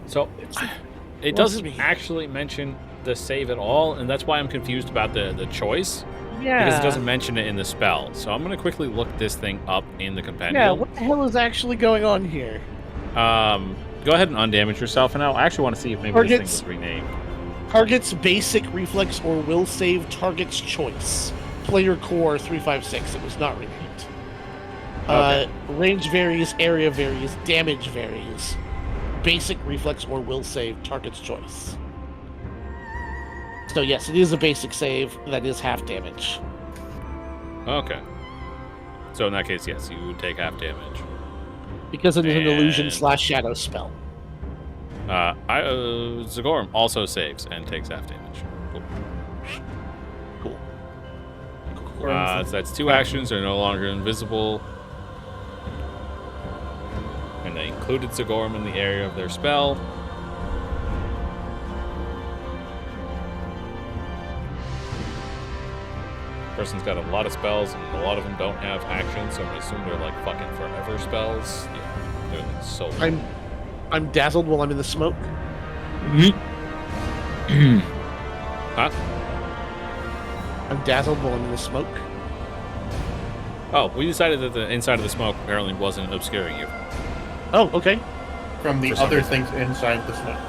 So it doesn't actually mention the save at all, and that's why I'm confused about the choice. Yeah. Because it doesn't mention it in the spell. So I'm going to quickly look this thing up in the compendium. Yeah, what the hell is actually going on here? Go ahead and undamage yourself, and I actually want to see if maybe Targets- this thing was renamed. Target's basic reflex or will save target's choice. Player core 356. It was not renamed. Okay. Range varies, area varies, damage varies. Basic reflex or will save target's choice. So yes, it is a basic save that is half damage. Okay. So in that case, yes, you would take half damage. Because it is an illusion And- / shadow spell. Zagorum also saves and takes half damage. Cool. So that's 2 actions. They're no longer invisible. And they included Zagorum in the area of their spell. Person's got a lot of spells, and a lot of them don't have actions, so I'm gonna assume they're like fucking forever spells. Yeah, they're like so. I'm dazzled while I'm in the smoke. Huh? I'm dazzled while I'm in the smoke. Oh, we decided that the inside of the smoke apparently wasn't obscuring you. Oh, okay. From the For some other reason. things inside the smoke.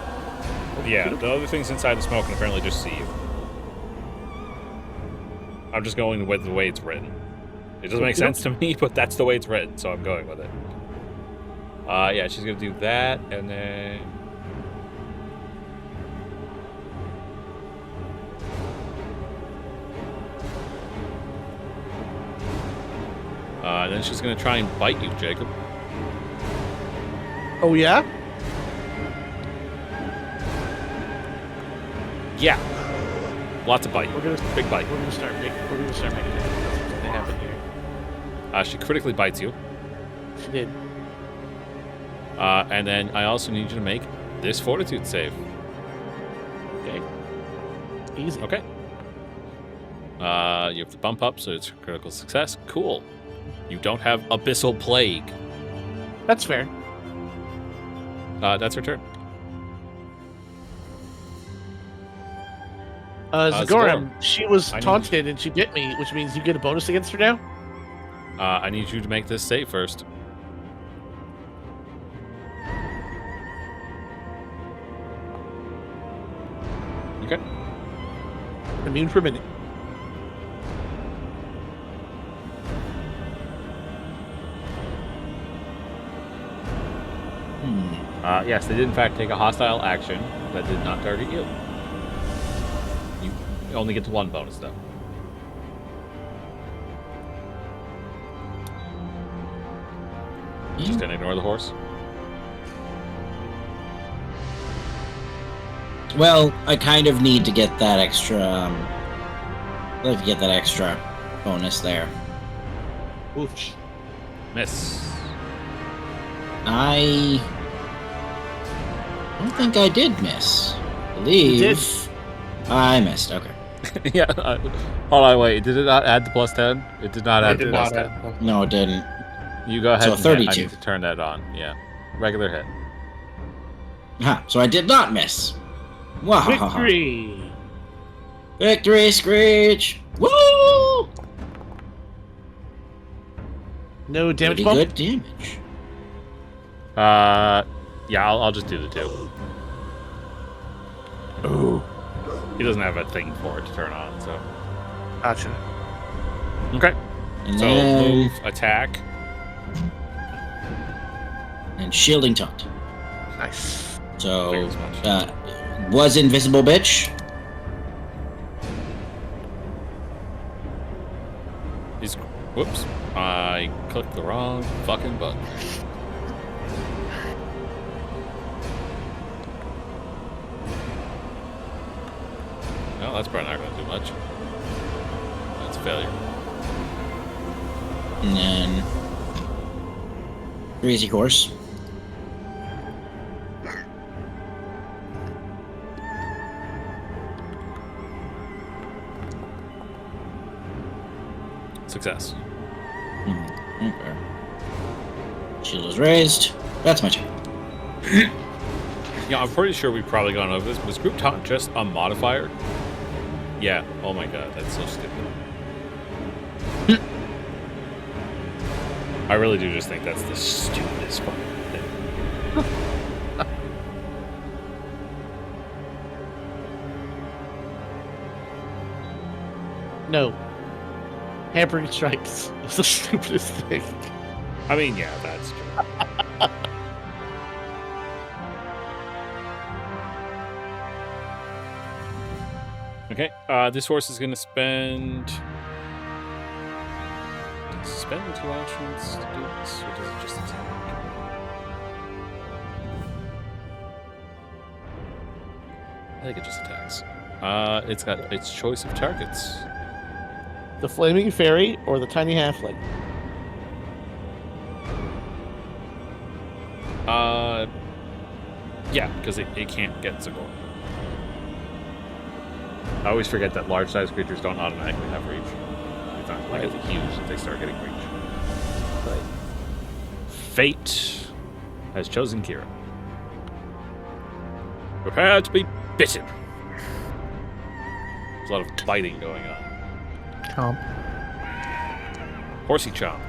Yeah, the other things inside the smoke can apparently just see you. I'm just going with the way it's written. It doesn't make sense to me, but that's the way it's written, so I'm going with it. Yeah, she's gonna do that, and then... then she's gonna try and bite you, Jacob. Oh yeah? Yeah. Lots of bite. We're gonna Big bite. We're gonna start making it. That's what's gonna happen here. She critically bites you. She did. And then I also need you to make this fortitude save. Okay. Easy. Okay. You have to bump up, so it's critical success. Cool. You don't have Abyssal Plague. That's fair. That's her turn. Zagorum, she was I need- taunted and she bit me, which means you get a bonus against her now? I need you to make this save first. Okay. Immune for a minute. Yes, they did in fact take a hostile action that did not target you. You only get to 1 bonus though. Just gonna ignore the horse. Well, I kind of need to get that extra. I'd like to get that extra bonus there. Oof. Miss. I don't think I did miss. I believe You did. I missed. Okay. Yeah. Hold on, wait. Did it not add the +10? It did not add the did plus not 10. add- No, it didn't. You go ahead. So and hit. I 32. need to turn that on. Yeah. Regular hit. Huh, so I did not miss. Wow. Victory! Victory, Screech! Woo! No damage Pretty bump? good damage. Yeah, I'll just do the 2. Ooh. He doesn't have a thing for it to turn on, so. Gotcha. Okay. And So then move, attack. and shielding taunt. Nice. So Figures much. was invisible bitch. He's. Whoops. I clicked the wrong fucking button. No, that's probably not going to do much. That's a failure. And then Crazy Horse. Success. Okay. Shield is raised. That's my turn. Yeah, I'm pretty sure we've probably gone over this. Was group taunt just a modifier? Yeah. Oh my god, that's so stupid. I really do just think that's the stupidest fucking thing. No. Hampering strikes is the stupidest thing. I mean, yeah, that's true. Okay, this horse is going to spend... Does it spend 2 actions to do this, or does it just attack? I think it just attacks. It's got its choice of targets. The flaming fairy or the tiny halfling? Yeah, because it can't get Zagor. I always forget that large-sized creatures don't automatically have reach. It's not like it's huge that they start getting reach. Right. Fate has chosen Kira. Prepare to be bitten. There's a lot of biting going on. Chomp. Horsey chomp.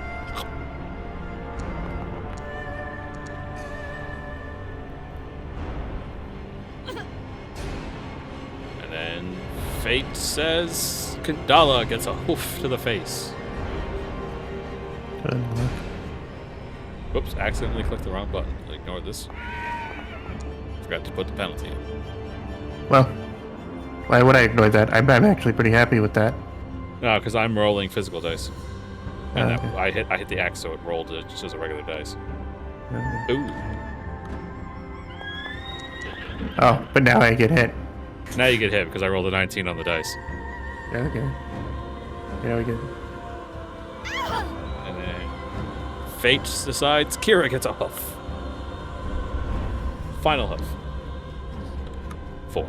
And then Fate says Kandala gets a hoof to the face. Good luck. Whoops, accidentally clicked the wrong button. Ignore this. Forgot to put the penalty in. Well, why would I ignore that? I'm actually pretty happy with that. No, because I'm rolling physical dice. And Okay. I hit the axe, so it rolled it just as a regular dice. Okay. Ooh. Oh, but now I get hit. Now you get hit because I rolled a 19 on the dice. Okay. Yeah, we get it. And then Fate decides Kira gets a hoof. Final hoof. 4.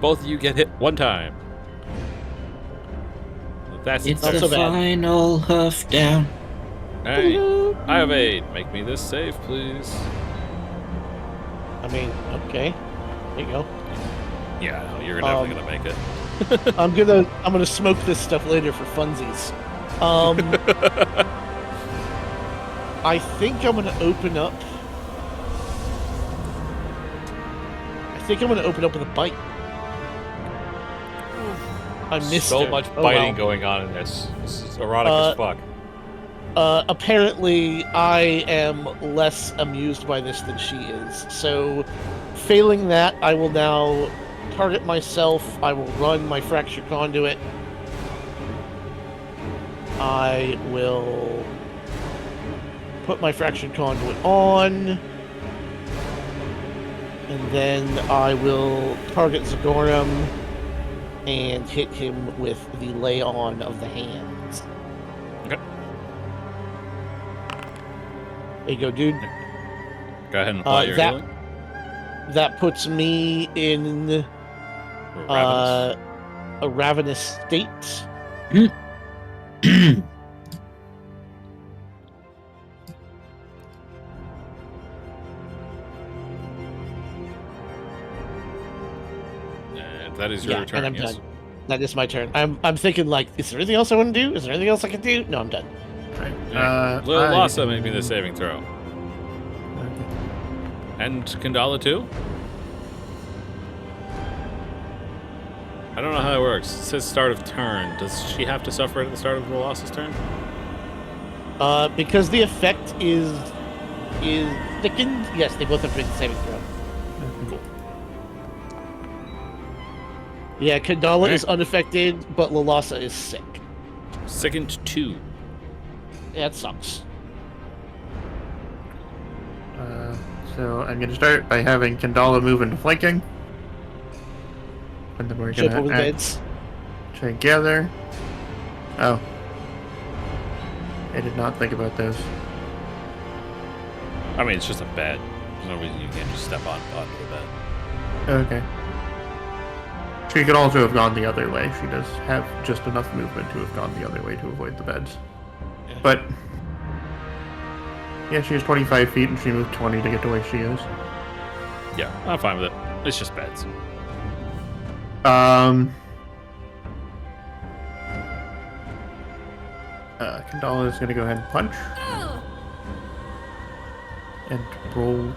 Both of you get hit one time. That's It's not the so bad. final hoof down. Hey, I have 8. Make me this save, please. I mean, okay. There you go. Yeah, I know, you're definitely gonna make it. I'm gonna smoke this stuff later for funsies. I think I'm gonna open up. With a bite. I missed so her. much Oh, biting well. going on in this. This is erotic as fuck. Apparently, I am less amused by this than she is. So, failing that, I will now target myself. I will run my fractured conduit. I will put my fractured conduit on. And then I will target Zagorum and hit him with the lay on of the hands. Okay. There you go, dude. Go ahead and apply your that- healing. That puts me in Ravenous. a ravenous state. And that is your turn, and I'm yes? done. That is my turn. I'm thinking like, is there anything else I want to do? Is there anything else I can do? No, I'm done. Right. Lil Lhasa, make me the saving throw. Okay. And Kandala too? I don't know how that works. It says start of turn. Does she have to suffer at the start of Lil Lhasa's turn? Because the effect is thickened. Yes, they both have to make the saving throw. Cool. Yeah, Kandala is unaffected, but Lalasa is sick. Second 2. Yeah, it sucks. So I'm going to start by having Kandala move into flanking. And then we're Jump going over the to beds. together. Oh. I did not think about those. I mean, it's just a bed. There's no reason you can't just step onto the bed. Okay. She could also have gone the other way. She does have just enough movement to have gone the other way to avoid the beds. Yeah. But yeah, she has 25 feet and she moved 20 to get to where she is. Yeah, I'm fine with it. It's just beds. Kandala is going to go ahead and punch. And roll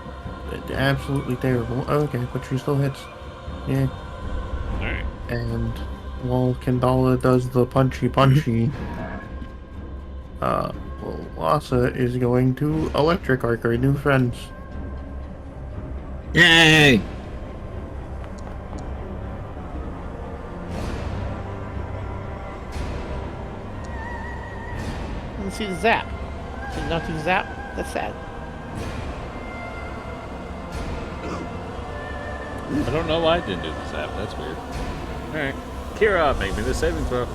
absolutely terrible. Oh, okay, but she still hits. Yeah. Alright. And while Kandala does the punchy, Lhasa is going to electric arc our new friends. Yay! Let's see the zap. Did not do the zap. That's sad. I don't know why I didn't do this app. That's weird. Alright. Kira, make me the saving throw.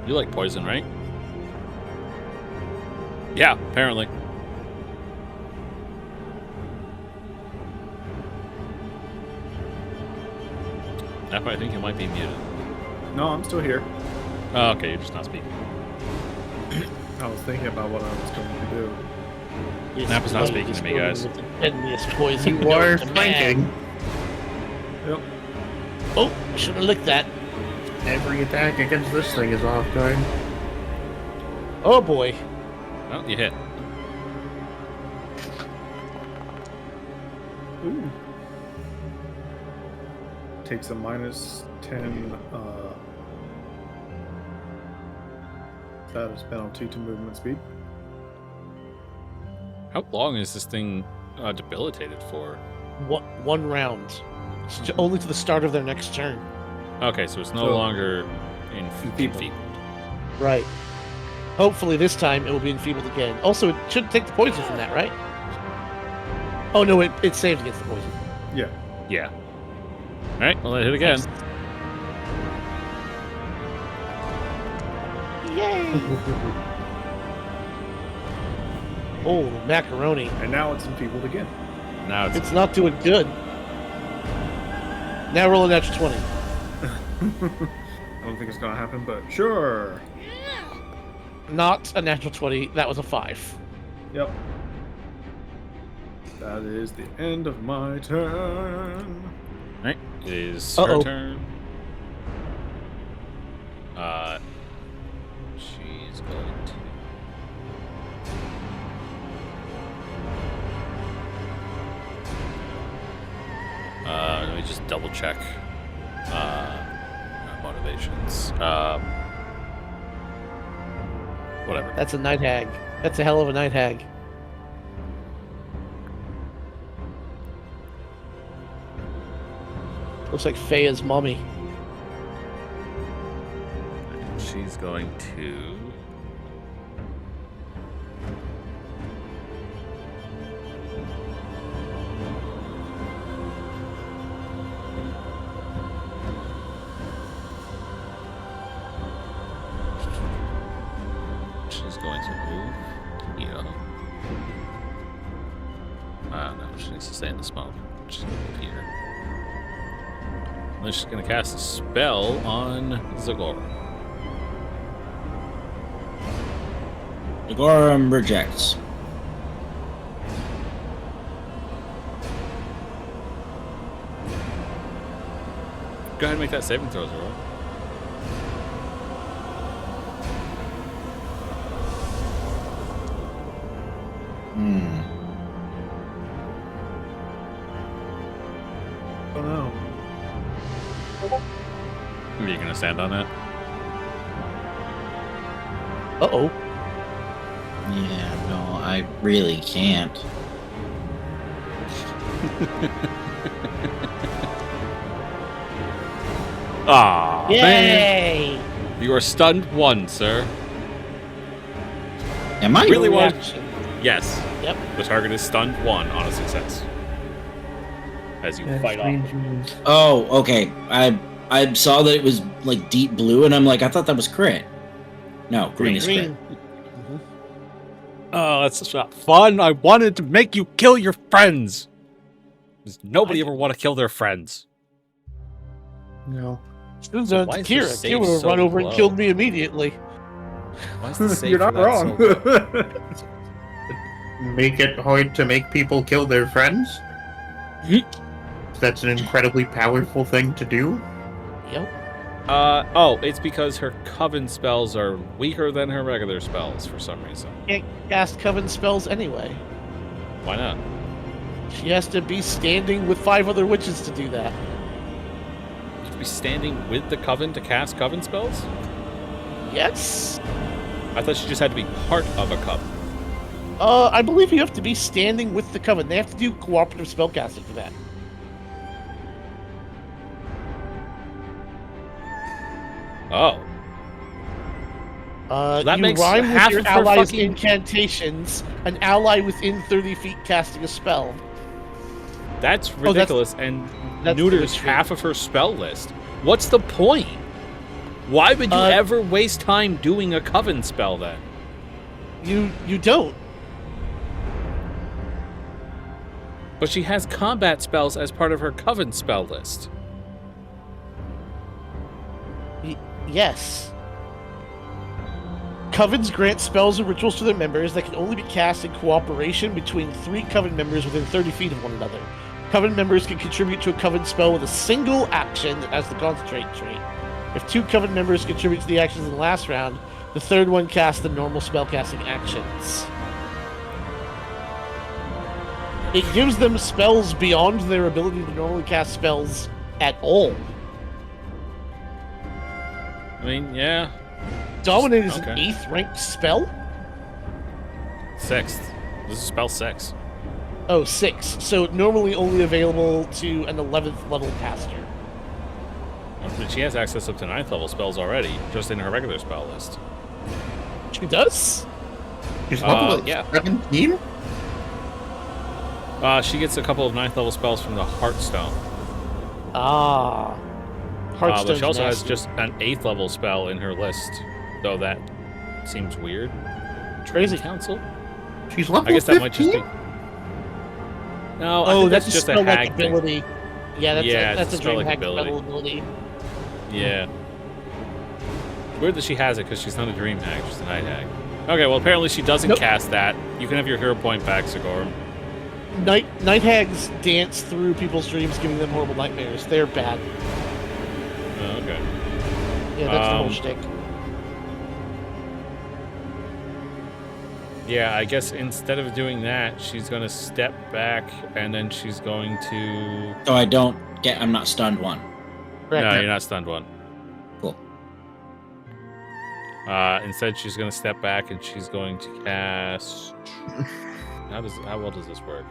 You like poison, right? Yeah, apparently. Nappa, I think you might be muted. No, I'm still here. Oh, okay, you're just not speaking. I was thinking about what I was going to do. Nappa's not speaking to me, guys. Deadliest poison. You are known to man. flanking. Yep. Oh, should have licked that. Every attack against this thing is off guard. Oh boy. Well, you hit. Ooh. Takes a minus 10 status penalty to movement speed. How long is this thing debilitated for? One round. Only to the start of their next turn. Okay, so it's no longer enfeebled. Right. Hopefully this time it will be enfeebled again. Also, it shouldn't take the poison from that, right? Oh no, it saved against the poison. Yeah. Yeah. Alright, well, let it hit again. Yay! Oh, macaroni. And now it's enfeebled again. Now It's not doing good. Now roll a natural 20. I don't think it's going to happen, but sure. Not a natural 20. That was a 5. Yep. That is the end of my turn. Alright, it is Uh-oh. her turn. She's going to... let me just double check motivations. Whatever. That's a night hag. That's a hell of a night hag. Looks like Feya's mummy. She's going to... She's going to move here. No, she needs to stay in the smoke. She's going to move here. And then she's going to cast a spell on Zagor. Zagorum rejects. Go ahead and make that saving throw, Zagor. Oh no. Are you going to stand on that? Uh-oh. Yeah, no, I really can't. Ah, man. Yay! You are stunned 1, sir. Am I? Really want? Reaction. Yes. Yep. The target is stunned 1 on a success. As you fight off. Oh, okay. I saw that it was like deep blue, and I'm like, I thought that was crit. No, green is crit. Green. Oh, that's not fun. I wanted to make you kill your friends. Does nobody ever want to kill their friends? No. Should've So done why to is your Kira. save Kira would have so run over and low? killed me immediately. Why is the save You're for not that wrong. so low? Make it hard to make people kill their friends? That's an incredibly powerful thing to do. Yep. Oh, it's because her coven spells are weaker than her regular spells for some reason. Can't cast coven spells anyway. Why not? She has to be standing with 5 other witches to do that. You have to be standing with the coven to cast coven spells? Yes. I thought she just had to be part of a coven. I believe you have to be standing with the coven. They have to do cooperative spellcasting for that. Oh. That you makes rhyme half with your of her allies' fucking- incantations, an ally within 30 feet casting a spell. That's ridiculous and neuters half of her spell list. What's the point? Why would you ever waste time doing a coven spell then? You don't. But she has combat spells as part of her coven spell list. Yes. Covens grant spells and rituals to their members that can only be cast in cooperation between 3 coven members within 30 feet of one another. Coven members can contribute to a coven spell with a single action as the concentrate trait. If 2 coven members contribute to the actions in the last round, the third one casts the normal spellcasting actions. It gives them spells beyond their ability to normally cast spells at all. I mean, yeah. Dominate is an 8th ranked spell? 6th. This is spell 6. Oh, 6. So normally only available to an 11th level caster. But she has access up to 9th level spells already, just in her regular spell list. She does? She's level 17? She gets a couple of 9th level spells from the Heartstone. Ah. Heartstone. But she also has just an 8th level spell in her list, though that seems weird. Crazy. Council? She's level 15? I guess that might just be... No, I think that's just a hag ability. Yeah, that's a dream like hag ability. Yeah. Weird that she has it, because she's not a dream hag, she's a night hag. Okay, well, apparently she doesn't cast that. You can have your hero point back, Sigorum. Night hags dance through people's dreams, giving them horrible nightmares. They're bad. Oh, okay. Yeah, that's the whole shtick. Yeah, I guess instead of doing that, she's going to step back, and then she's going to... So I'm not stunned 1. Correct. No, you're not stunned 1. Cool. Instead, she's going to step back, and she's going to cast... How well does this work?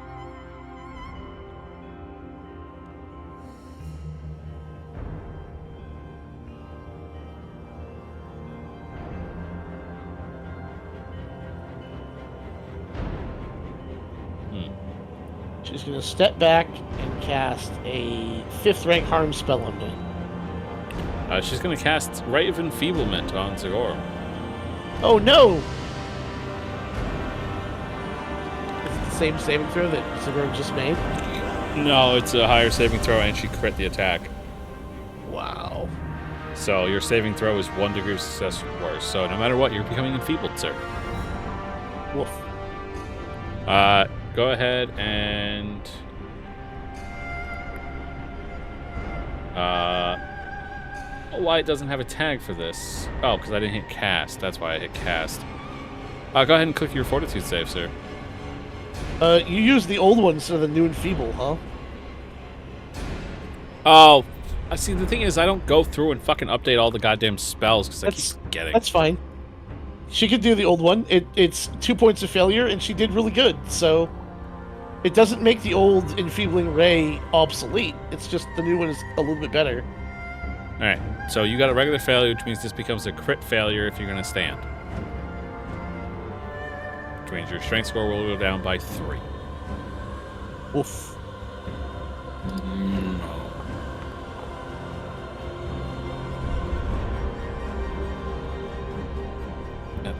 She's going to step back and cast a 5th rank harm spell on me. She's going to cast Rite of Enfeeblement on Sigorum. Oh no! Is it the same saving throw that Sigorum just made? No, it's a higher saving throw, and she crit the attack. Wow. So your saving throw is 1 degree of success worse. So no matter what, you're becoming enfeebled, sir. Woof. Go ahead and... why it doesn't have a tag for this? Oh, because I didn't hit cast. That's why I hit cast. Go ahead and click your fortitude save, sir. You used the old one instead of the new and feeble, huh? Oh, I see. The thing is, I don't go through and fucking update all the goddamn spells because I keep forgetting. That's fine. She could do the old one. It's 2 points of failure, and she did really good. So it doesn't make the old enfeebling ray obsolete. It's just the new one is a little bit better. All right. So you got a regular failure, which means this becomes a crit failure if you're going to stand. Which means your strength score will go down by 3. Oof.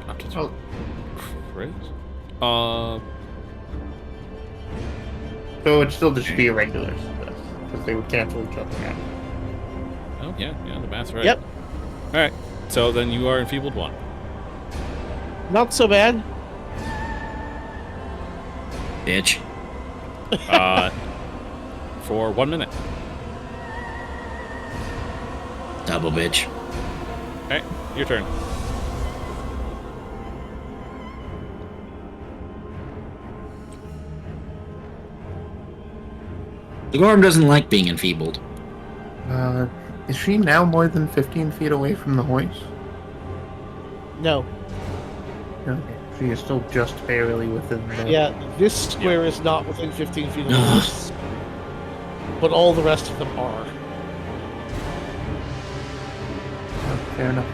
Up to 2. Oh. Crit? So it'd still just be a regular success, because they would cancel each other out. Oh, yeah, the math's right. Yep. All right. So then you are enfeebled 1. Not so bad. Bitch. For 1 minute. Double bitch. All right, your turn. The Gorm doesn't like being enfeebled. Is she now more than 15 feet away from the hoist? No. Okay. She is still just barely within the... Yeah, this square is not within 15 feet of the house. But all the rest of them are. Oh, fair enough.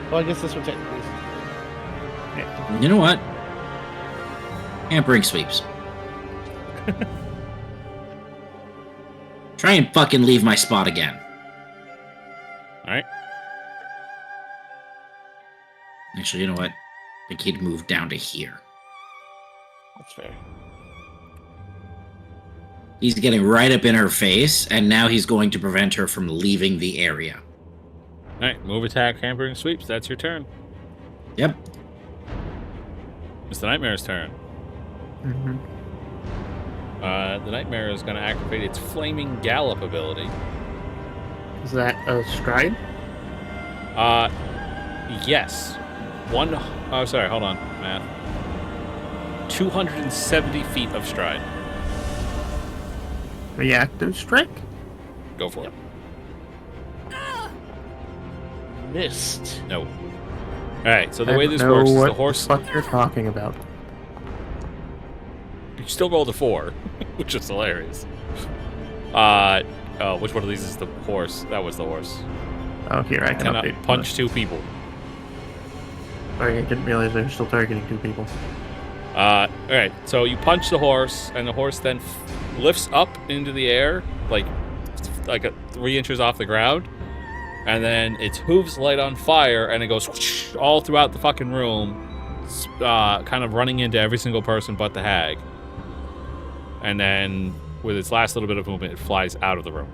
Well, I guess this one technically is. You know what? Hampering sweeps. Try and fucking leave my spot again. All right. Actually, you know what? I think he'd move down to here. That's fair. He's getting right up in her face, and now he's going to prevent her from leaving the area. All right. Move, attack, hampering sweeps. That's your turn. Yep. It's the Nightmare's turn. Mm-hmm. The Nightmare is going to activate its Flaming Gallop ability. Is that a stride? Yes. Oh, sorry. Hold on. Math. 270 feet of stride. Reactive strike? Go for it. Missed. No. All right. So the I way don't this know works is what the horse. What you're talking about? You still rolled a 4, which is hilarious. Which one of these is the horse? That was the horse. Oh, here I can Cannot update. punch 2 people. Sorry, I didn't realize I was still targeting 2 people. All right. So you punch the horse, and the horse then lifts up into the air, like 3 inches off the ground, and then its hooves light on fire, and it goes whoosh, all throughout the fucking room, kind of running into every single person but the hag. And then, with its last little bit of movement, it flies out of the room.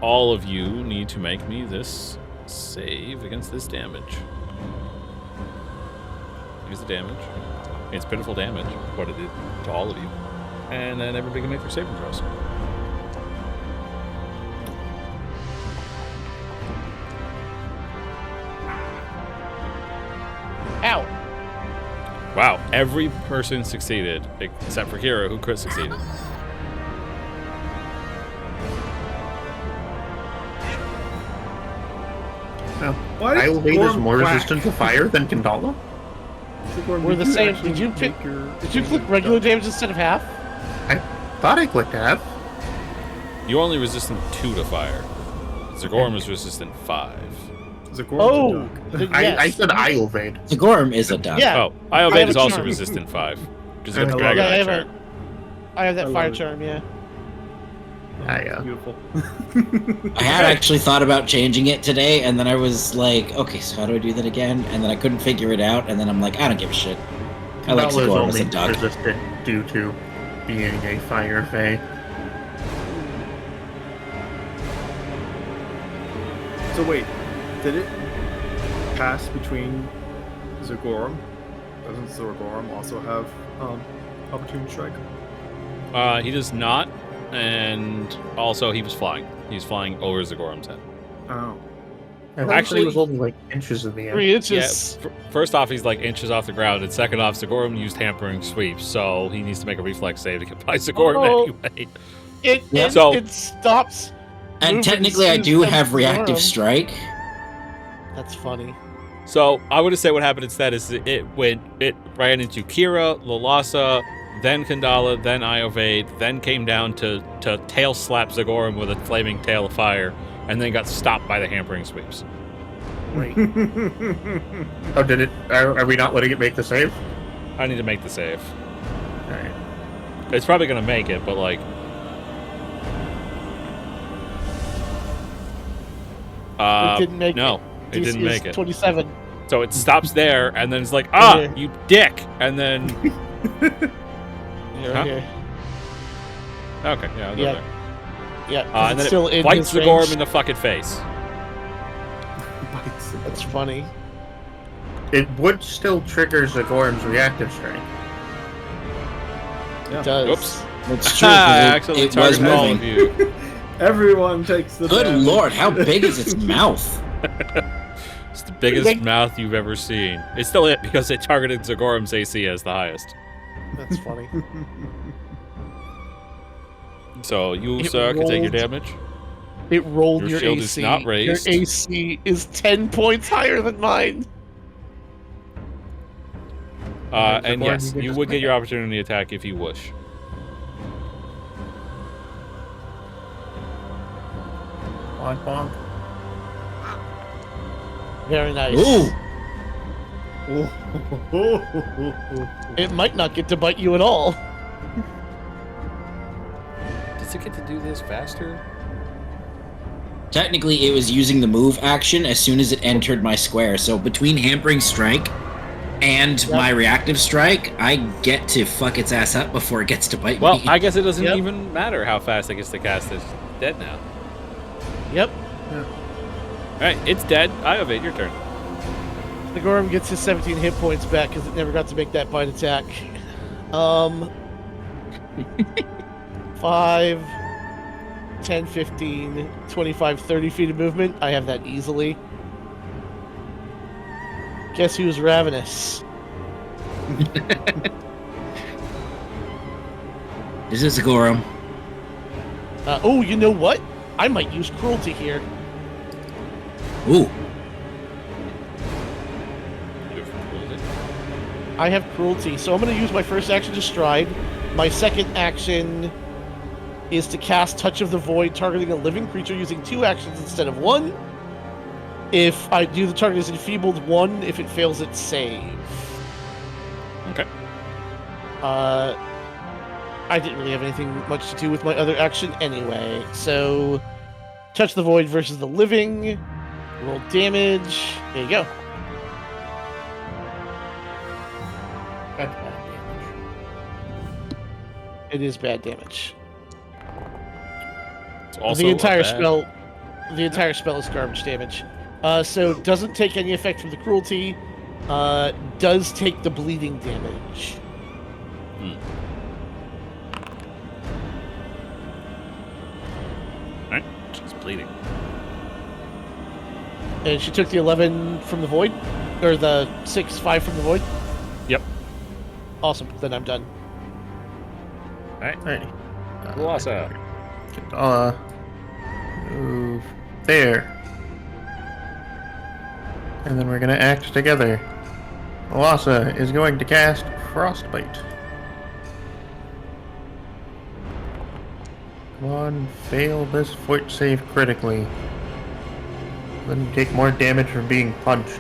All of you need to make me this save against this damage. Here's the damage. It's pitiful damage, what it did to all of you. And then everybody can make their saving throws. Ow! Wow, every person succeeded, except for Kira, who crit succeeded. Why did Islevade is Gorm more quack? resistant to fire than Kandala? We're the same. Did you click regular damage instead of half? Thought I clicked half. You're only resistant 2 to fire. Zagorm is resistant 5. Oh! Yes. I said Islevade. Zagorm is a duck. Yeah. Oh, Iovade is a also charm. resistant 5. Because I it's got the love dragon Yeah, eye charm. I have that I fire love it. charm, yeah. Beautiful. I had actually thought about changing it today, and then I was like, okay, so how do I do that again? And then I couldn't figure it out, and then I'm like, I don't give a shit. I like Kandala is Zagorm as only a duck. resistant due to being a fire fae. So wait, did it pass between Zagorm? Doesn't Zagorm also have opportune strike? He does not, and also he was flying. He was flying over Zagorm's head. Oh. Actually, it was only like inches in the air. 3 inches. Yeah, first off, he's like inches off the ground, and second off, Zagorm used hampering sweeps, so he needs to make a reflex save to get by Zagorm anyway. It stops. And movement technically, I as do soon as have Zagorm. reactive strike. That's funny. So I would say what happened instead is it ran into Kira, Lolasa, then Kandala, then Iovade, then came down to tail slap Zagorm with a flaming tail of fire, and then got stopped by the hampering sweeps. Great. Oh, did it? Are we not letting it make the save? I need to make the save. Alright. It's probably gonna make it, but like. It didn't make no, it. it didn't DC is make it. 27. So it stops there, and then it's like, ah, Yeah. you dick, and then. Here, Huh? here. Okay, yeah, I'll go Yeah. there. Yeah, 'cause And it's then still it in bites his Zagorm range. in the fucking face. That's funny. It would still trigger Zagorm's reactive strike. It does. Oops. It's true. Ah, I 'Cause accidentally it was targeted all of moving. you. Everyone takes the Good damage. lord, how big is its mouth? It's the biggest mouth you've ever seen. It's still it because it targeted Zagorm's AC as the highest. That's funny. So you, It sir, can take your rolled. damage. It rolled Your your, shield AC. is not raised. Your AC is 10 points higher than mine. And Zagorm, yes, you can you just would get make your it. opportunity attack if you wish. Bonk, bonk. Very nice. Ooh! It might not get to bite you at all. Does it get to do this faster? Technically, it was using the move action as soon as it entered my square. So between Hampering Strike and my Reactive Strike, I get to fuck its ass up before it gets to bite Well, me. I guess it doesn't even matter how fast it gets to cast this. Dead now. Yep. All right, it's dead. Iovate, your turn. The Gorm gets his 17 hit points back because it never got to make that bite attack. 5, 10, 15, 25, 30 feet of movement. I have that easily. Guess who's ravenous? This is a Gorum. Oh, you know what? I might use cruelty here. Ooh. I have cruelty, so I'm going to use my first action to stride. My second action is to cast Touch of the Void, targeting a living creature using 2 actions instead of 1. If I do, the target is enfeebled 1 if it fails its save. Okay. I didn't really have anything much to do with my other action anyway, so Touch the Void versus the living. Roll damage. There you go. That's bad damage. It is bad damage. It's also The entire bad. spell is garbage damage. So doesn't take any effect from the cruelty. Does take the bleeding damage. All right, she's bleeding. And she took the 11 from the void, or the 5 from the void. Yep. Awesome. Then I'm done. All right. Alrighty. Wassa. Move there. And then we're gonna act together. Melassa is going to cast Frostbite. Come on, fail this fort save critically. Then you take more damage from being punched.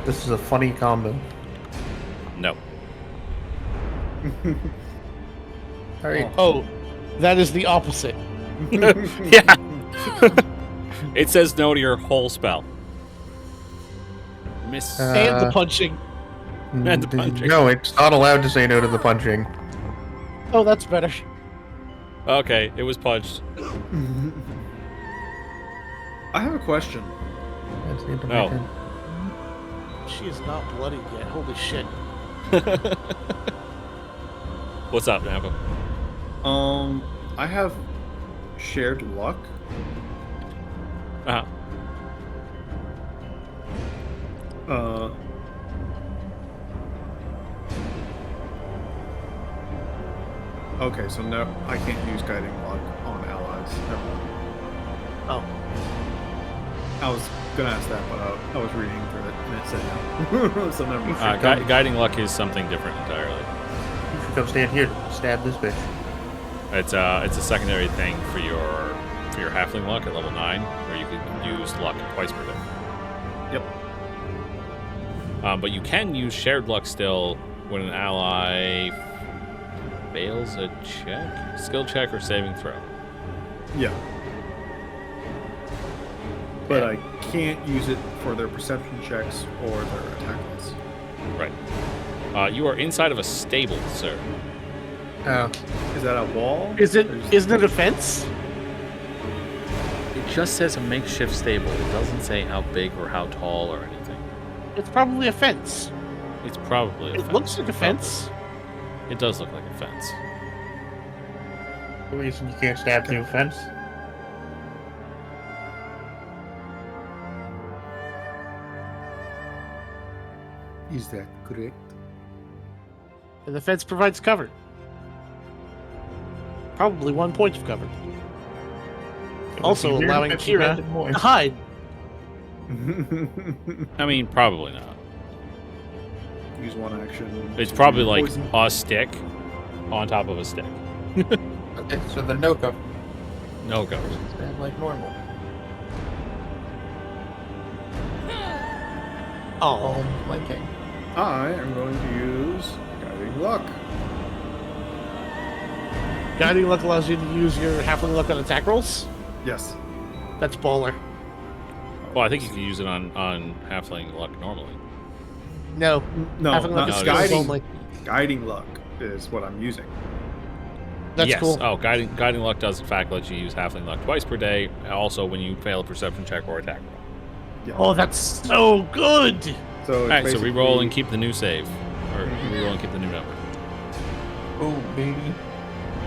This is a funny combo. No. Alright. Oh, that is the opposite. Yeah. It says no to your whole spell. Miss. And the punching. And the punching. No, it's not allowed to say no to the punching. Oh, that's better. Okay, it was punched. I have a question. That's the end of No. my turn. She is not bloodied yet. Holy shit. What's up, Napa? I have shared luck. Uh-huh. Okay, so no, I can't use guiding luck on allies. Never mind. Oh. I was gonna ask that, but I was reading through it and it said no. So never mind. Guiding luck is something different entirely. You should come stand here to stab this bitch. It's a secondary thing for your halfling luck at level 9, where you can use luck twice per day. Yep. But you can use shared luck still when an ally fails a check, skill check, or saving throw. Yeah. But I can't use it for their perception checks or their attack rolls. Right. You are inside of a stable, sir. Oh. Is that a wall? Isn't it a fence? It just says a makeshift stable. It doesn't say how big or how tall or anything. It's probably a fence. It's probably a It fence. looks like a fence. It does look like a fence. The reason you can't stab through a fence? Is that correct? And the fence provides cover. Probably 1 point of cover. Also It'd be weird allowing if you had Kira more. to hide. I mean, probably not. Use one action. It's to probably use like poison. a stick on top of a stick. Okay, so the no cover. No cover. Stab like normal. Oh, my king. I am going to use Guiding Luck. Guiding Luck allows you to use your Halfling Luck on attack rolls? Yes. That's baller. Well, I think you can use it on Halfling Luck normally. No. No, Halfling Luck no, is no, skills it only. Guiding Luck is what I'm using. That's yes. cool. Oh, guiding Luck does in fact let you use Halfling Luck twice per day. Also, when you fail a perception check or attack roll. Yeah. Oh, that's so good! So All right, so re-roll and keep the new save, or re-roll and keep the new number. Oh, baby.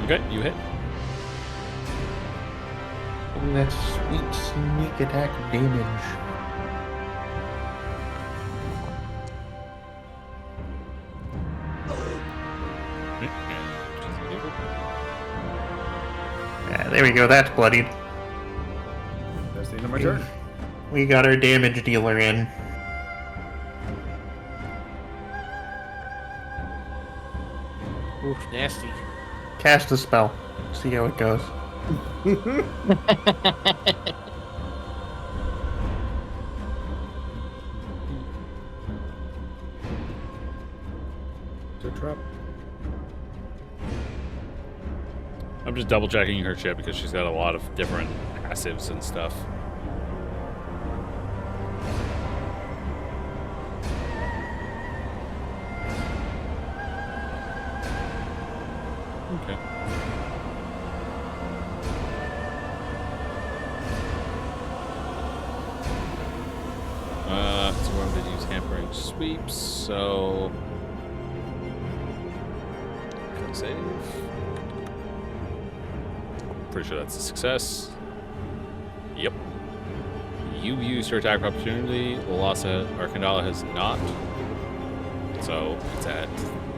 Okay, you hit. Oh, that's sweet sneak attack damage. Yeah, there we go. That's bloodied. That's the end of my turn. We got our damage dealer in. Oof, nasty. Cast a spell. See how it goes. Trap. I'm just double checking her shit because she's got a lot of different passives and stuff. Okay. So we're going to use hampering sweeps, so save. Pretty sure that's a success. Yep. You used her attack of opportunity. Lalasa Arkandala has not. So it's at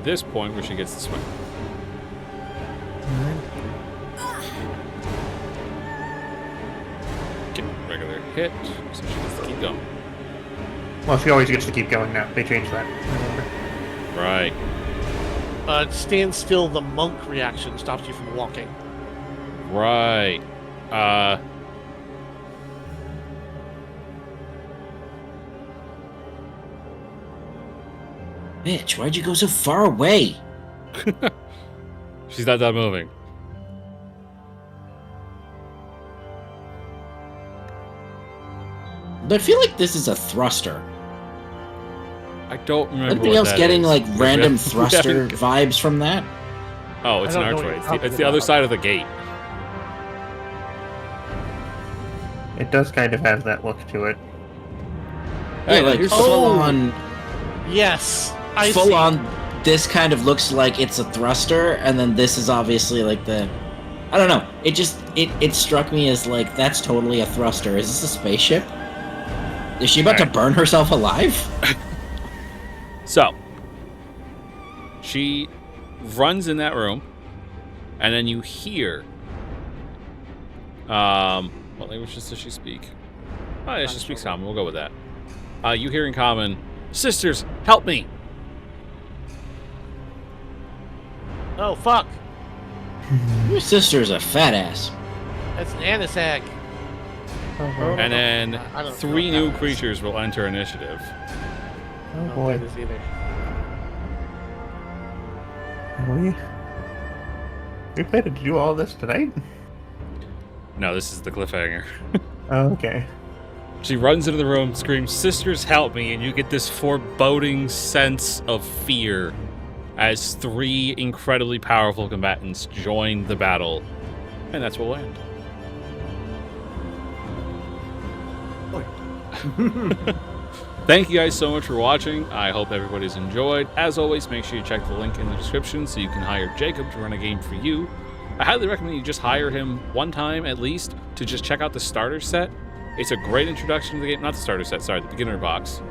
this point where she gets to swing. Get a regular hit, so she gets to keep going. Well, she always gets to keep going now. They changed that. Remember? Right. Stand still, the monk reaction stops you from walking. Right. Bitch, why'd you go so far away? She's not done moving. But I feel like this is a thruster. I don't remember. Anything what else that getting is. like We random haven't- thruster vibes from that? Oh, it's I an don't know what archway. you're It's talking the other about. side of the gate. It does kind of have that look to it. Yeah, Hey, like here's full on, Yes, I full see. on. This kind of looks like it's a thruster, and then this is obviously like the. I don't know. It just it struck me as like that's totally a thruster. Is this a spaceship? Is she about to burn herself alive? So, she runs in that room, and then you hear. What languages does she speak? Oh, yeah, she speaks common. We'll go with that. You hear in common, "Sisters, help me!" Oh, fuck. Your sister's a fat ass. That's an anise egg. And then I don't know 3 what new that is. creatures will enter initiative. Oh I don't boy. play this either. We planning to do all this tonight? No, this is the cliffhanger. Oh, okay. She runs into the room, screams, "Sisters, help me!" And you get this foreboding sense of fear as 3 incredibly powerful combatants join the battle. And that's where we'll end. Thank you guys so much for watching. I hope everybody's enjoyed. As always, make sure you check the link in the description so you can hire Jacob to run a game for you. I highly recommend you just hire him one time at least to just check out the starter set. It's a great introduction to the game. Not the starter set, sorry, the beginner box.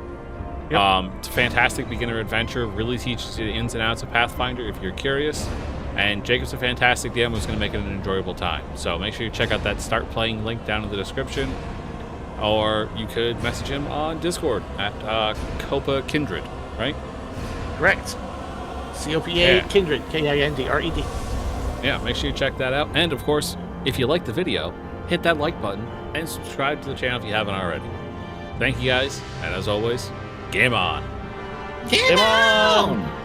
Yep. It's a fantastic beginner adventure. Really teaches you the ins and outs of Pathfinder if you're curious. And Jacob's a fantastic DM who's going to make it an enjoyable time. So make sure you check out that start playing link down in the description. Or you could message him on Discord at Copa Kindred, right? Correct. COPA Yeah. Kindred. KINDRED. Yeah, make sure you check that out. And of course, if you like the video, hit that like button and subscribe to the channel if you haven't already. Thank you guys, and as always, Game on. Game on!